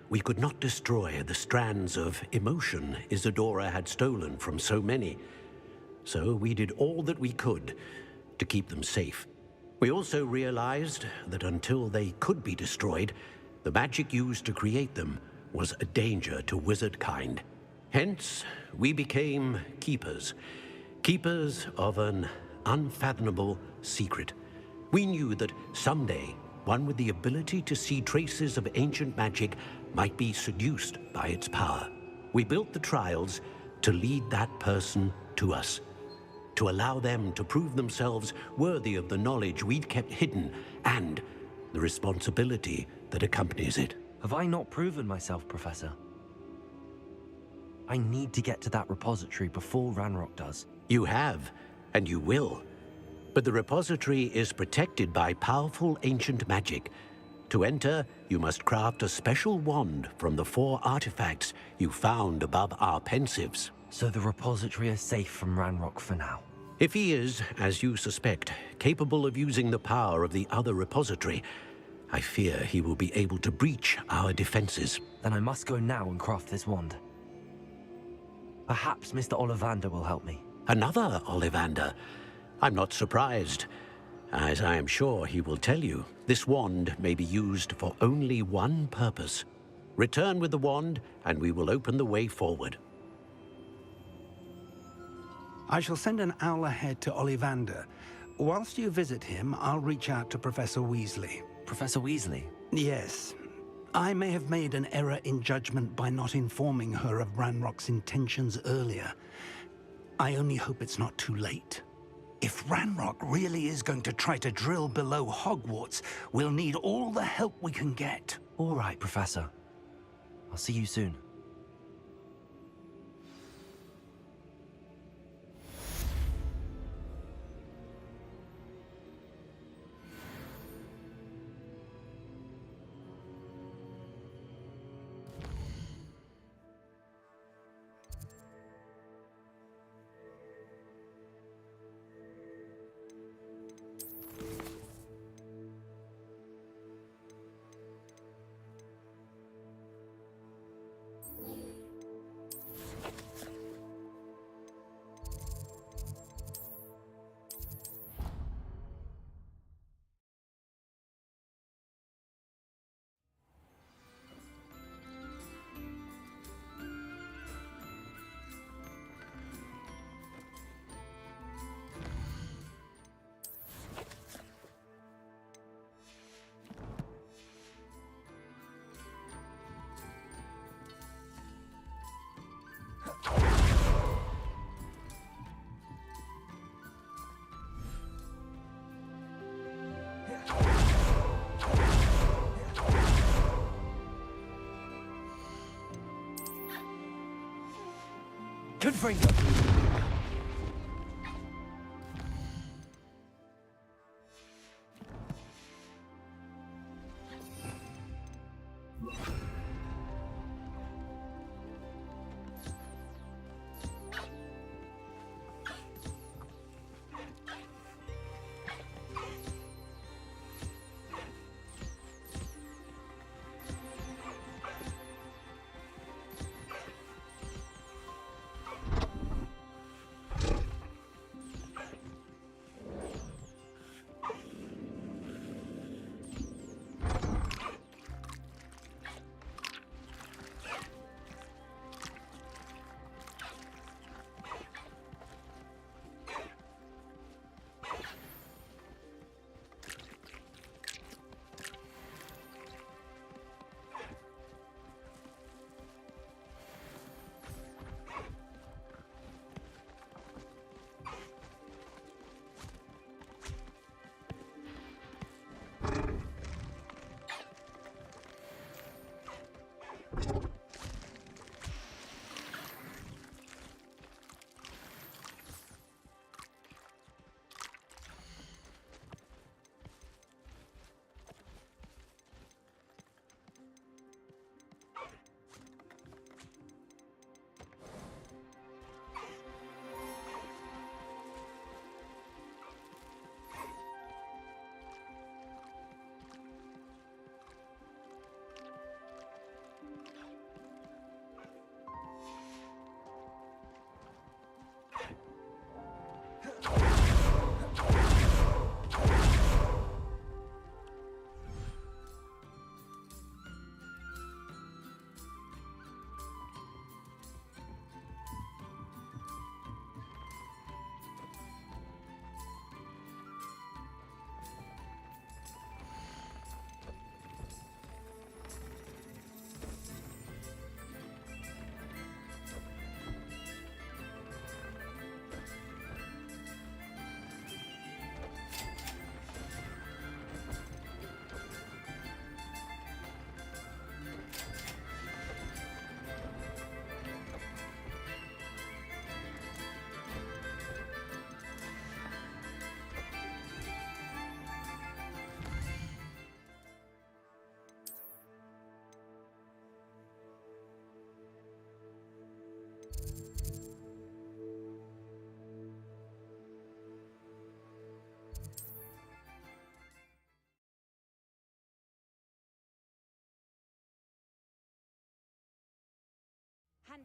we could not destroy the strands of emotion Isadora had stolen from so many. So we did all that we could to keep them safe. We also realized that until they could be destroyed, the magic used to create them was a danger to wizard kind. Hence, we became keepers. Keepers of an unfathomable secret. We knew that someday, one with the ability to see traces of ancient magic might be seduced by its power. We built the trials to lead that person to us, to allow them to prove themselves worthy of the knowledge we'd kept hidden and the responsibility that accompanies it. Have I not proven myself, Professor? I need to get to that repository before Ranrock does. You have, and you will. But the repository is protected by powerful ancient magic. To enter, you must craft a special wand from the 4 artifacts you found above our pensives. So the repository is safe from Ranrock for now? If he is, as you suspect, capable of using the power of the other repository, I fear he will be able to breach our defenses. Then I must go now and craft this wand. Perhaps Mr. Ollivander will help me. Another Ollivander? I'm not surprised. As I am sure he will tell you, this wand may be used for only one purpose. Return with the wand, and we will open the way forward. I shall send an owl ahead to Ollivander. Whilst you visit him, I'll reach out to Professor Weasley. Professor Weasley? Yes. I may have made an error in judgment by not informing her of Ranrock's intentions earlier. I only hope it's not too late. If Ranrock really is going to try to drill below Hogwarts, we'll need all the help we can get. All right, Professor. I'll see you soon. Fringo!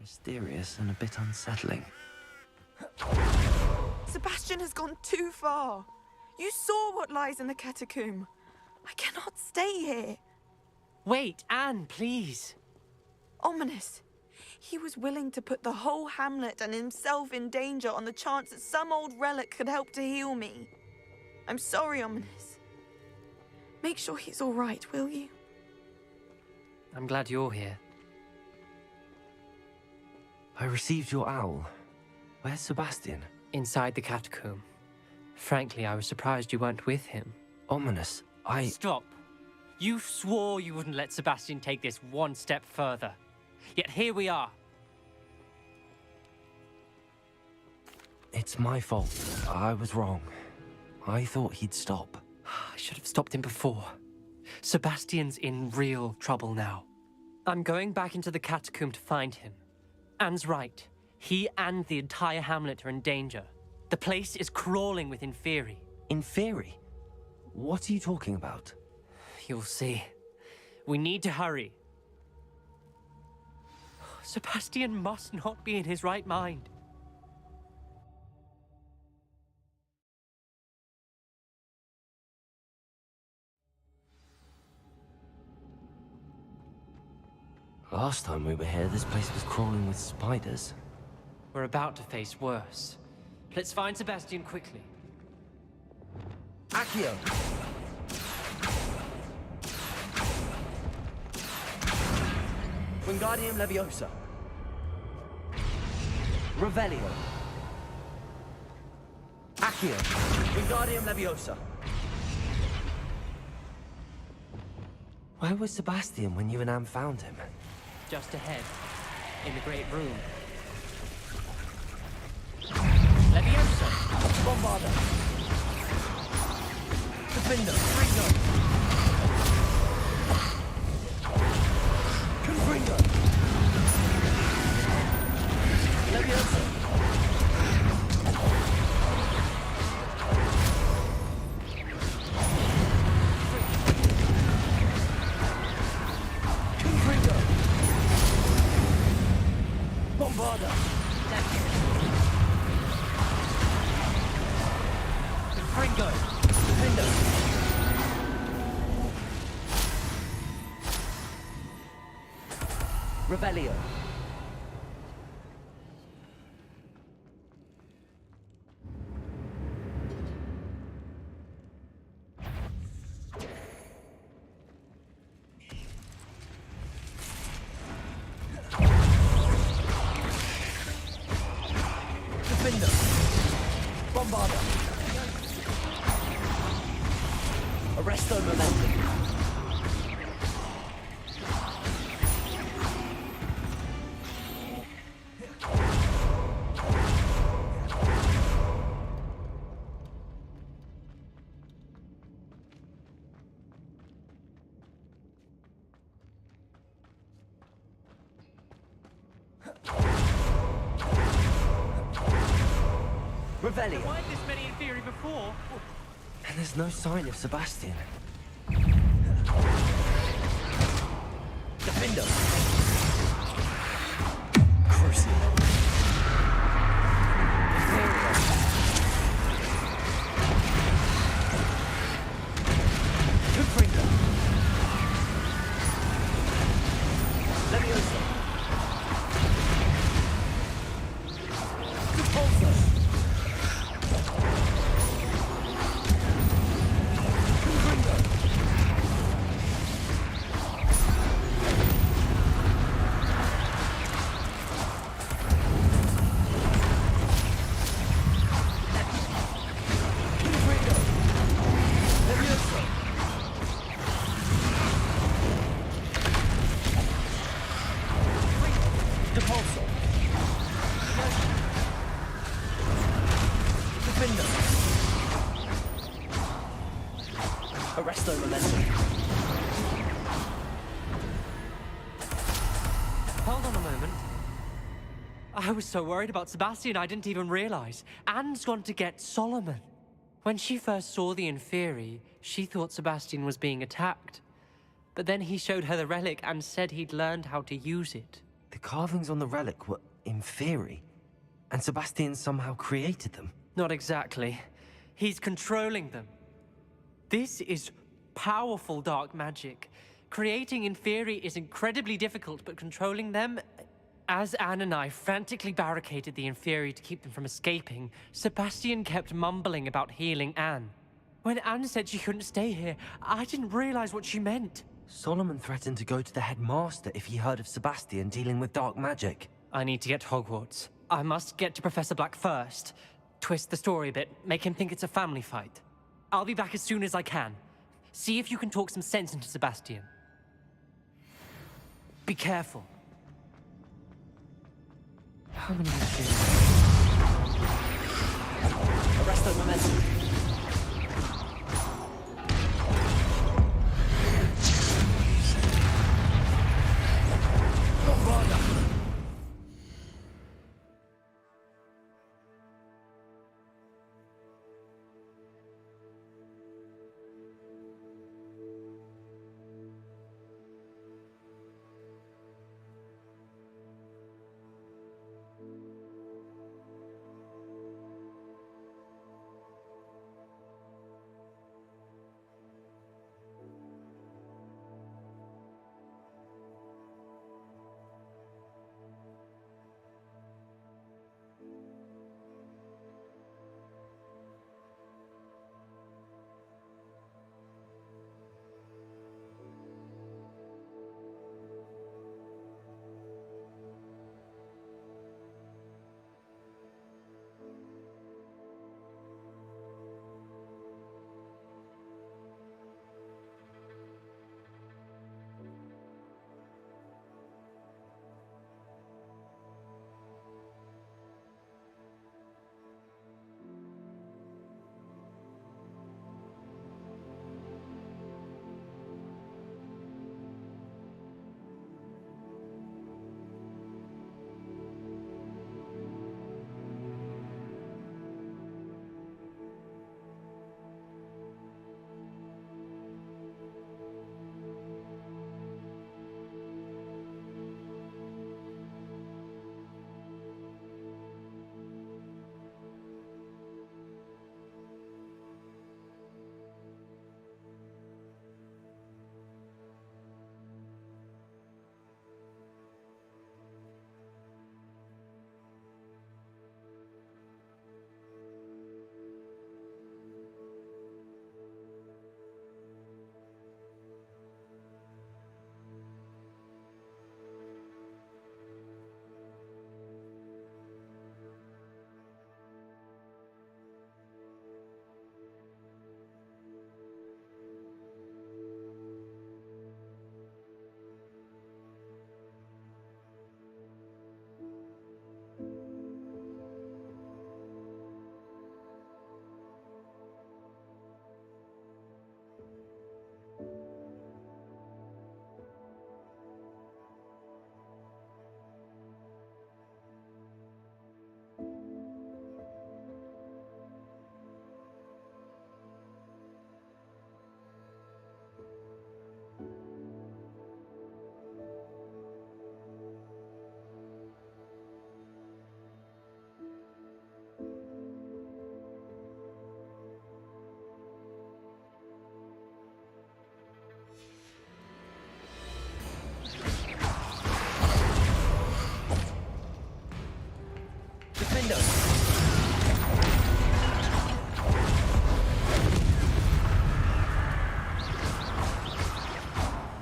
Mysterious and a bit unsettling. Sebastian has gone too far. You saw what lies in the catacomb. I cannot stay here. Wait, Anne, please. Ominous. He was willing to put the whole hamlet and himself in danger on the chance that some old relic could help to heal me. I'm sorry, Ominous. Make sure he's all right, will you? I'm glad you're here. I received your owl. Where's Sebastian? Inside the catacomb. Frankly, I was surprised you weren't with him. Ominous, Stop. You swore you wouldn't let Sebastian take this one step further. Yet here we are. It's my fault. I was wrong. I thought he'd stop. I should have stopped him before. Sebastian's in real trouble now. I'm going back into the catacomb to find him. Anne's right. He and the entire hamlet are in danger. The place is crawling with Inferi. Inferi? What are you talking about? You'll see. We need to hurry. Sebastian must not be in his right mind. Last time we were here, this place was crawling with spiders. We're about to face worse. Let's find Sebastian quickly. Accio! Wingardium Leviosa. Revelio. Accio. Wingardium Leviosa. Where was Sebastian when you and Anne found him? Just ahead, in the great room. Bombarder! Defender! Ringo! Confringo! Leviosa! Confringo! Bombarder! Confringo! Defender! Rebellion. Defender. Bombarder. Arresto momentum. Revelio. Why this many in theory before? And there's no sign of Sebastian. Defender. Crucible. Confringo. Leviosa. Repulsor. Confringo. Confringo. Leviosa. Depulso. Defender. Arresto momentum. Hold on a moment. I was so worried about Sebastian I didn't even realize. Anne's gone to get Solomon. When she first saw the Inferi, she thought Sebastian was being attacked. But then he showed her the relic and said he'd learned how to use it. The carvings on the relic were Inferi, and Sebastian somehow created them. Not exactly. He's controlling them. This is powerful dark magic. Creating Inferi is incredibly difficult, but controlling them... As Anne and I frantically barricaded the Inferi to keep them from escaping, Sebastian kept mumbling about healing Anne. When Anne said she couldn't stay here, I didn't realize what she meant. Solomon threatened to go to the headmaster if he heard of Sebastian dealing with dark magic. I need to get to Hogwarts. I must get to Professor Black first. Twist the story a bit, make him think it's a family fight. I'll be back as soon as I can. See if you can talk some sense into Sebastian. Be careful. How many Arresto momentum. Bombarder.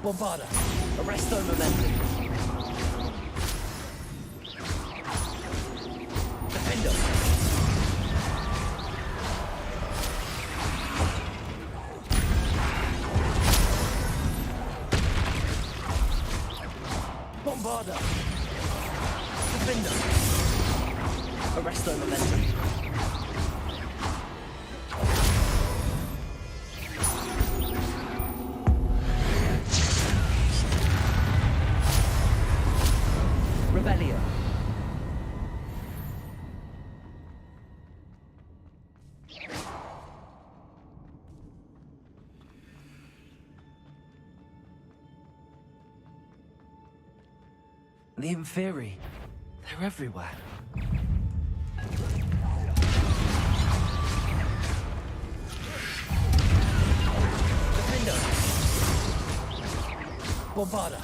Bombarda! Arresto momentum! Defendo! Bombarda! Defendo! Arresto momentum! Rebellion. The Inferi. They're everywhere. Defendo. Bombarda.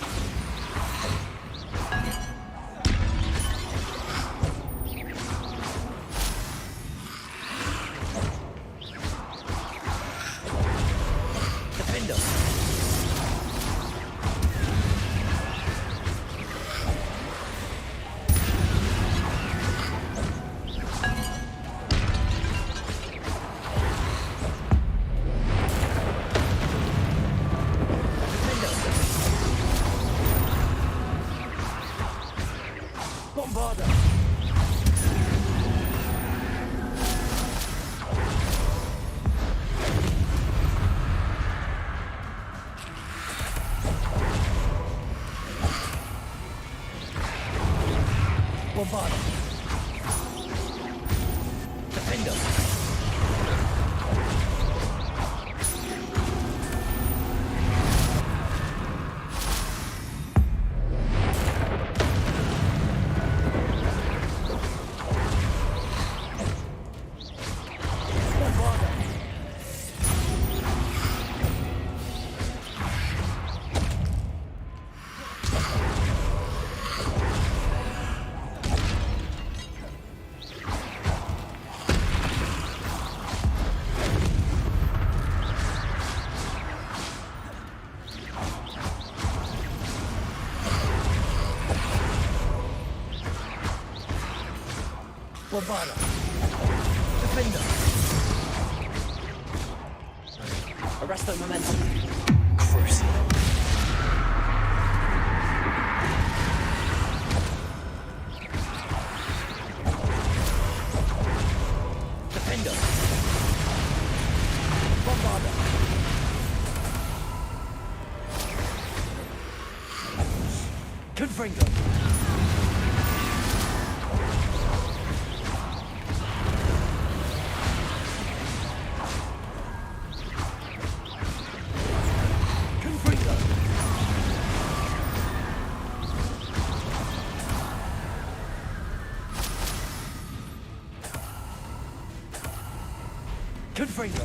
Defendo. Bombarda. Bombarda. Defendo. Bombarda. Defender. Arresto momentum. Cruising. Defender. Bombarda. Confringo. Confringo.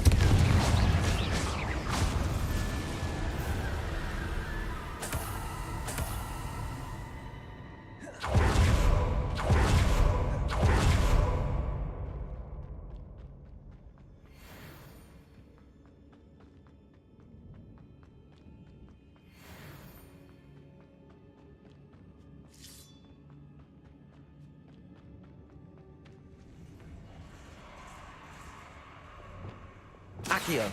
Accio.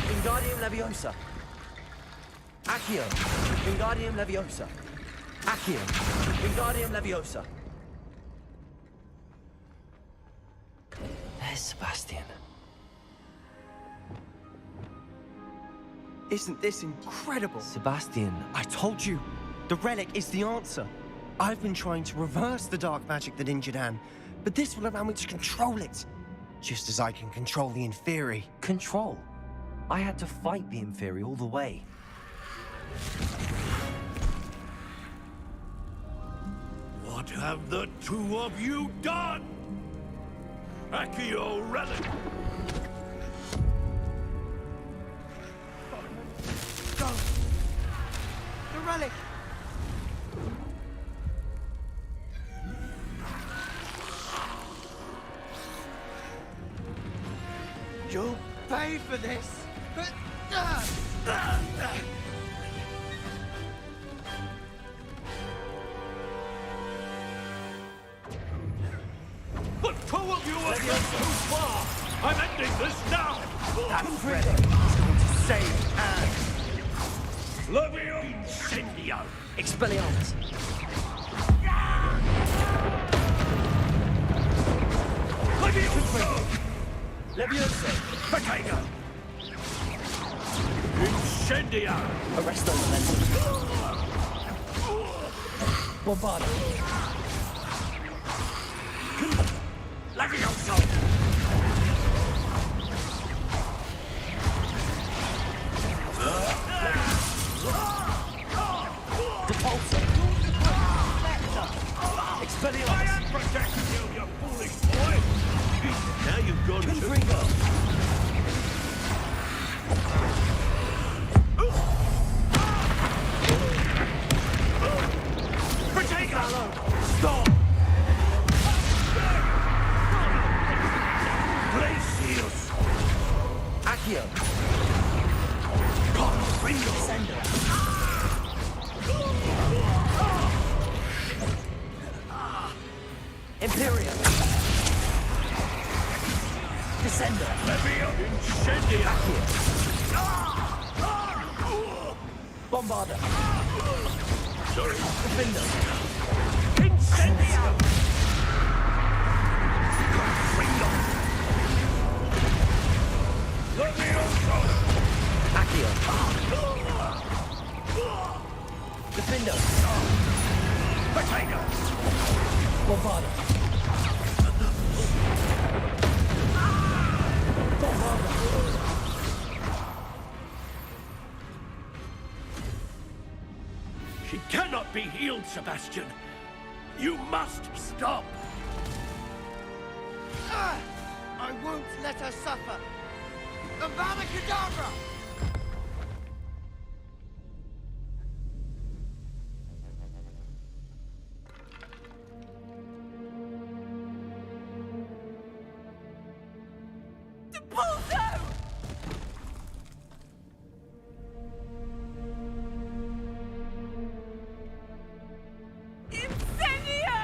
Wingardium Leviosa. Accio. Wingardium Leviosa. Accio. Wingardium Leviosa. There's Sebastian. Isn't this incredible? Sebastian. I told you, the relic is the answer. I've been trying to reverse the dark magic that injured Anne, but this will allow me to control it. Just as I can control the Inferi. Control? I had to fight the Inferi all the way. What have the two of you done? Accio relic! Go! The relic! You'll pay for this! But two of you have gone too far! I'm ending this now! That's Freddy. He's going to save Anne. Levio Incendio! Expelliarmus. Levioso! Levioso. Potato! Incendio! Arresto Momentum. Bombardo. Levioso! Depulso. Expelliarmus. I am protecting you, you foolish boy! Now you've gone Confringo. Potato! Stop! Glacius! Accio. Confringo! Sendo. Imperium. Descendo. Levio Incendio! Bombardo. Sorry. Defendo. Incendio! Confringo! Levioso! Accio. Defendo. Potato! Bombardo. Bombardo. She cannot be healed, Sebastian. You must stop. I won't let her suffer. Avada Kedavra! Depulso! Incendio!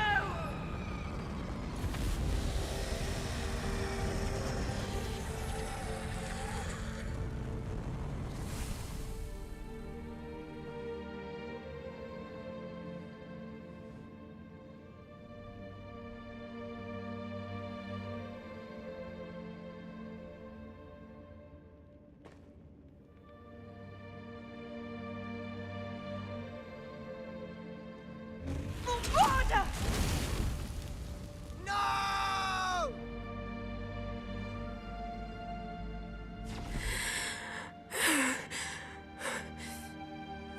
Bombarda! No!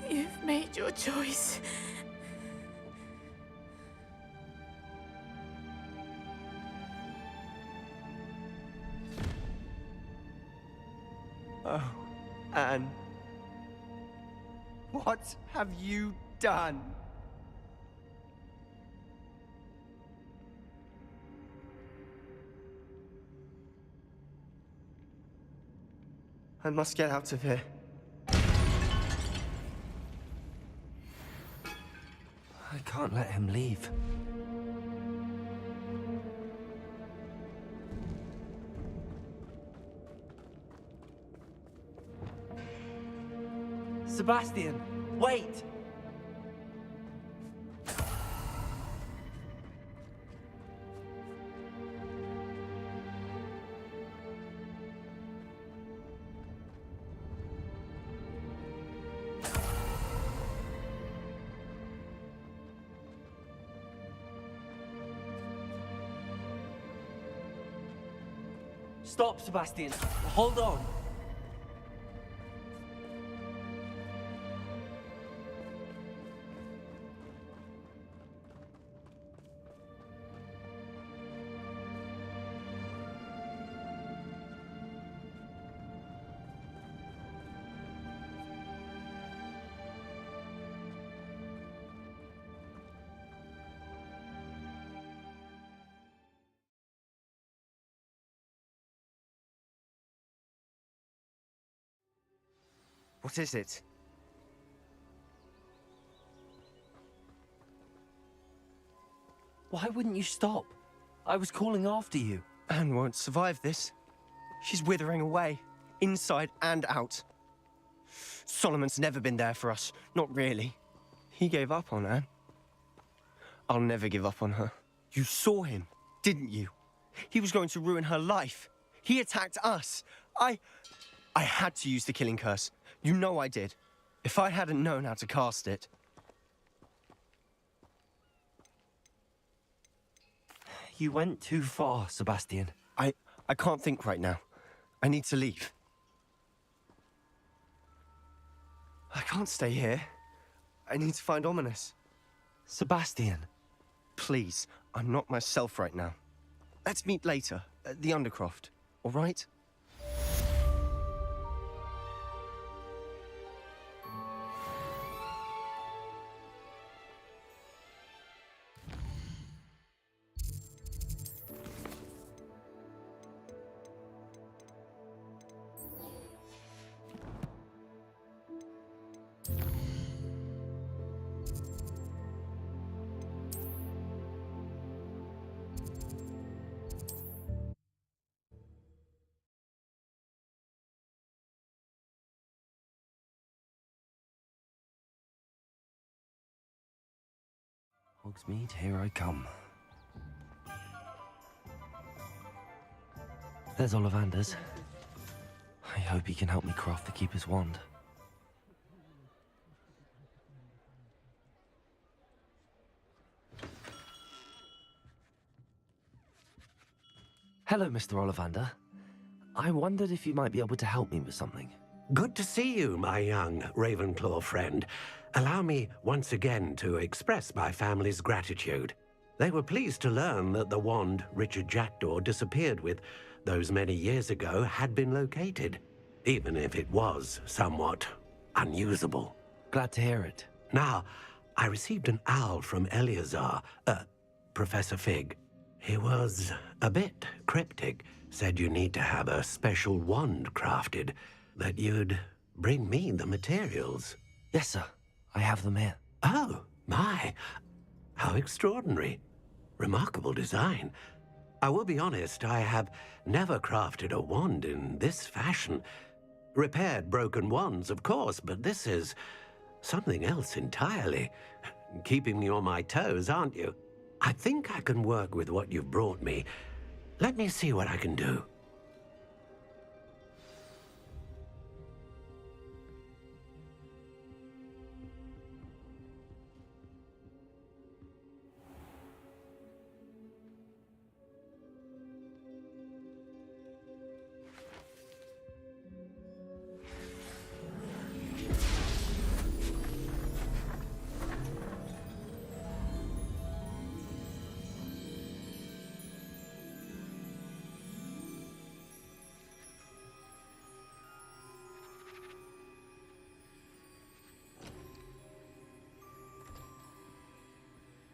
You've made your choice. Oh, Anne. What have you done? I must get out of here. I can't let him leave. Sebastian, wait! Stop, Sebastian. Hold on. What is it? Why wouldn't you stop? I was calling after you. Anne won't survive this. She's withering away, inside and out. Solomon's never been there for us. Not really. He gave up on Anne. I'll never give up on her. You saw him, didn't you? He was going to ruin her life. He attacked us. I had to use the killing curse. You know I did. If I hadn't known how to cast it... You went too far, Sebastian. I can't think right now. I need to leave. I can't stay here. I need to find Ominous. Sebastian. Please, I'm not myself right now. Let's meet later, at the Undercroft, all right? Hogsmeade, here I come. There's Ollivanders. I hope he can help me craft the Keeper's Wand. Hello, Mr. Ollivander. I wondered if you might be able to help me with something. Good to see you, my young Ravenclaw friend. Allow me once again to express my family's gratitude. They were pleased to learn that the wand Richard Jackdaw disappeared with those many years ago had been located, even if it was somewhat unusable. Glad to hear it. Now, I received an owl from Eleazar, Professor Fig. He was a bit cryptic, said you need to have a special wand crafted, that you'd bring me the materials. Yes, sir. I have them here. Oh, my. How extraordinary. Remarkable design. I will be honest, I have never crafted a wand in this fashion. Repaired broken wands, of course, but this is something else entirely. Keeping me on my toes, aren't you? I think I can work with what you've brought me. Let me see what I can do.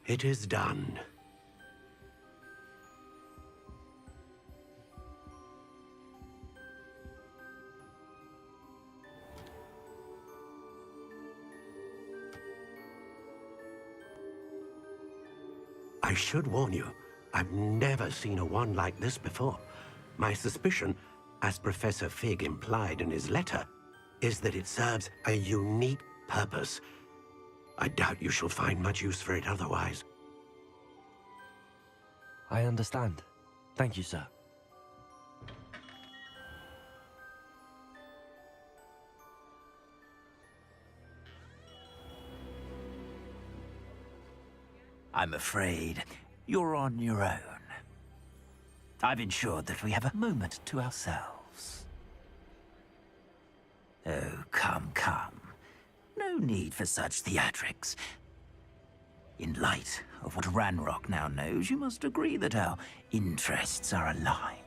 It is done. I should warn you, I've never seen a wand like this before. My suspicion, as Professor Fig implied in his letter, is that it serves a unique purpose. I doubt you shall find much use for it otherwise. I understand. Thank you, sir. I'm afraid you're on your own. I've ensured that we have a moment to ourselves. Oh, come, come. No need for such theatrics. In light of what Ranrock now knows, you must agree that our interests are aligned.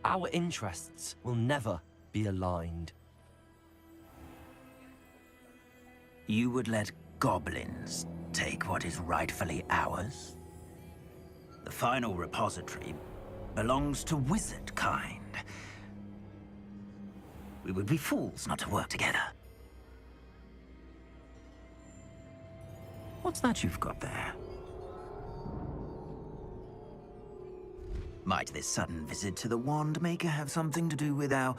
Our interests will never be aligned. You would let goblins take what is rightfully ours? The final repository belongs to wizard kind. We would be fools not to work together. What's that you've got there? Might this sudden visit to the Wand Maker have something to do with our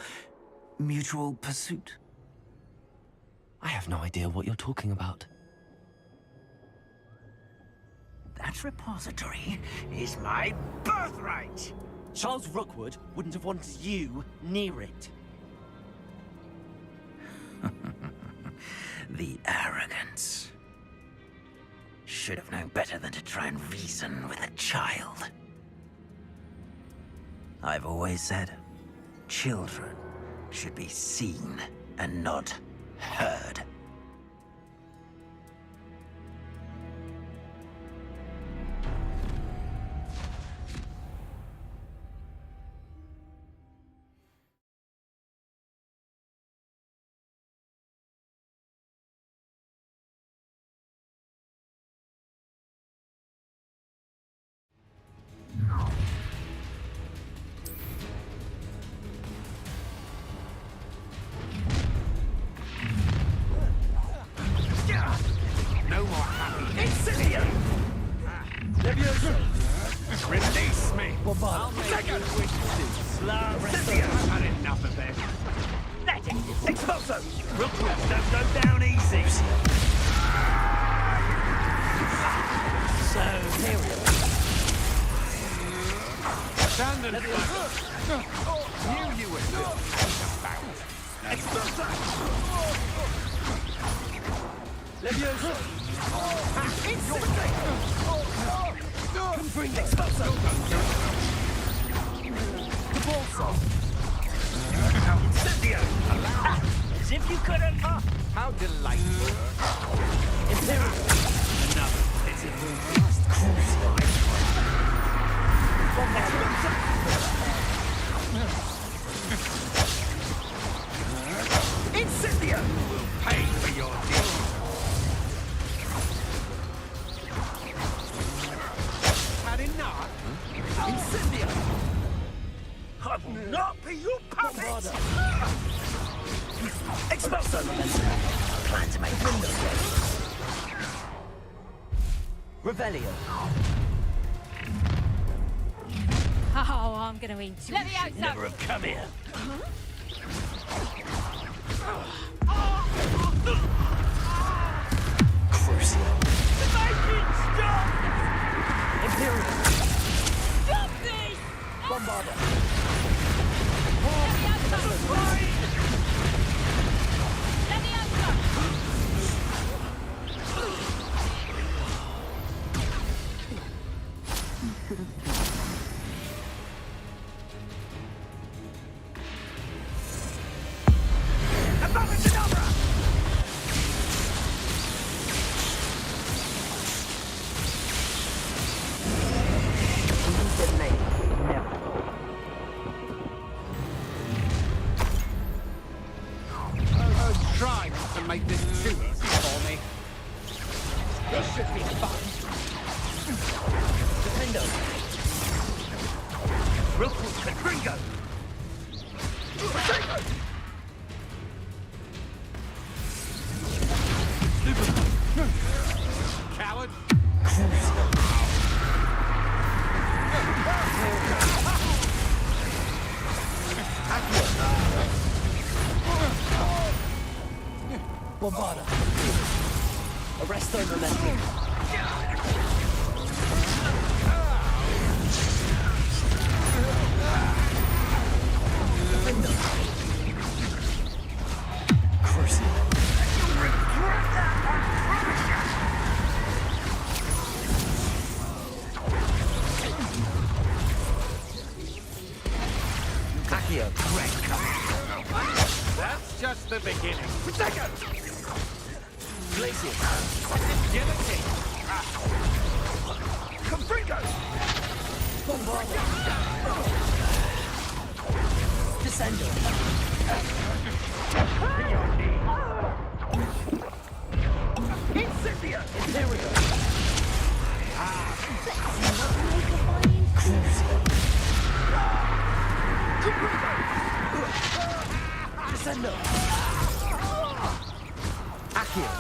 mutual pursuit? I have no idea what you're talking about. That repository is my birthright! Charles Rookwood wouldn't have wanted you near it. The arrogance. Should have known better than to try and reason with a child. I've always said, children should be seen and not heard. No more happy. Incendio! Release me! I'll make you wish to. I've had enough of this. That's it! Expulso! Rookwood don't go down easy! So, here we are. Stand and fight. Knew you were still about. Expulso! Levioso! Confringo! Expulso! Cabalso! Incendio! As if you couldn't... How delightful. Imperial! Another pitiful blast crucified. Incendio! Will pay for your deeds. Had enough? Incendio! I will not be your puppet! Expulso! Plan to make Revelio! Oh, I'm gonna eat you. Should never have come here. Crucio! Make it stop! Imperial! Stop this! Bombarda! Try not to make this too easy for me. This should be fun! Defendo! Rookwood, Confringo! Coward! Bombarda! Arresto momentum! Defendo! Crucio! You'll regret that, I promise Accio! That's just the beginning. Glacier! Agility! Confringo! Bombarda! Descendo! Incendio! Imperial! Descendo! Accio!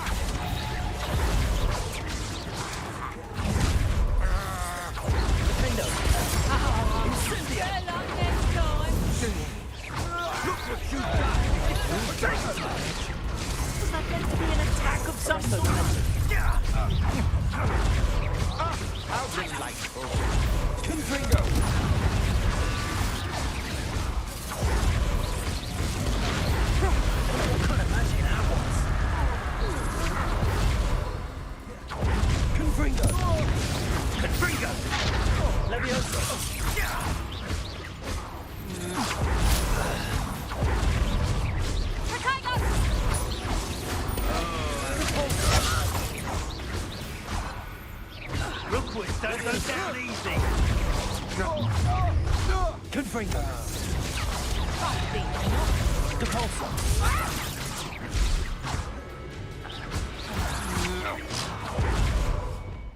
Confringo. Depulso.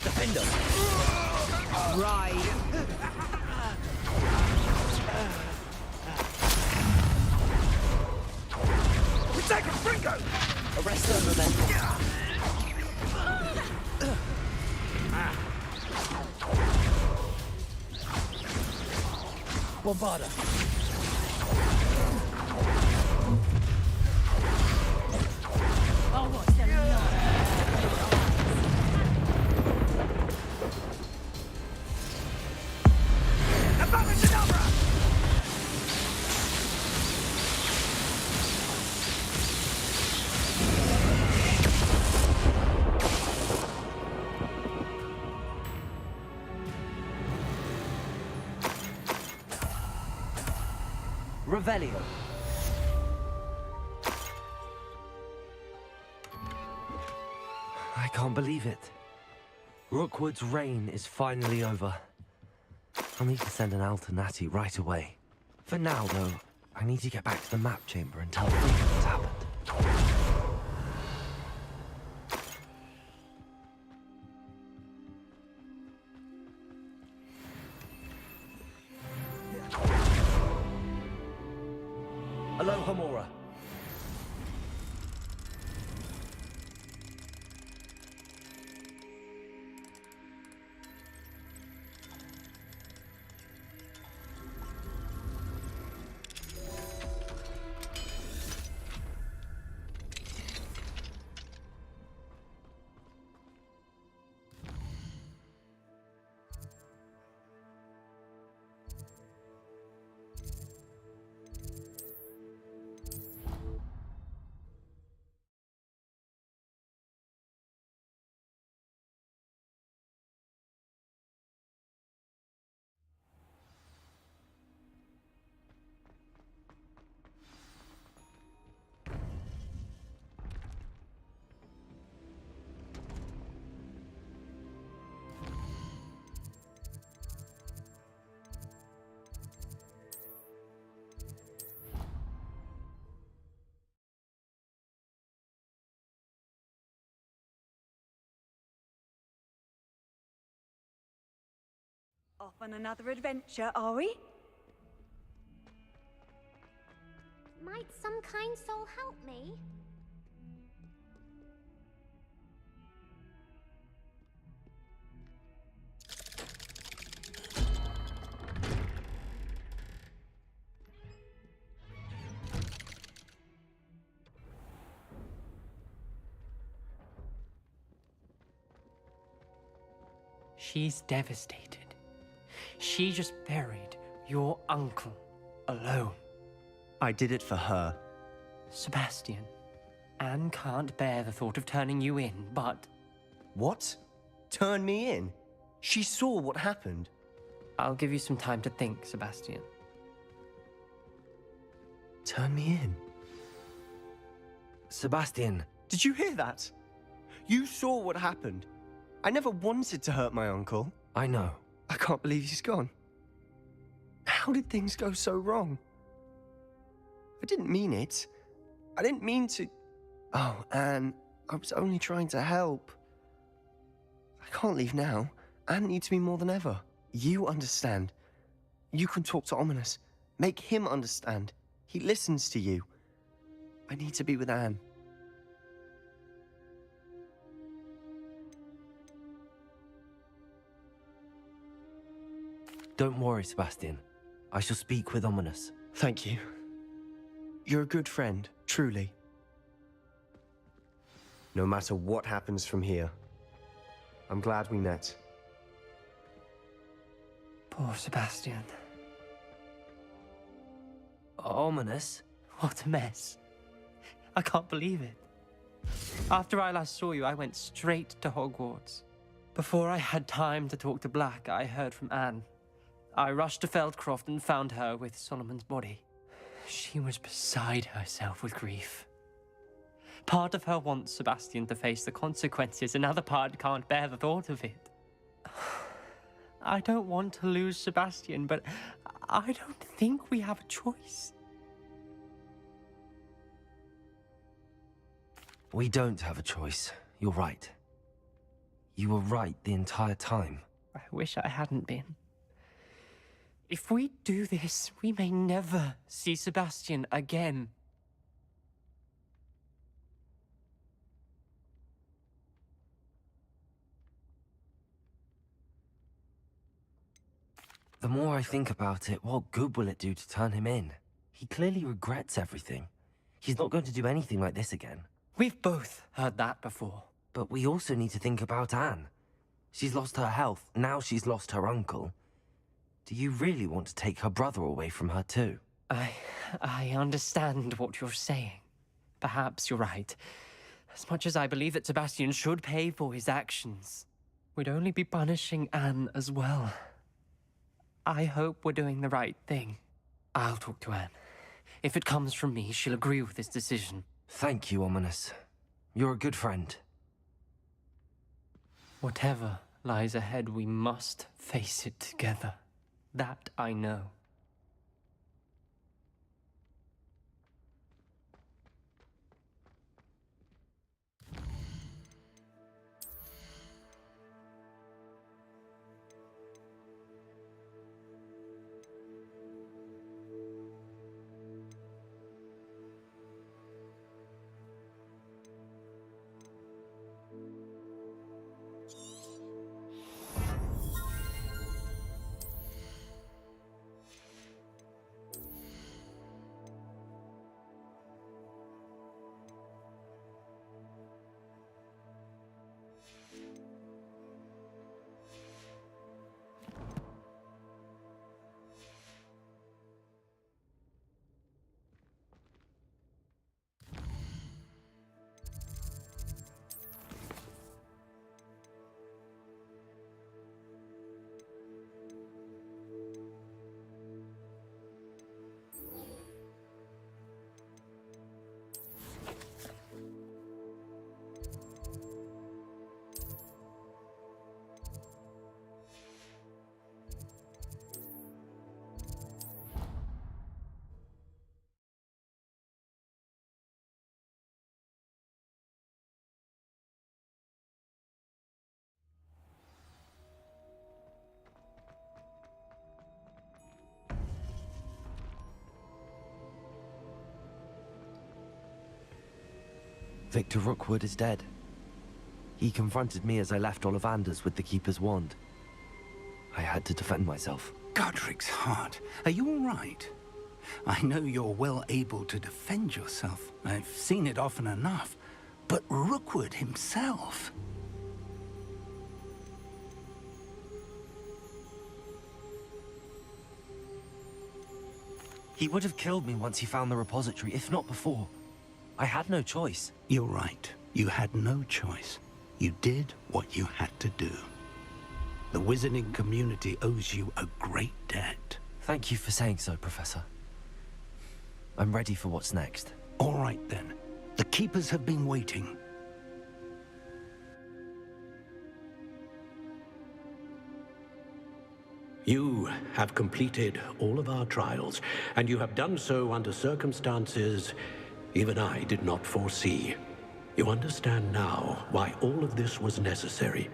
Defender. Ride. We take Confringo. Arrest them, Memento. Bombarda. Oh, what's the Revelio. I can't believe it. Rookwood's reign is finally over. I'll need to send an Alternati right away. For now, though, I need to get back to the map chamber and tell Fig what's happened. Aloha, Mora. Off on another adventure, are we? Might some kind soul help me? She's devastated. She just buried your uncle alone. I did it for her. Sebastian, Anne can't bear the thought of turning you in, but... What? Turn me in? She saw what happened. I'll give you some time to think, Sebastian. Turn me in? Sebastian. Did you hear that? You saw what happened. I never wanted to hurt my uncle. I know. I can't believe he's gone. How did things go so wrong? I didn't mean it. I didn't mean to... Oh, Anne, I was only trying to help. I can't leave now. Anne needs me more than ever. You understand. You can talk to Ominous. Make him understand. He listens to you. I need to be with Anne. Don't worry, Sebastian. I shall speak with Ominous. Thank you. You're a good friend, truly. No matter what happens from here, I'm glad we met. Poor Sebastian. Ominous? What a mess. I can't believe it. After I last saw you, I went straight to Hogwarts. Before I had time to talk to Black, I heard from Anne. I rushed to Feldcroft and found her with Solomon's body. She was beside herself with grief. Part of her wants Sebastian to face the consequences, another part can't bear the thought of it. I don't want to lose Sebastian, but I don't think we have a choice. We don't have a choice. You're right. You were right the entire time. I wish I hadn't been. If we do this, we may never see Sebastian again. The more I think about it, what good will it do to turn him in? He clearly regrets everything. He's not going to do anything like this again. We've both heard that before. But we also need to think about Anne. She's lost her health, now she's lost her uncle. Do you really want to take her brother away from her too? I understand what you're saying. Perhaps you're right. As much as I believe that Sebastian should pay for his actions, we'd only be punishing Anne as well. I hope we're doing the right thing. I'll talk to Anne. If it comes from me, she'll agree with this decision. Thank you, Ominous. You're a good friend. Whatever lies ahead, we must face it together. That I know. Victor Rookwood is dead. He confronted me as I left Ollivander's with the Keeper's wand. I had to defend myself. Godric's heart. Are you all right? I know you're well able to defend yourself. I've seen it often enough. But Rookwood himself... He would have killed me once he found the repository, if not before. I had no choice. You're right. You had no choice. You did what you had to do. The wizarding community owes you a great debt. Thank you for saying so, Professor. I'm ready for what's next. All right, then. The Keepers have been waiting. You have completed all of our trials, and you have done so under circumstances even I did not foresee. You understand now why all of this was necessary.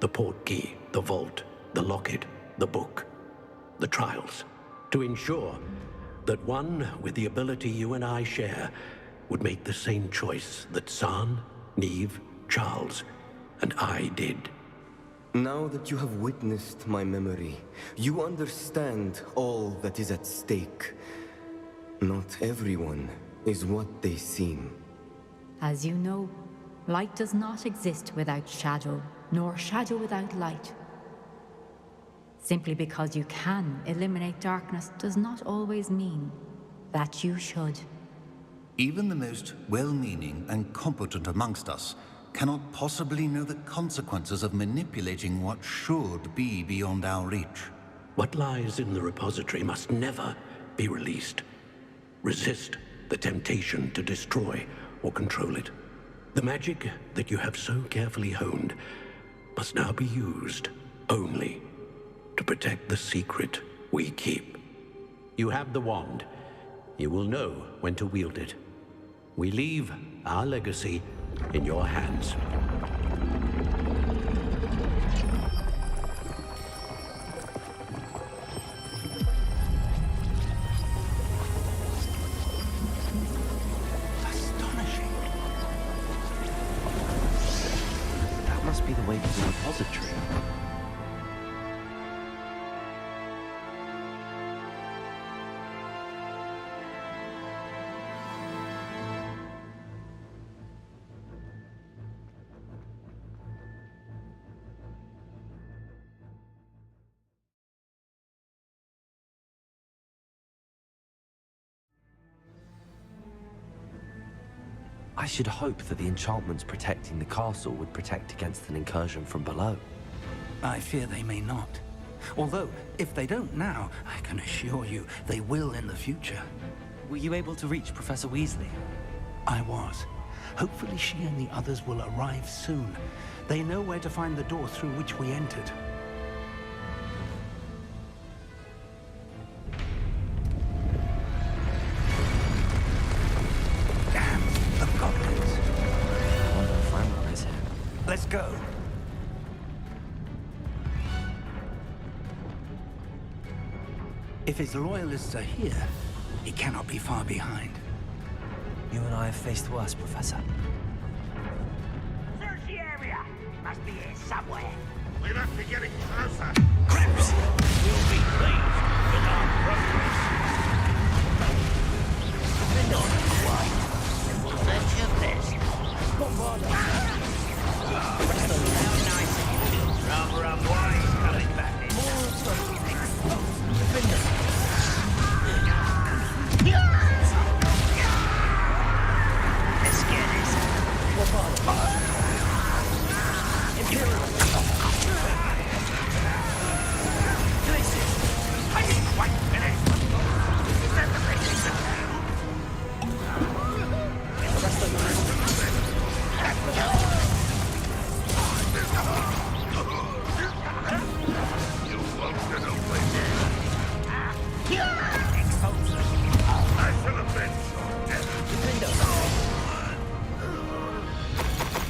The portkey, the vault, the locket, the book, the trials. To ensure that one with the ability you and I share would make the same choice that San, Neve, Charles, and I did. Now that you have witnessed my memory, you understand all that is at stake. Not everyone is what they seem. As you know, light does not exist without shadow, nor shadow without light. Simply because you can eliminate darkness does not always mean that you should. Even the most well-meaning and competent amongst us cannot possibly know the consequences of manipulating what should be beyond our reach. What lies in the repository must never be released. Resist the temptation to destroy or control it. The magic that you have so carefully honed must now be used only to protect the secret we keep. You have the wand. You will know when to wield it. We leave our legacy in your hands. That must be the way to the repository. I should hope that the enchantments protecting the castle would protect against an incursion from below. I fear they may not. Although, if they don't now, I can assure you they will in the future. Were you able to reach Professor Weasley? I was. Hopefully she and the others will arrive soon. They know where to find the door through which we entered. Let's go. If his loyalists are here, he cannot be far behind. You and I have faced worse, Professor. Search the area. Must be here somewhere. We must be getting closer. Crips! You'll be pleased with our progress. Depend on you, White, and we'll let you best. How nice of you. Rather unwise coming back this Let's get this. I didn't quite finish. Is that the best you can You won't get away. I shall avenge your death.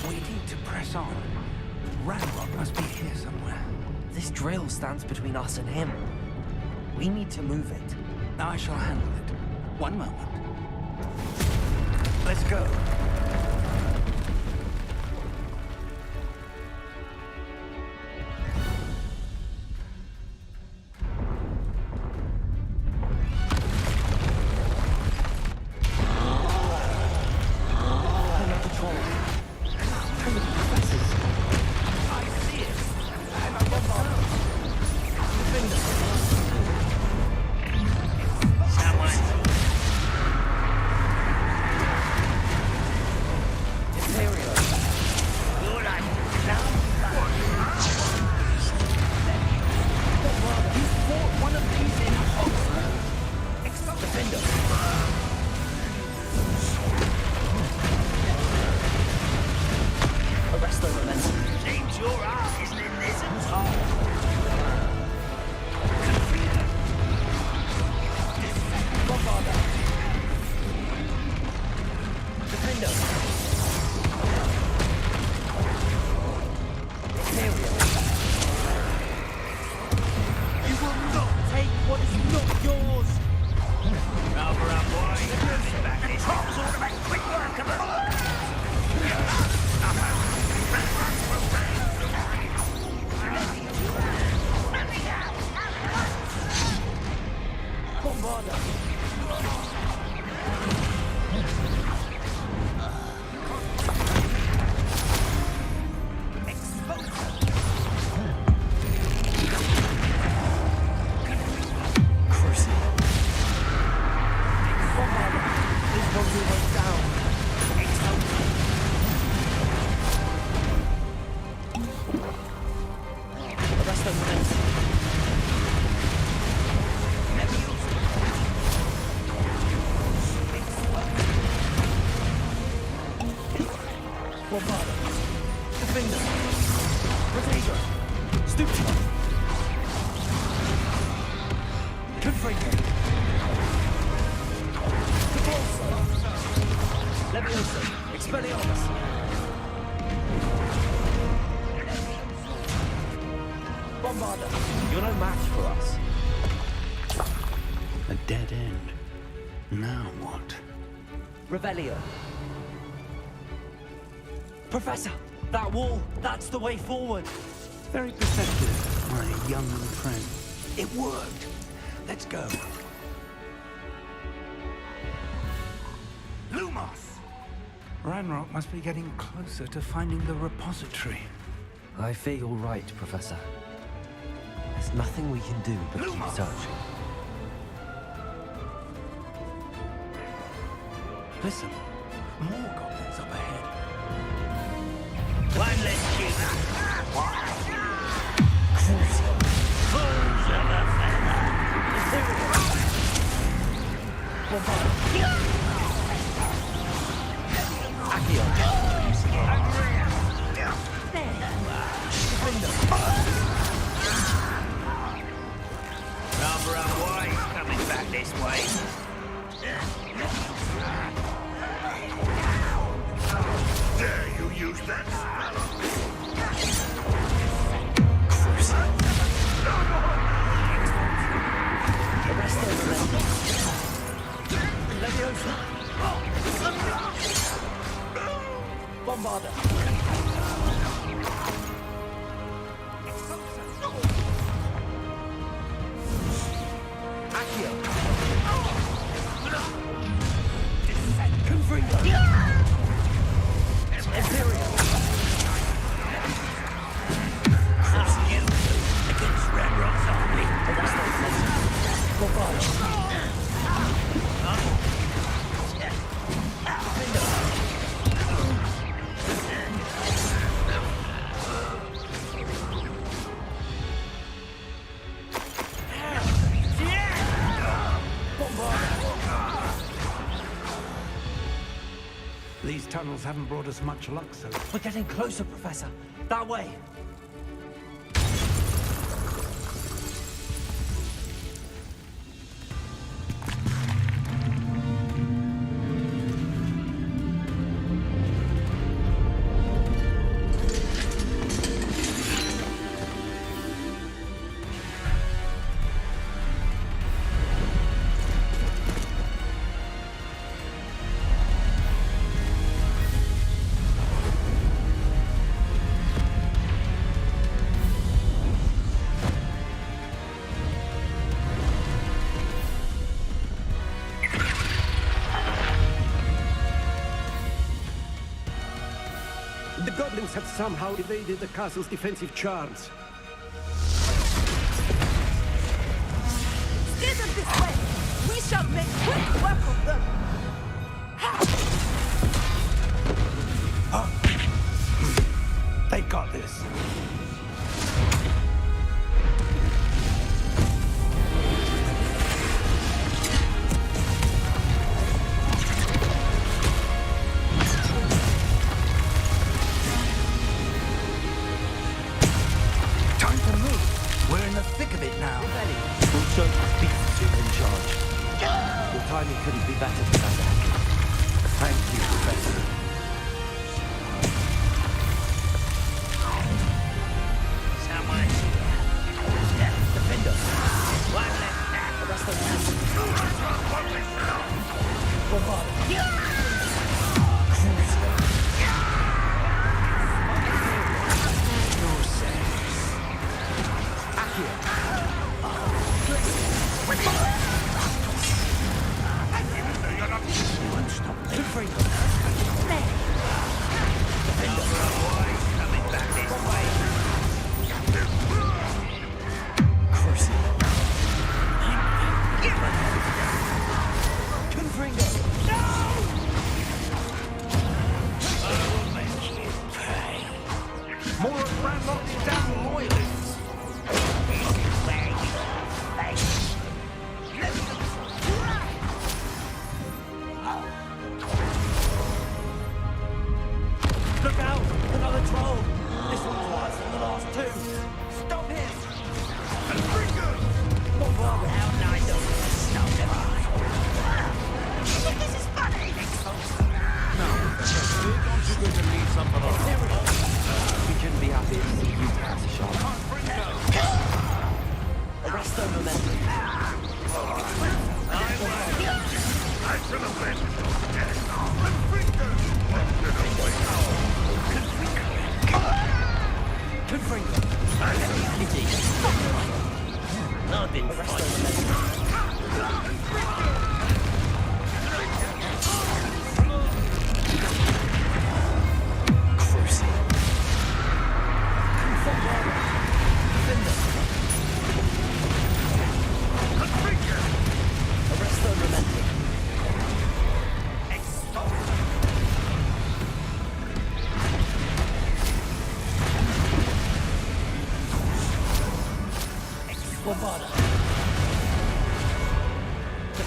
We need to press on. Ranrock must be here somewhere. This drill stands between us and him. We need to move it. I shall handle it. One moment. Let's go. Seems your art isn't in this at all. You will not take what is not yours! Rather unwise coming back this Trolls ought to make quick work of it. Confringo! Leviosa! Expelliarmus! Bombarda! You're no match for us. A dead end. Now what? Revelio. Professor! That wall! That's the way forward! Very perceptive, my young friend. It worked. Let's go. Lumos! Ranrock must be getting closer to finding the repository. I fear you're right, Professor. There's nothing we can do but keep searching. Listen, more goblins up ahead. One less human. Rather unwise coming back this way. Dare you use that? Leviosa! Bombarda! Accio! Confringo! Imperial! That's you against Ranrock's army. Bombarda! These tunnels haven't brought us much luck so far. We're getting closer, Professor. That way. The goblins have somehow evaded the castle's defensive charms. Steer them this way! We shall make quick work of them! They got this. Time to move. We're in the thick of it now. We'll show these beasts who are in charge. Your timing couldn't be better, Professor. Thank you, Professor. Someone here. Defender. One left now. The rest of coming back this way. Confringo! No! I will make you pay. More of Ranrock's damn loyalists. Where you face.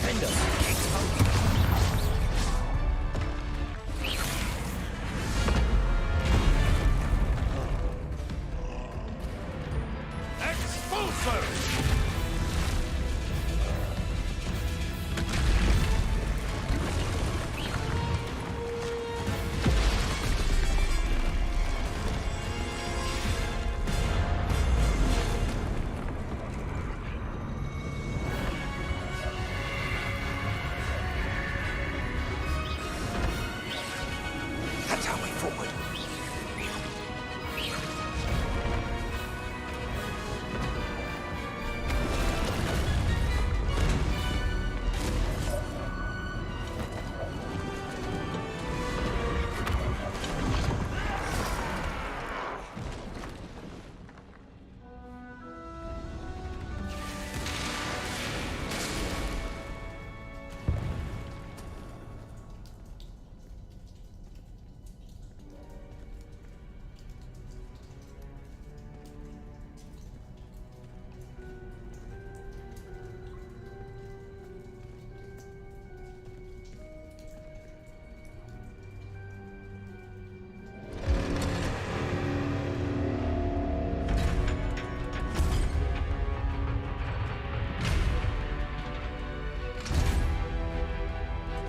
defend us. That's our way forward.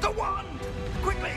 The wand! Quickly!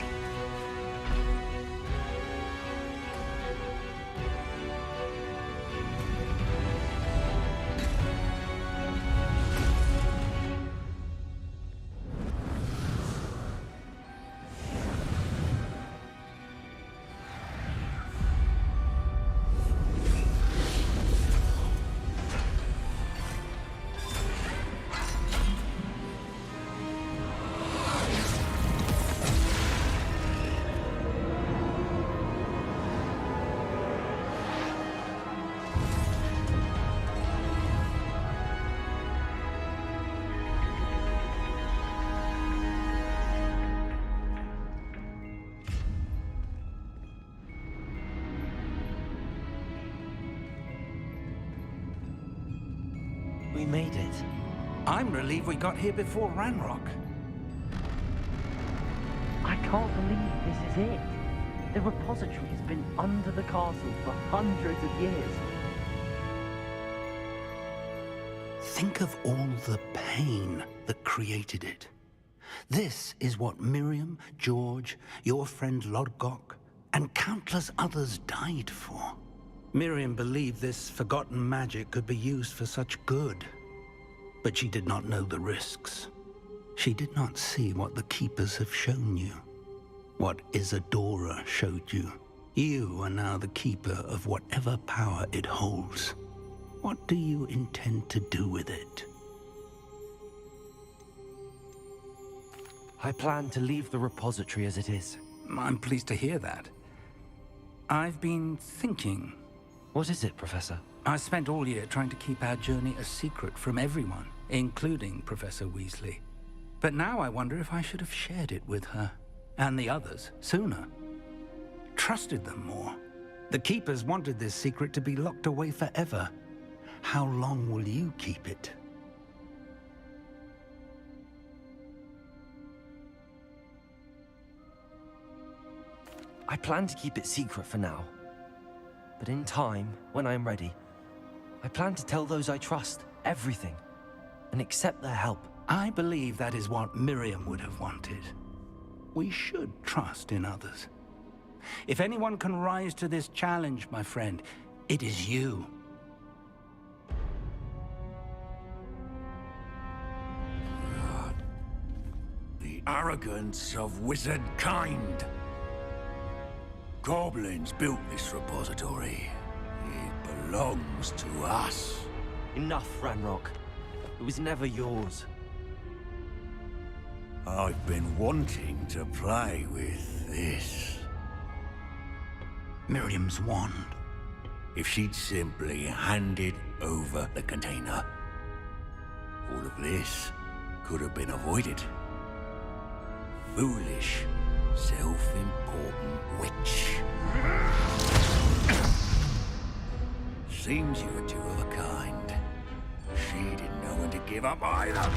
We made it. I'm relieved we got here before Ranrock. I can't believe this is it. The repository has been under the castle for hundreds of years. Think of all the pain that created it. This is what Miriam, George, your friend Lodgok, and countless others died for. Miriam believed this forgotten magic could be used for such good. But she did not know the risks. She did not see what the Keepers have shown you. What Isadora showed you. You are now the Keeper of whatever power it holds. What do you intend to do with it? I plan to leave the repository as it is. I'm pleased to hear that. I've been thinking. What is it, Professor? I spent all year trying to keep our journey a secret from everyone, including Professor Weasley. But now I wonder if I should have shared it with her, and the others, sooner. Trusted them more. The Keepers wanted this secret to be locked away forever. How long will you keep it? I plan to keep it secret for now. But in time, when I'm ready, I plan to tell those I trust everything and accept their help. I believe that is what Miriam would have wanted. We should trust in others. If anyone can rise to this challenge, my friend, it is you. The arrogance of wizard kind. Goblins built this repository. It belongs to us. Enough, Ranrock. It was never yours. I've been wanting to play with this. Miriam's wand. If she'd simply handed over the container, all of this could have been avoided. Foolish, self-important witch. Seems you were two of a kind. She didn't know when to give up either.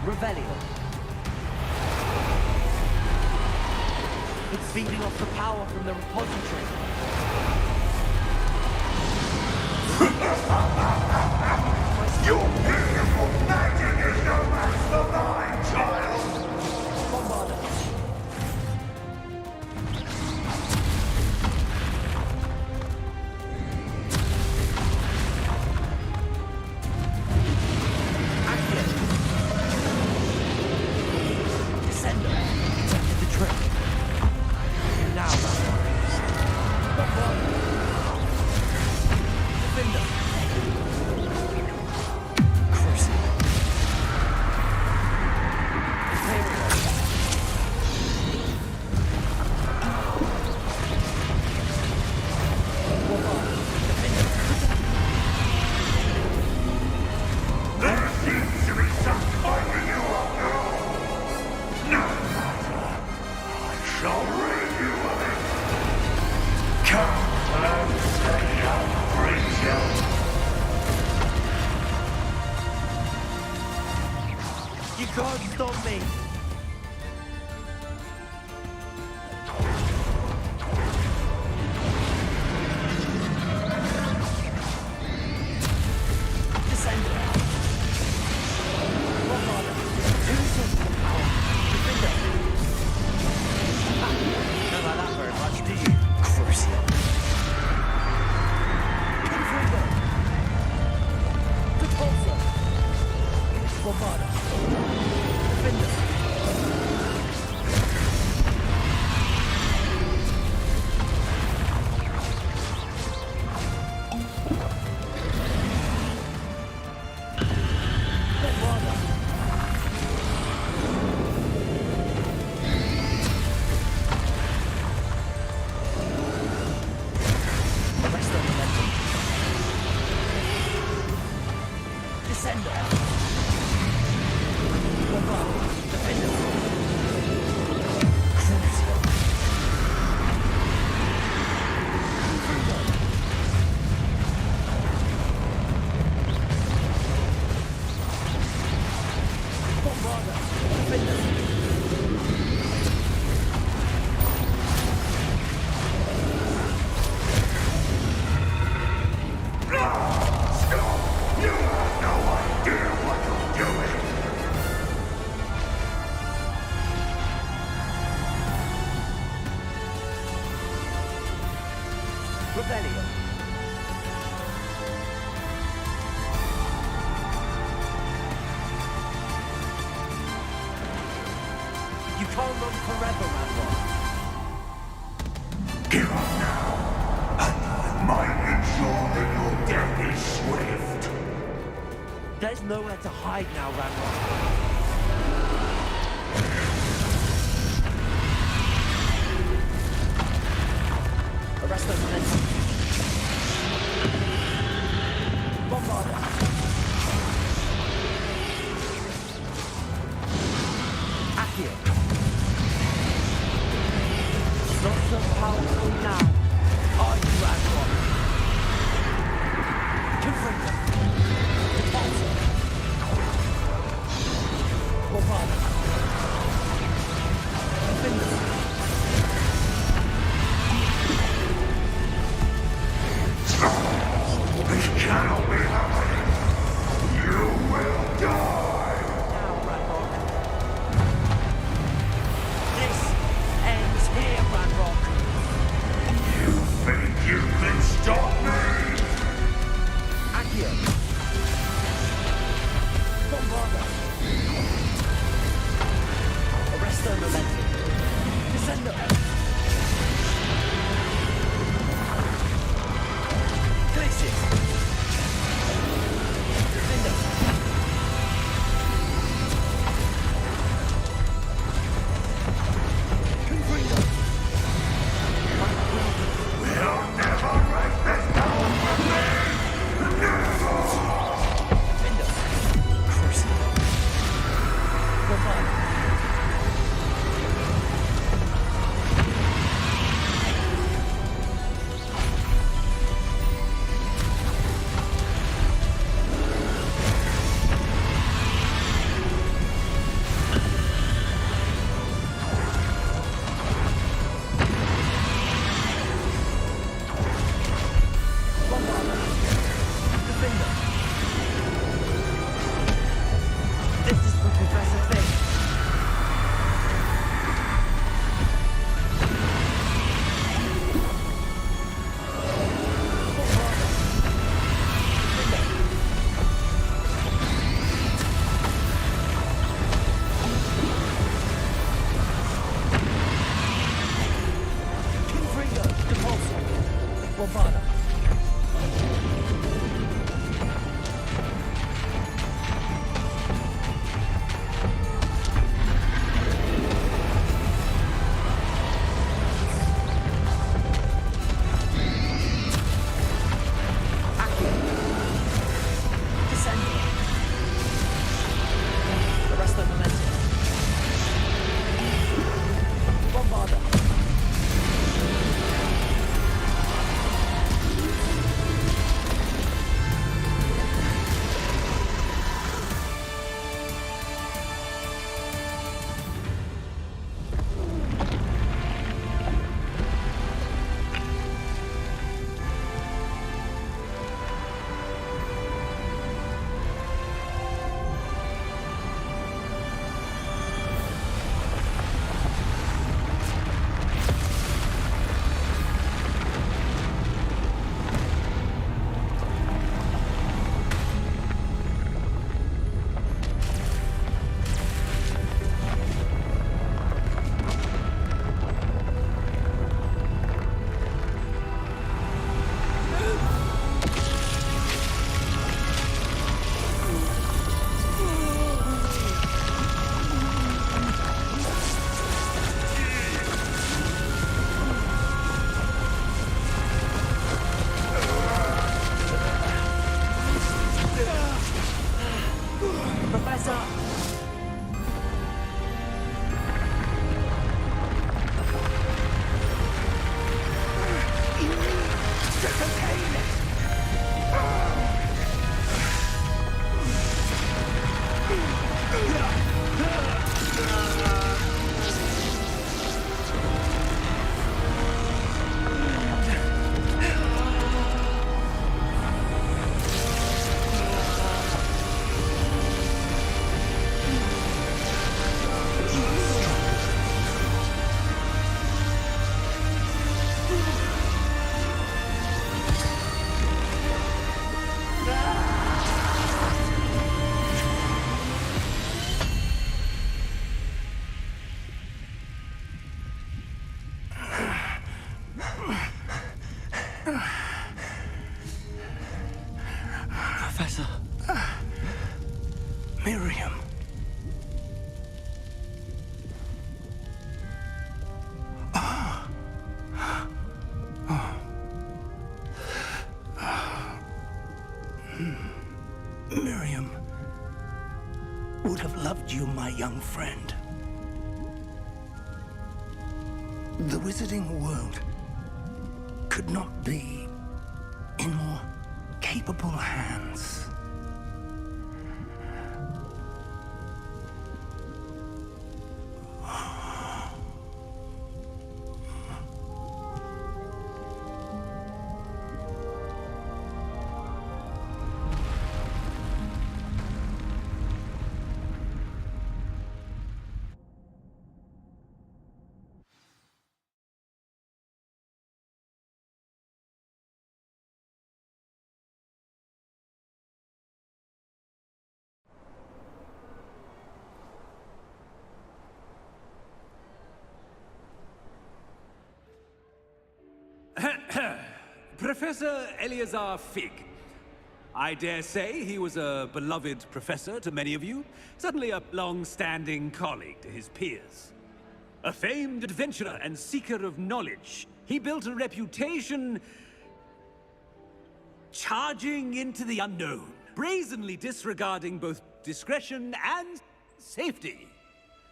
Revelio. It's feeding off the power from the repository. Your beautiful magic is no match for mine, child! Bombarda. You can't stop me! You can't run forever, Ranrock. Give up now, and I might ensure that your death is swift. There's nowhere to hide now, Ranrock. Arrest those men. Bombard it. Accio. Not so powerful now, are you, Ranrock? Confront them. Repulsor. Bombard it. Defend them. Professor! Professor. Miriam. Miriam would have loved you, my young friend. The wizarding world could not be in more capable hands. Professor Eleazar Fig. I dare say he was a beloved professor to many of you, certainly a long-standing colleague to his peers. A famed adventurer and seeker of knowledge, he built a reputation charging into the unknown, brazenly disregarding both discretion and safety,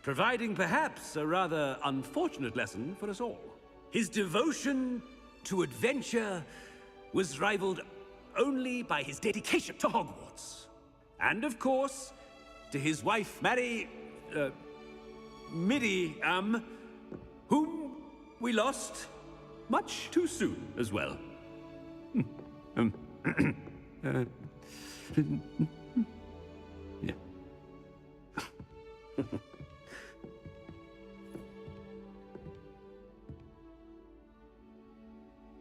providing perhaps a rather unfortunate lesson for us all. His devotion to adventure was rivaled only by his dedication to Hogwarts. And of course, to his wife, Midi, whom we lost much too soon as well. Yeah.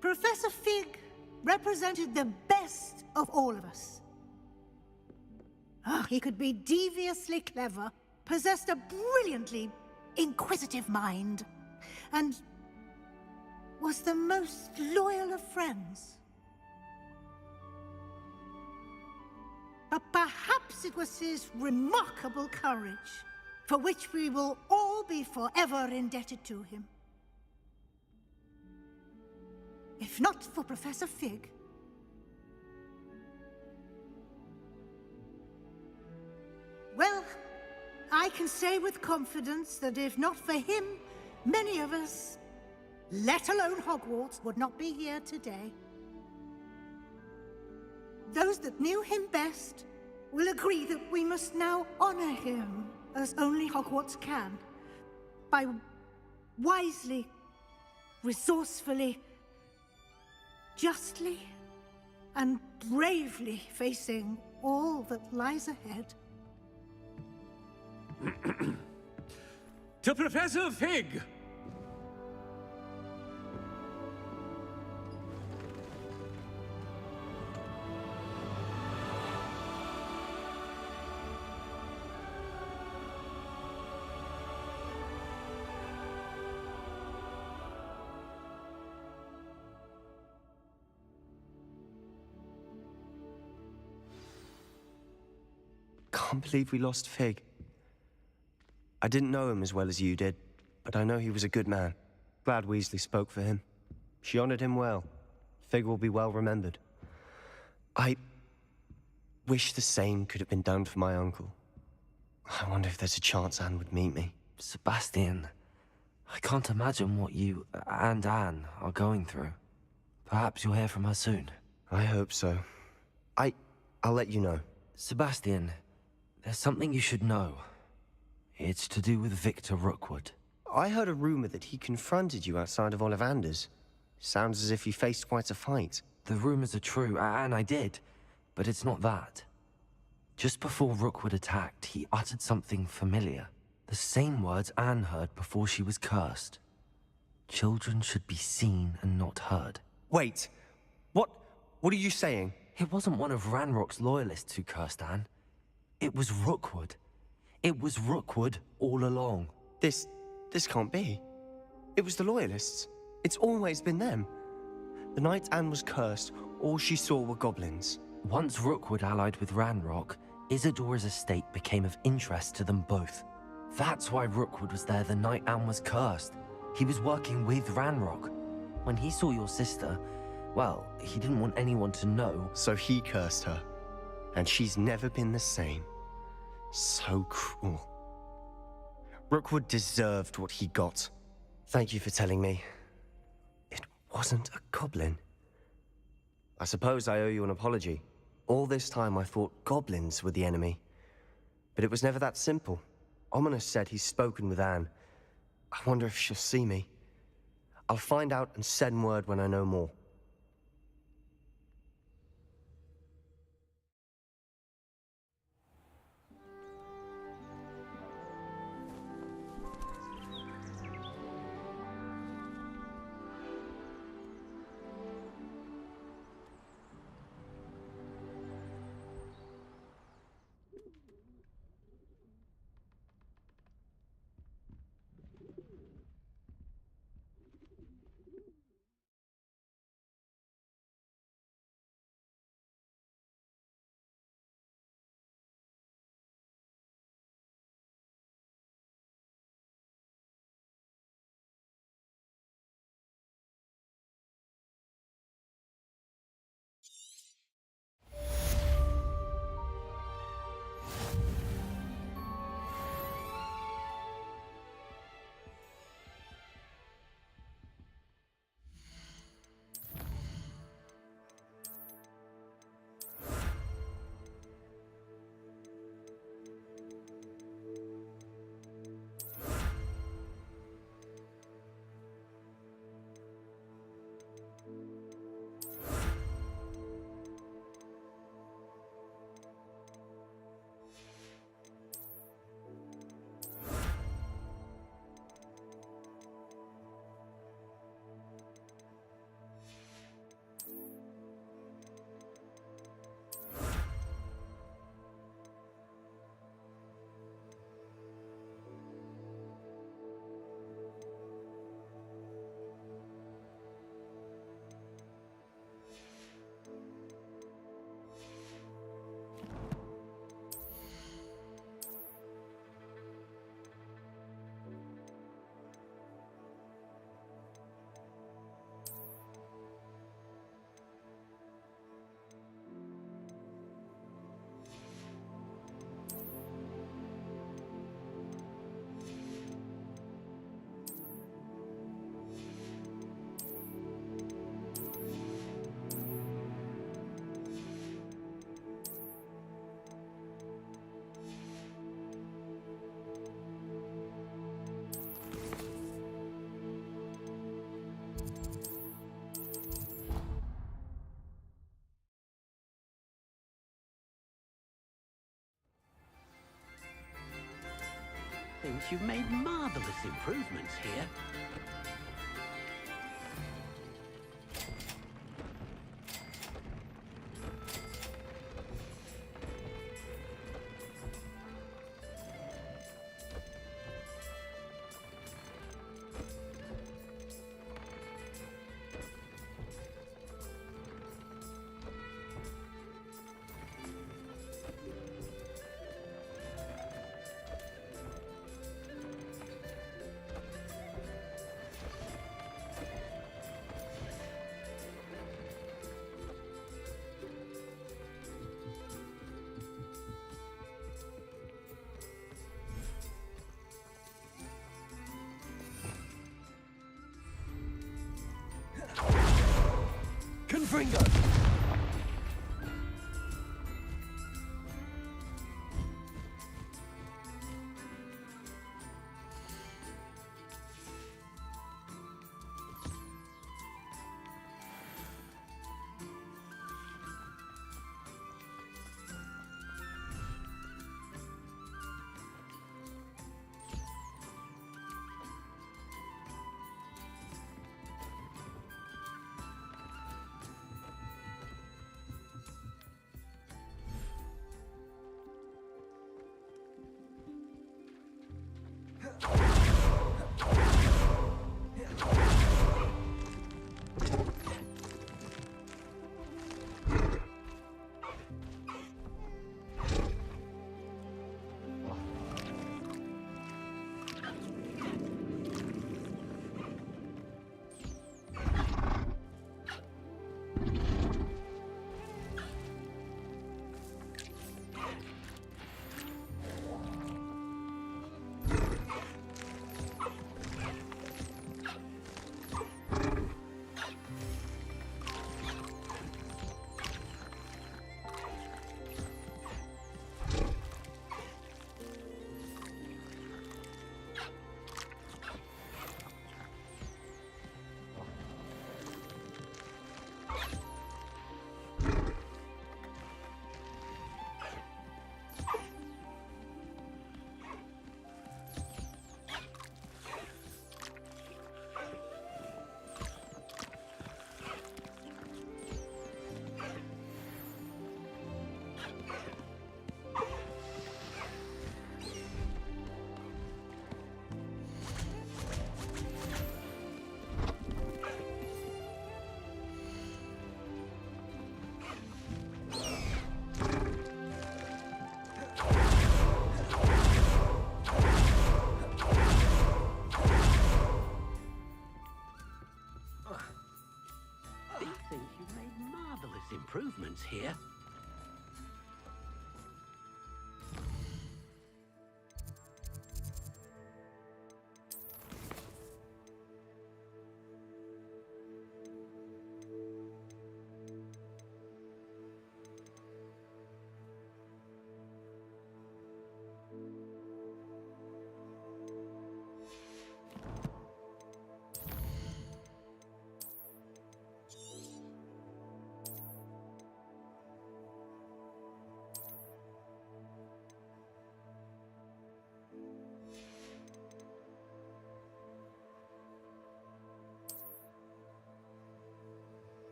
Professor Fig represented the best of all of us. He could be deviously clever, possessed a brilliantly inquisitive mind, and was the most loyal of friends. But perhaps it was his remarkable courage, for which we will all be forever indebted to him. If not for Professor Fig, well, I can say with confidence that if not for him, many of us, let alone Hogwarts, would not be here today. Those that knew him best will agree that we must now honor him as only Hogwarts can, by wisely, resourcefully, justly, and bravely facing all that lies ahead. To Professor Fig! Can't believe we lost Fig. I didn't know him as well as you did, but I know he was a good man. Glad Weasley spoke for him. She honored him well. Fig will be well remembered. I wish the same could have been done for my uncle. I wonder if there's a chance Anne would meet me. Sebastian, I can't imagine what you and Anne are going through. Perhaps you'll hear from her soon. I hope so. I'll let you know. Sebastian, there's something you should know. It's to do with Victor Rookwood. I heard a rumor that he confronted you outside of Ollivander's. Sounds as if you faced quite a fight. The rumors are true, and I did, but it's not that. Just before Rookwood attacked, he uttered something familiar. The same words Anne heard before she was cursed. Children should be seen and not heard. Wait, what are you saying? It wasn't one of Ranrock's loyalists who cursed Anne. It was Rookwood. It was Rookwood all along. This can't be. It was the loyalists. It's always been them. The night Anne was cursed, all she saw were goblins. Once Rookwood allied with Ranrock, Isadora's estate became of interest to them both. That's why Rookwood was there the night Anne was cursed. He was working with Ranrock. When he saw your sister, well, he didn't want anyone to know. So he cursed her. And she's never been the same. So cruel. Rookwood deserved what he got. Thank you for telling me. It wasn't a goblin. I suppose I owe you an apology. All this time I thought goblins were the enemy. But it was never that simple. Ominous said he's spoken with Anne. I wonder if she'll see me. I'll find out and send word when I know more. Think you've made marvelous improvements here. Bingo!